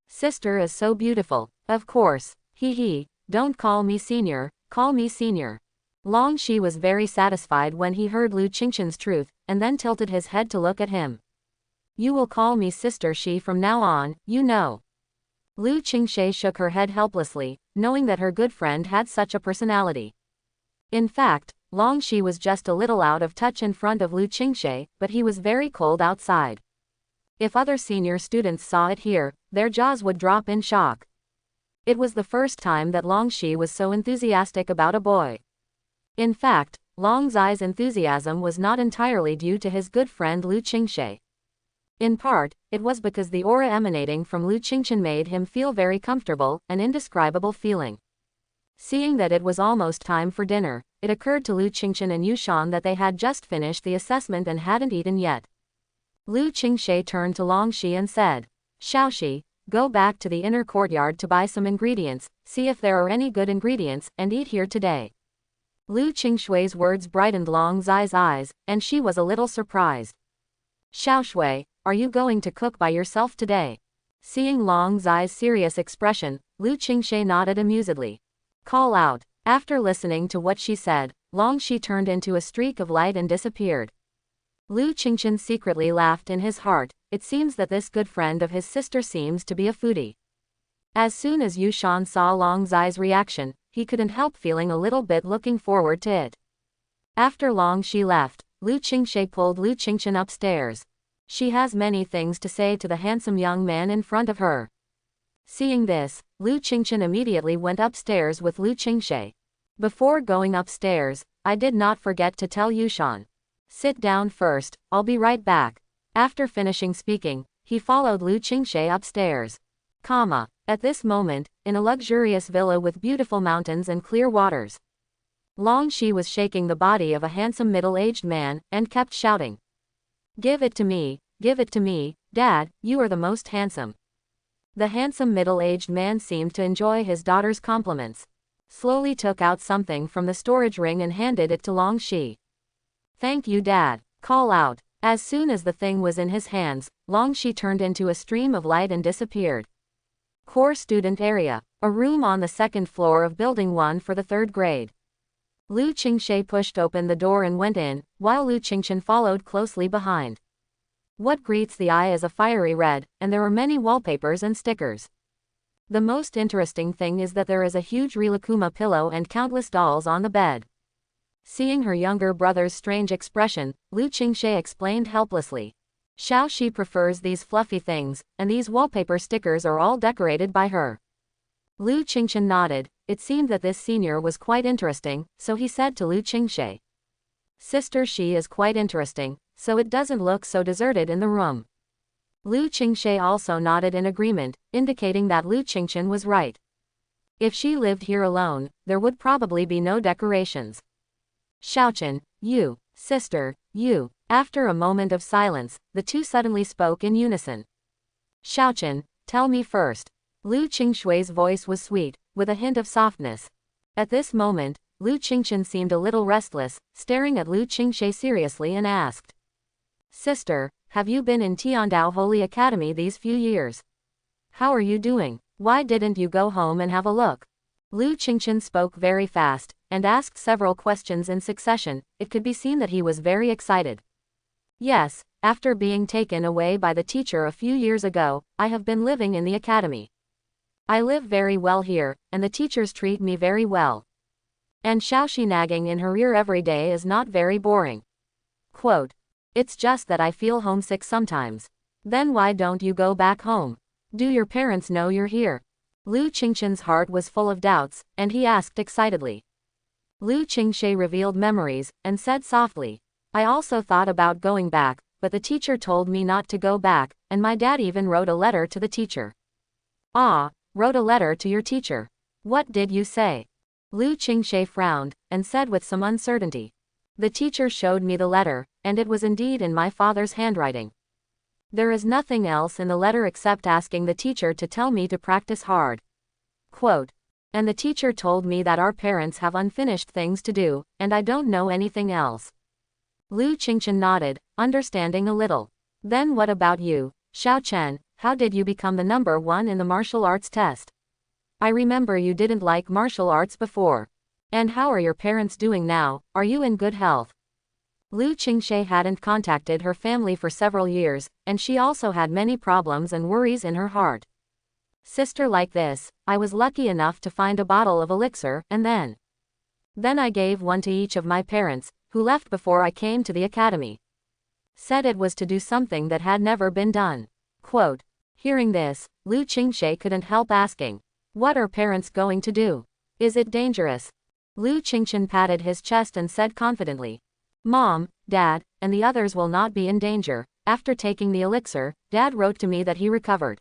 Sister is so beautiful, of course, don't call me senior, call me senior. Long Shi was very satisfied when he heard Lu Qingchen's truth, and then tilted his head to look at him. You will call me Sister Shi from now on, you know. Lu Qingxie shook her head helplessly, knowing that her good friend had such a personality. In fact, Long Shi was just a little out of touch in front of Lu Qingxie, but he was very cold outside. If other senior students saw it here, their jaws would drop in shock. It was the first time that Long Shi was so enthusiastic about a boy. In fact, Long Zai's enthusiasm was not entirely due to his good friend Lu Qingxie. In part, it was because the aura emanating from Lu Qingchen made him feel very comfortable, an indescribable feeling. Seeing that it was almost time for dinner, it occurred to Lu Qingchen and Yushan that they had just finished the assessment and hadn't eaten yet. Lu Qingxie turned to Long Shi and said, Xiaoxi, go back to the inner courtyard to buy some ingredients, see if there are any good ingredients, and eat here today. Lu Qingshui's words brightened Long Zai's eyes, and she was a little surprised. Xiaoshui, are you going to cook by yourself today? Seeing Long Zai's serious expression, Lu Qingshui nodded amusedly. Call out. After listening to what she said, Long Shi turned into a streak of light and disappeared. Lu Qingchen secretly laughed in his heart. It seems that this good friend of his sister seems to be a foodie. As soon as Yu Shan saw Long Zai's reaction, he couldn't help feeling a little bit looking forward to it. After Long Shi left, Lu Qingshui pulled Lu Qingchen upstairs. She has many things to say to the handsome young man in front of her. Seeing this, Lu Qingchen immediately went upstairs with Lu Qingshui. Before going upstairs, I did not forget to tell Yushan. Sit down first, I'll be right back. After finishing speaking, he followed Lu Qingshui upstairs. At this moment, in a luxurious villa with beautiful mountains and clear waters, Long Shi was shaking the body of a handsome middle-aged man, and kept shouting. Give it to me, Dad, you are the most handsome. The handsome middle-aged man seemed to enjoy his daughter's compliments. Slowly took out something from the storage ring and handed it to Long Shi. Thank you, Dad. Call out. As soon as the thing was in his hands, Long Shi turned into a stream of light and disappeared. Core Student Area. A room on the second floor of Building 1 for the 3rd grade. Lu Qingshui pushed open the door and went in, while Lu Qingchen followed closely behind. What greets the eye is a fiery red, and there are many wallpapers and stickers. The most interesting thing is that there is a huge Rilakuma pillow and countless dolls on the bed. Seeing her younger brother's strange expression, Lu Qingshui explained helplessly. Xiaoxi prefers these fluffy things, and these wallpaper stickers are all decorated by her. Lu Qingchen nodded. It seemed that this senior was quite interesting, so he said to Lu Qingshui. Sister, she is quite interesting, so it doesn't look so deserted in the room. Lu Qingshui also nodded in agreement, indicating that Lu Qingchen was right. If she lived here alone, there would probably be no decorations. Xiaochen, you, sister, you. After a moment of silence, the two suddenly spoke in unison. Xiaochen, tell me first. Lu Qingshui's voice was sweet, with a hint of softness. At this moment, Lu Qingchen seemed a little restless, staring at Lu Qingshui seriously and asked. Sister, have you been in Tiandao Holy Academy these few years? How are you doing? Why didn't you go home and have a look? Lu Qingchen spoke very fast, and asked several questions in succession. It could be seen that he was very excited. Yes, after being taken away by the teacher a few years ago, I have been living in the academy. I live very well here, and the teachers treat me very well. And Xiaoxi nagging in her ear every day is not very boring. Quote. It's just that I feel homesick sometimes. Then why don't you go back home? Do your parents know you're here? Lu Qingchen's heart was full of doubts, and he asked excitedly. Lu Qingshui revealed memories, and said softly. I also thought about going back, but the teacher told me not to go back, and my dad even wrote a letter to the teacher. Ah, wrote a letter to your teacher. What did you say? Lu Qingshui frowned, and said with some uncertainty. The teacher showed me the letter, and it was indeed in my father's handwriting. There is nothing else in the letter except asking the teacher to tell me to practice hard. Quote. And the teacher told me that our parents have unfinished things to do, and I don't know anything else. Lu Qingchen nodded, understanding a little. Then what about you, Xiaochen? How did you become the number 1 in the martial arts test? I remember you didn't like martial arts before. And how are your parents doing now? Are you in good health? Lu Qingshui hadn't contacted her family for several years, and she also had many problems and worries in her heart. Sister, like this, I was lucky enough to find a bottle of elixir, and then I gave one to each of my parents, who left before I came to the academy. Said it was to do something that had never been done. Quote. Hearing this, Lu Qingshui couldn't help asking. What are parents going to do? Is it dangerous? Lu Qingchen patted his chest and said confidently. Mom, Dad, and the others will not be in danger. After taking the elixir, Dad wrote to me that he recovered.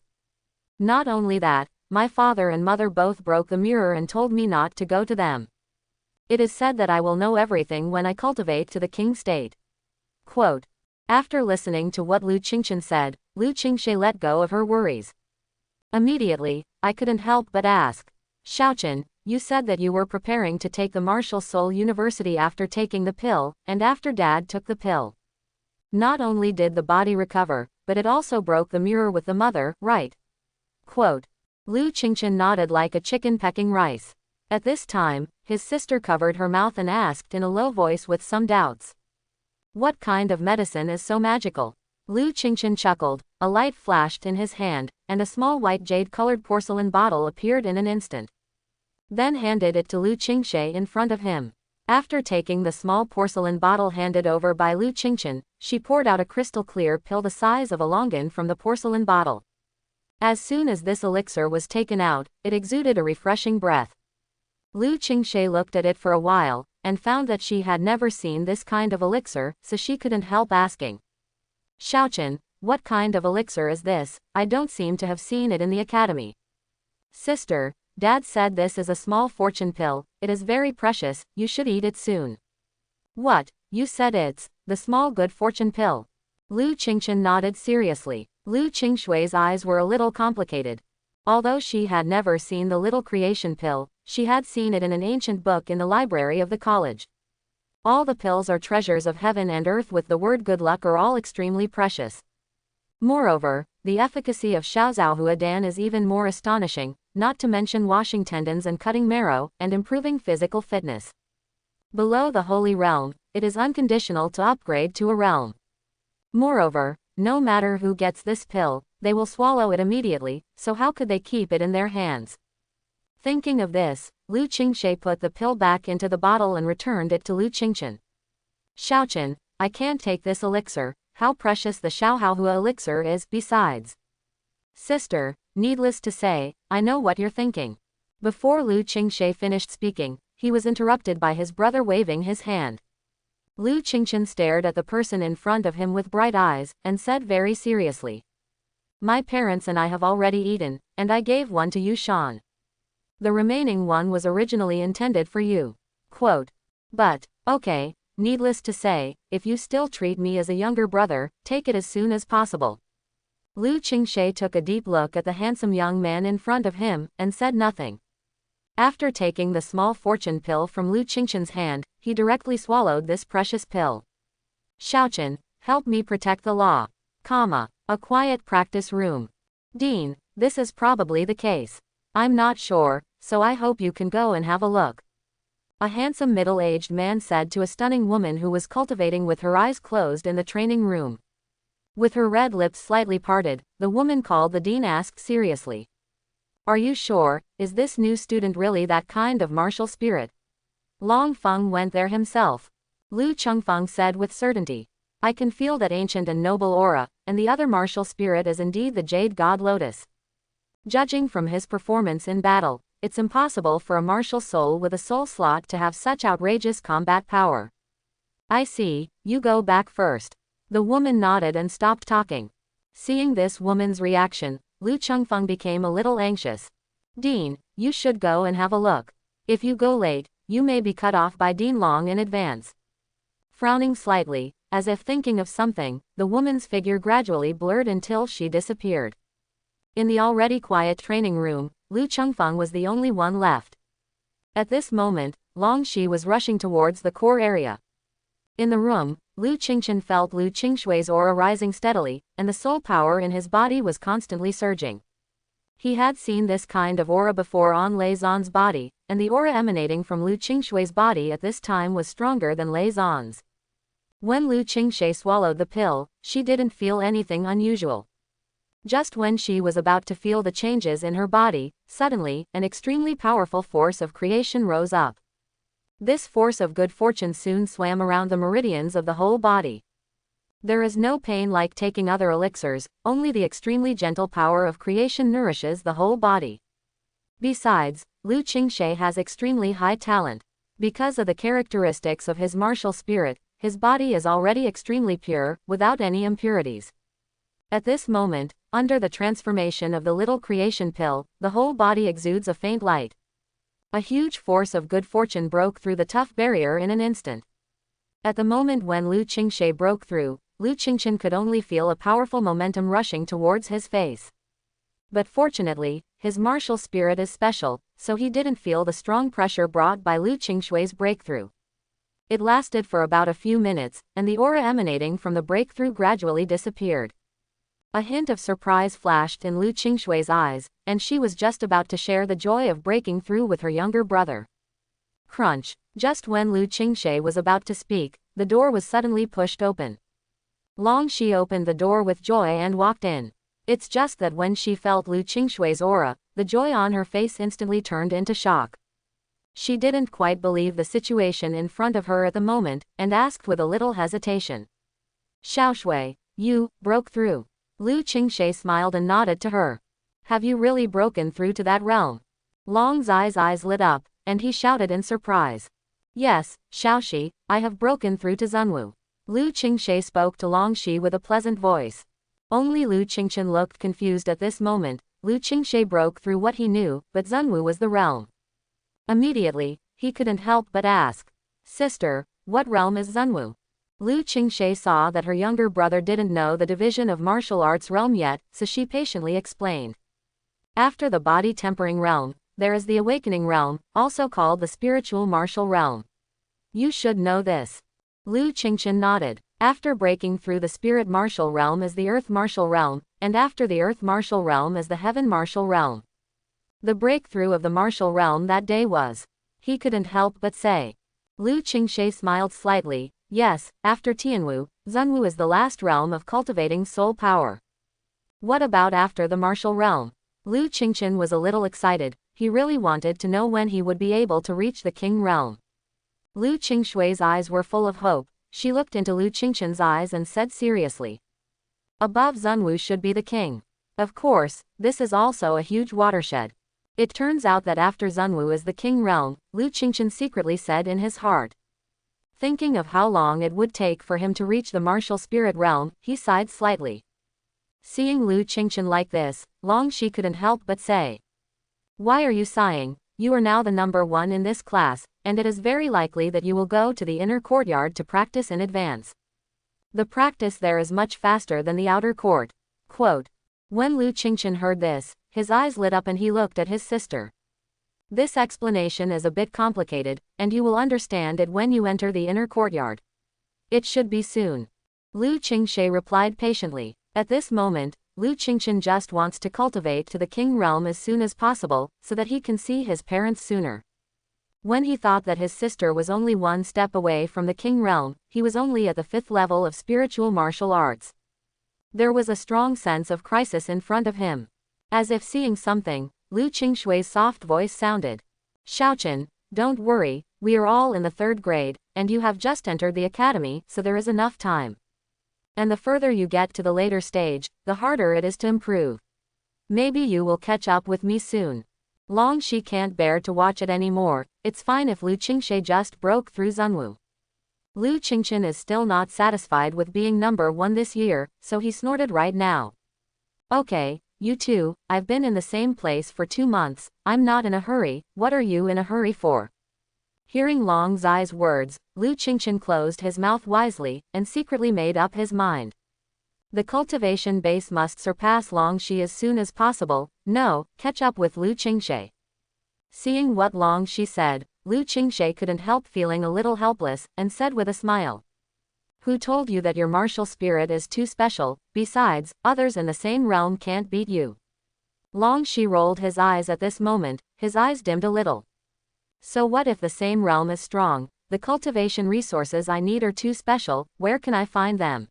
Not only that, my father and mother both broke the mirror and told me not to go to them. It is said that I will know everything when I cultivate to the king state. Quote. After listening to what Lu Qingchen said, Lu Qingshui let go of her worries. Immediately, I couldn't help but ask. Xiaochen, you said that you were preparing to take the Martial Soul University after taking the pill, and after Dad took the pill. Not only did the body recover, but it also broke the mirror with the mother, right? Quote. Lu Qingchen nodded like a chicken pecking rice. At this time, his sister covered her mouth and asked in a low voice with some doubts. What kind of medicine is so magical? Lu Qingchen chuckled, a light flashed in his hand, and a small white jade-colored porcelain bottle appeared in an instant. Then handed it to Lu Qingxie in front of him. After taking the small porcelain bottle handed over by Lu Qingchen, she poured out a crystal-clear pill the size of a longan from the porcelain bottle. As soon as this elixir was taken out, it exuded a refreshing breath. Lu Qingxie looked at it for a while, and found that she had never seen this kind of elixir, so she couldn't help asking. Xiaochen, what kind of elixir is this? I don't seem to have seen it in the academy. Sister, Dad said this is a small fortune pill, it is very precious, you should eat it soon. What, you said it's the small good fortune pill? Lu Qingchen nodded seriously. Lu Qingshui's eyes were a little complicated. Although she had never seen the little creation pill, she had seen it in an ancient book in the library of the college. All the pills are treasures of heaven and earth with the word good luck are all extremely precious. Moreover, the efficacy of Xiaozuohuadan is even more astonishing, not to mention washing tendons and cutting marrow, and improving physical fitness. Below the holy realm, it is unconditional to upgrade to a realm. Moreover, no matter who gets this pill, they will swallow it immediately, so how could they keep it in their hands? Thinking of this, Lu Qingxie put the pill back into the bottle and returned it to Lu Qingchen. Xiaochen, I can't take this elixir, how precious the Xiaohaohua elixir is, besides. Sister, needless to say, I know what you're thinking. Before Lu Qingxie finished speaking, he was interrupted by his brother waving his hand. Lu Qingchen stared at the person in front of him with bright eyes, and said very seriously. My parents and I have already eaten, and I gave one to you, Shan. The remaining one was originally intended for you. Quote. But, okay, needless to say, if you still treat me as a younger brother, take it as soon as possible. Lu Qingxie took a deep look at the handsome young man in front of him, and said nothing. After taking the small fortune pill from Lu Qingchen's hand, he directly swallowed this precious pill. Xiaochen, help me protect the law. A quiet practice room. Dean, this is probably the case. I'm not sure, so I hope you can go and have a look. A handsome middle-aged man said to a stunning woman who was cultivating with her eyes closed in the training room. With her red lips slightly parted, the woman called the dean asked seriously. Are you sure, is this new student really that kind of martial spirit? Long Feng went there himself. Lu Chengfeng said with certainty. I can feel that ancient and noble aura, and the other martial spirit is indeed the Jade God Lotus. Judging from his performance in battle, it's impossible for a martial soul with a soul slot to have such outrageous combat power. I see, you go back first. The woman nodded and stopped talking. Seeing this woman's reaction, Lu Chengfeng became a little anxious. Dean, you should go and have a look. If you go late, you may be cut off by Dean Long in advance. Frowning slightly, as if thinking of something, the woman's figure gradually blurred until she disappeared. In the already quiet training room, Lu Chengfeng was the only one left. At this moment, Long Shi was rushing towards the core area. In the room, Lu Qingchen felt Lu Qingshui's aura rising steadily, and the soul power in his body was constantly surging. He had seen this kind of aura before on Lei Zan's body, and the aura emanating from Lu Qingshui's body at this time was stronger than Lei Zan's. When Lu Qingxie swallowed the pill, she didn't feel anything unusual. Just when she was about to feel the changes in her body, suddenly, an extremely powerful force of creation rose up. This force of good fortune soon swam around the meridians of the whole body. There is no pain like taking other elixirs, only the extremely gentle power of creation nourishes the whole body. Besides, Lu Qingxie has extremely high talent. Because of the characteristics of his martial spirit, his body is already extremely pure, without any impurities. At this moment, under the transformation of the little creation pill, the whole body exudes a faint light. A huge force of good fortune broke through the tough barrier in an instant. At the moment when Lu Qingxie broke through, Lu Qingchen could only feel a powerful momentum rushing towards his face. But fortunately, his martial spirit is special, so he didn't feel the strong pressure brought by Lu Qingshui's breakthrough. It lasted for about a few minutes, and the aura emanating from the breakthrough gradually disappeared. A hint of surprise flashed in Lu Qingshui's eyes, and she was just about to share the joy of breaking through with her younger brother. Crunch! Just when Lu Qingshui was about to speak, the door was suddenly pushed open. Long Shi opened the door with joy and walked in. It's just that when she felt Lu Qingshui's aura, the joy on her face instantly turned into shock. She didn't quite believe the situation in front of her at the moment, and asked with a little hesitation. Xiaoshui, you broke through. Lu Qingshui smiled and nodded to her. Have you really broken through to that realm? Long Zai's eyes lit up, and he shouted in surprise. Yes, Xiaoshi, I have broken through to Zunwu. Lu Qingshui spoke to Long Shi with a pleasant voice. Only Lu Qingchen looked confused at this moment. Lu Qingshui broke through what he knew, but Zunwu was the realm. Immediately, he couldn't help but ask. Sister, what realm is Zunwu? Lu Qingshui saw that her younger brother didn't know the division of martial arts realm yet, so she patiently explained. After the body tempering realm, there is the awakening realm, also called the spiritual martial realm. You should know this. Lu Qingchen nodded. After breaking through the spirit martial realm is the earth martial realm, and after the earth martial realm is the heaven martial realm. The breakthrough of the martial realm that day was. He couldn't help but say. Lu Qingshui smiled slightly. Yes, after Tianwu, Zunwu is the last realm of cultivating soul power. What about after the martial realm? Lu Qingchen was a little excited. He really wanted to know when he would be able to reach the king realm. Lu Qingshui's eyes were full of hope. She looked into Lu Qingchen's eyes and said seriously. Above Zunwu should be the king. Of course, this is also a huge watershed. It turns out that after Zunwu is the king realm, Lu Qingchen secretly said in his heart. Thinking of how long it would take for him to reach the martial spirit realm, he sighed slightly. Seeing Lu Qingchen like this, Long Shi couldn't help but say. Why are you sighing? You are now the number one in this class, and it is very likely that you will go to the inner courtyard to practice in advance. The practice there is much faster than the outer court. Quote. When Lu Qingchen heard this, his eyes lit up and he looked at his sister. This explanation is a bit complicated, and you will understand it when you enter the inner courtyard. It should be soon. Lu Qingshui replied patiently. At this moment, Lu Qingchen just wants to cultivate to the king realm as soon as possible, so that he can see his parents sooner. When he thought that his sister was only one step away from the king realm, he was only at the 5th level of spiritual martial arts. There was a strong sense of crisis in front of him. As if seeing something, Lu Qingshui's soft voice sounded. Xiaochen, don't worry, we are all in the 3rd grade, and you have just entered the academy, so there is enough time. And the further you get to the later stage, the harder it is to improve. Maybe you will catch up with me soon. Long Shi can't bear to watch it anymore. It's fine if Lu Qingshui just broke through Zunwu. Lu Qingchen is still not satisfied with being number 1 this year, so he snorted right now. Okay, you two, I've been in the same place for 2 months, I'm not in a hurry, what are you in a hurry for? Hearing Long Zai's words, Lu Qingchen closed his mouth wisely, and secretly made up his mind. The cultivation base must surpass Long Shi as soon as possible, no, catch up with Lu Qingshui. Seeing what Long Shi said, Lu Qingshui couldn't help feeling a little helpless, and said with a smile. Who told you that your martial spirit is too special? Besides, others in the same realm can't beat you. Long Shi rolled his eyes at this moment, his eyes dimmed a little. So what if the same realm is strong? The cultivation resources I need are too special, where can I find them?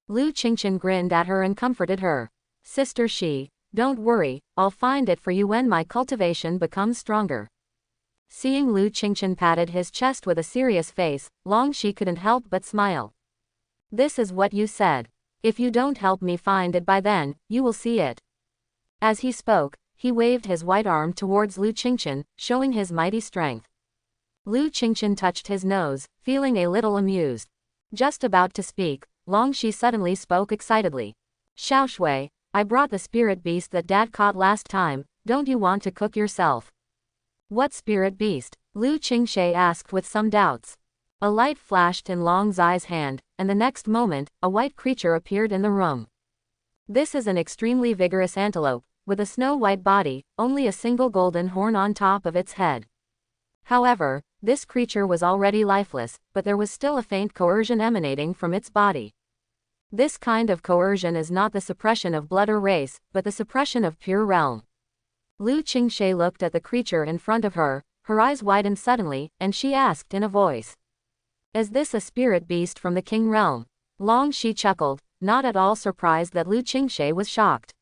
Lu Qingchen grinned at her and comforted her. Sister Shi, don't worry, I'll find it for you when my cultivation becomes stronger. Seeing Lu Qingchen patted his chest with a serious face, Long Shi couldn't help but smile. This is what you said. If you don't help me find it by then, you will see it. As he spoke, he waved his white arm towards Lu Qingchen, showing his mighty strength. Lu Qingchen touched his nose, feeling a little amused. Just about to speak, Long Shi suddenly spoke excitedly. Xiaoshui, I brought the spirit beast that Dad caught last time, don't you want to cook yourself? What spirit beast? Lu Qingshui asked with some doubts. A light flashed in Long Zai's hand, and the next moment, a white creature appeared in the room. This is an extremely vigorous antelope, with a snow-white body, only a single golden horn on top of its head. However, this creature was already lifeless, but there was still a faint coercion emanating from its body. This kind of coercion is not the suppression of blood or race, but the suppression of pure realm. Lu Qingxie looked at the creature in front of her, her eyes widened suddenly, and she asked in a voice, "Is this a spirit beast from the king realm?" Long Shi chuckled, not at all surprised that Lu Qingxie was shocked.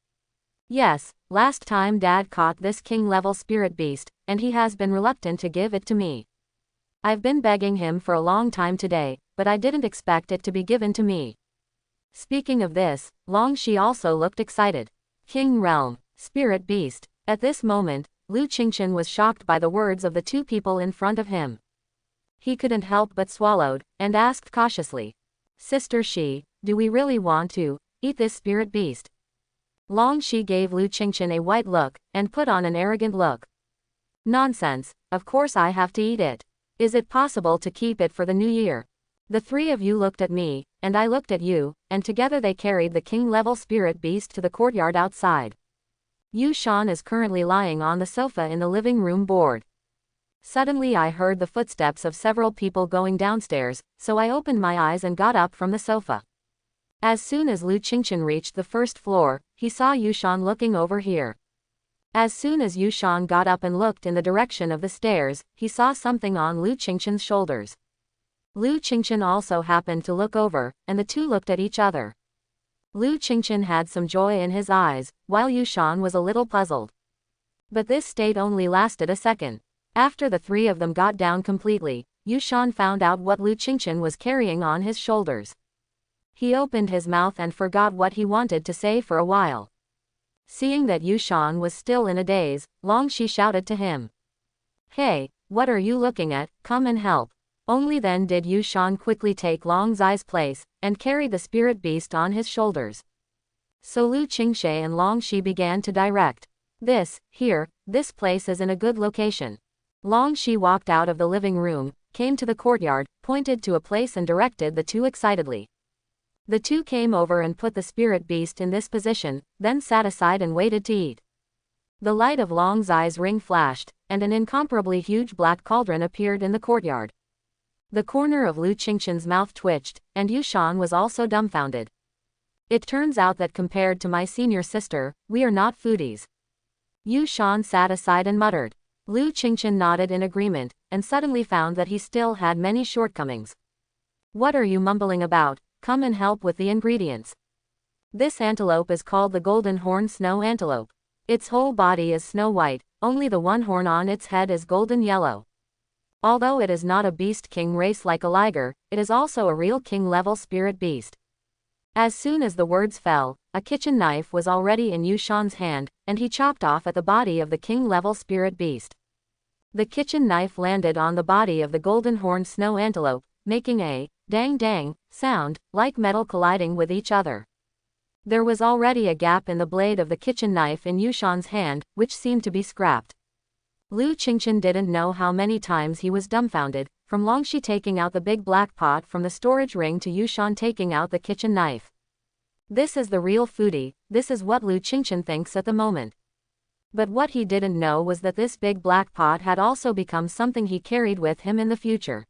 "Yes, last time Dad caught this king-level spirit beast, and he has been reluctant to give it to me. I've been begging him for a long time today, but I didn't expect it to be given to me." Speaking of this, Long Shi also looked excited. King realm, spirit beast. At this moment, Lu Qingchen was shocked by the words of the two people in front of him. He couldn't help but swallowed, and asked cautiously, "Sister Shi, do we really want to eat this spirit beast?" Long Shi gave Lu Qingchen a white look, and put on an arrogant look. "Nonsense, of course I have to eat it. Is it possible to keep it for the new year?" The three of you looked at me, and I looked at you, and together they carried the king-level spirit beast to the courtyard outside. Yu Shan is currently lying on the sofa in the living room bored. Suddenly I heard the footsteps of several people going downstairs, so I opened my eyes and got up from the sofa. As soon as Lu Qingchen reached the first floor, he saw Yu Shan looking over here. As soon as Yu Shan got up and looked in the direction of the stairs, he saw something on Lu Qingchen's shoulders. Lu Qingchen also happened to look over, and the two looked at each other. Lu Qingchen had some joy in his eyes, while Yu Shan was a little puzzled. But this state only lasted a second. After the three of them got down completely, Yu Shan found out what Lu Qingchen was carrying on his shoulders. He opened his mouth and forgot what he wanted to say for a while. Seeing that Yu Shan was still in a daze, Long Shi shouted to him, "Hey, what are you looking at? Come and help." Only then did Yu Shan quickly take Long Zai's place, and carry the spirit beast on his shoulders. So Lu Qingxie and Long Shi began to direct. This place is in a good location." Long Shi walked out of the living room, came to the courtyard, pointed to a place and directed the two excitedly. The two came over and put the spirit beast in this position, then sat aside and waited to eat. The light of Long Zai's ring flashed, and an incomparably huge black cauldron appeared in the courtyard. The corner of Lu Qingchen's mouth twitched, and Yu Shan was also dumbfounded. "It turns out that compared to my senior sister, we are not foodies." Yu Shan sat aside and muttered. Lu Qingchen nodded in agreement, and suddenly found that he still had many shortcomings. "What are you mumbling about? Come and help with the ingredients." This antelope is called the golden horn snow antelope. Its whole body is snow white, only the one horn on its head is golden yellow. Although it is not a beast king race like a liger, it is also a real king-level spirit beast. As soon as the words fell, a kitchen knife was already in Yu Shan's hand, and he chopped off at the body of the king-level spirit beast. The kitchen knife landed on the body of the golden horn snow antelope, making a dang-dang sound, like metal colliding with each other. There was already a gap in the blade of the kitchen knife in Yu Shan's hand, which seemed to be scrapped. Lu Qingchen didn't know how many times he was dumbfounded, from Long Shi taking out the big black pot from the storage ring to Yu Shan taking out the kitchen knife. This is the real foodie, this is what Lu Qingchen thinks at the moment. But what he didn't know was that this big black pot had also become something he carried with him in the future.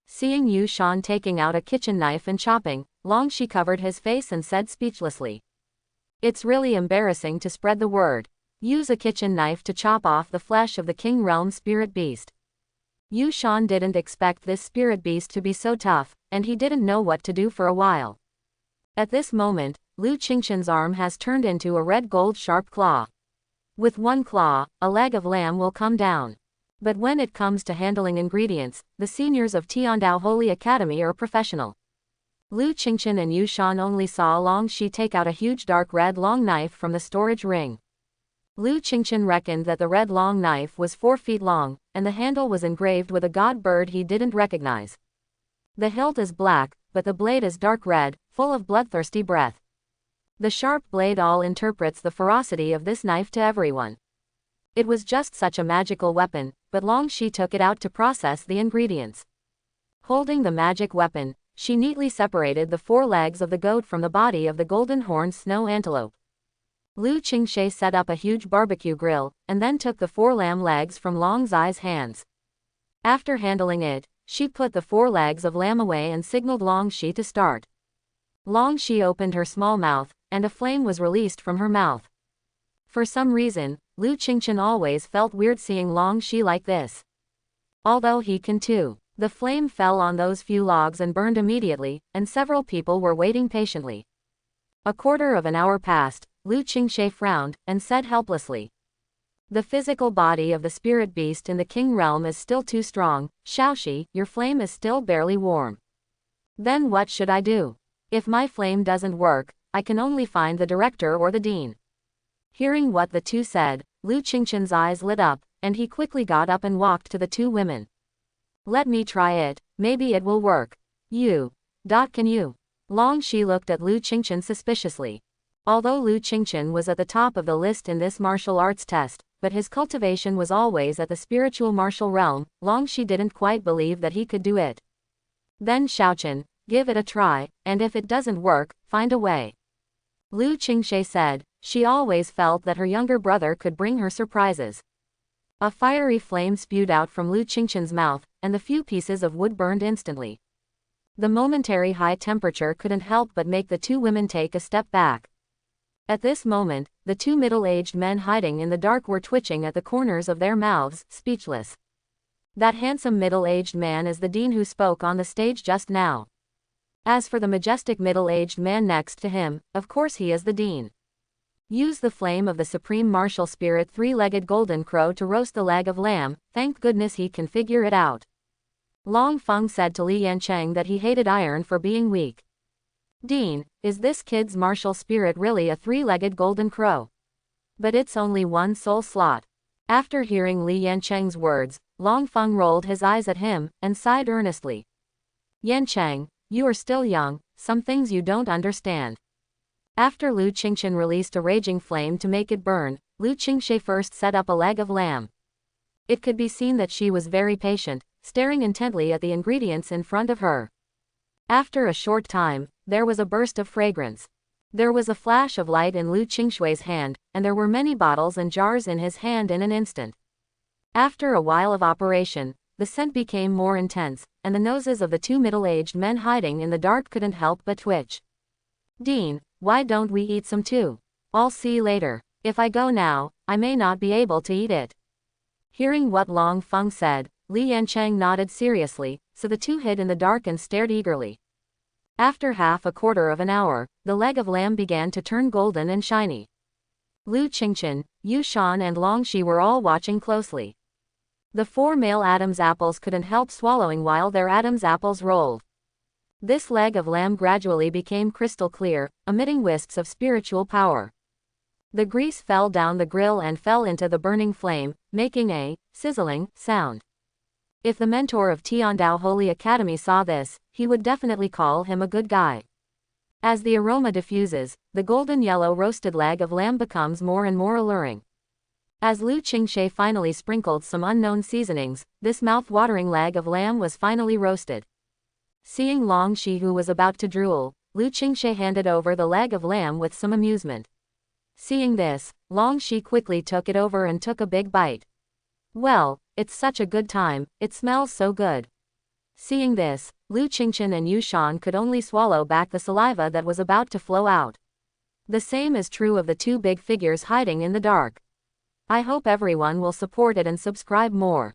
Seeing Yu Shan taking out a kitchen knife and chopping, Long Shi covered his face and said speechlessly, "It's really embarrassing to spread the word. Use a kitchen knife to chop off the flesh of the king realm spirit beast." Yu Shan didn't expect this spirit beast to be so tough, and he didn't know what to do for a while. At this moment, Lu Qingchen's arm has turned into a red gold sharp claw. With one claw, a leg of lamb will come down. But when it comes to handling ingredients, the seniors of Tiandao Holy Academy are professional. Lu Qingchen and Yu Shan only saw Long Shi take out a huge dark red long knife from the storage ring. Lu Qingchen reckoned that the red long knife was 4 feet long, and the handle was engraved with a god bird he didn't recognize. The hilt is black, but the blade is dark red, full of bloodthirsty breath. The sharp blade all interprets the ferocity of this knife to everyone. It was just such a magical weapon, but Long Shi took it out to process the ingredients. Holding the magic weapon, she neatly separated the 4 legs of the goat from the body of the golden horned snow antelope. Lu Qingshe set up a huge barbecue grill, and then took the 4 lamb legs from Long Zai's hands. After handling it, she put the 4 legs of lamb away and signaled Long Shi to start. Long Shi opened her small mouth, and a flame was released from her mouth. For some reason, Lu Qingchen always felt weird seeing Long Shi like this. Although he can too. The flame fell on those few logs and burned immediately, and several people were waiting patiently. A quarter of an hour passed. Lu Qingshe frowned, and said helplessly. The physical body of the spirit beast in the king realm is still too strong. Shaoxi, your flame is still barely warm. Then what should I do? If my flame doesn't work, I can only find the director or the dean. Hearing what the two said, Lu Qingchen's eyes lit up, and he quickly got up and walked to the 2 women. Let me try it, maybe it will work. Can you? Long Shi looked at Lu Qingchen suspiciously. Although Lu Qingchen was at the top of the list in this martial arts test, but his cultivation was always at the spiritual martial realm, Long Shi didn't quite believe that he could do it. Then Xiaochen, give it a try, and if it doesn't work, find a way. Lu Qingshe said. She always felt that her younger brother could bring her surprises. A fiery flame spewed out from Lu Qingchen's mouth, and the few pieces of wood burned instantly. The momentary high temperature couldn't help but make the 2 women take a step back. At this moment, the 2 middle-aged men hiding in the dark were twitching at the corners of their mouths, speechless. That handsome middle-aged man is the dean who spoke on the stage just now. As for the majestic middle-aged man next to him, of course he is the dean. Use the flame of the supreme martial spirit 3-legged golden crow to roast the leg of lamb, thank goodness he can figure it out. Long Feng said to Li Yancheng that he hated iron for being weak. Dean, is this kid's martial spirit really a 3-legged golden crow? But it's only 1 soul slot. After hearing Li Yancheng's words, Long Feng rolled his eyes at him, and sighed earnestly. Yancheng, you are still young, some things you don't understand. After Lu Qingchen released a raging flame to make it burn, Lu Qingshe first set up a leg of lamb. It could be seen that she was very patient, staring intently at the ingredients in front of her. After a short time, there was a burst of fragrance. There was a flash of light in Lu Qingshui's hand, and there were many bottles and jars in his hand in an instant. After a while of operation, the scent became more intense, and the noses of the 2 middle-aged men hiding in the dark couldn't help but twitch. Dean, why don't we eat some too? I'll see later. If I go now, I may not be able to eat it. Hearing what Long Feng said, Li Yancheng nodded seriously, so the 2 hid in the dark and stared eagerly. After half a quarter of an hour, the leg of lamb began to turn golden and shiny. Lu Qingchen, Yu Shan and Long Shi were all watching closely. The 4 male Adam's apples couldn't help swallowing while their Adam's apples rolled. This leg of lamb gradually became crystal clear, emitting wisps of spiritual power. The grease fell down the grill and fell into the burning flame, making a sizzling sound. If the mentor of Tiandao Holy Academy saw this, he would definitely call him a good guy. As the aroma diffuses, the golden yellow roasted leg of lamb becomes more and more alluring. As Lu Qingshe finally sprinkled some unknown seasonings, this mouth-watering leg of lamb was finally roasted. Seeing Long Shi who was about to drool, Lu Qingshe handed over the leg of lamb with some amusement. Seeing this, Long Shi quickly took it over and took a big bite. Well, it's such a good time, it smells so good. Seeing this, Lu Qingchen and Yu Shan could only swallow back the saliva that was about to flow out. The same is true of the 2 big figures hiding in the dark. I hope everyone will support it and subscribe more.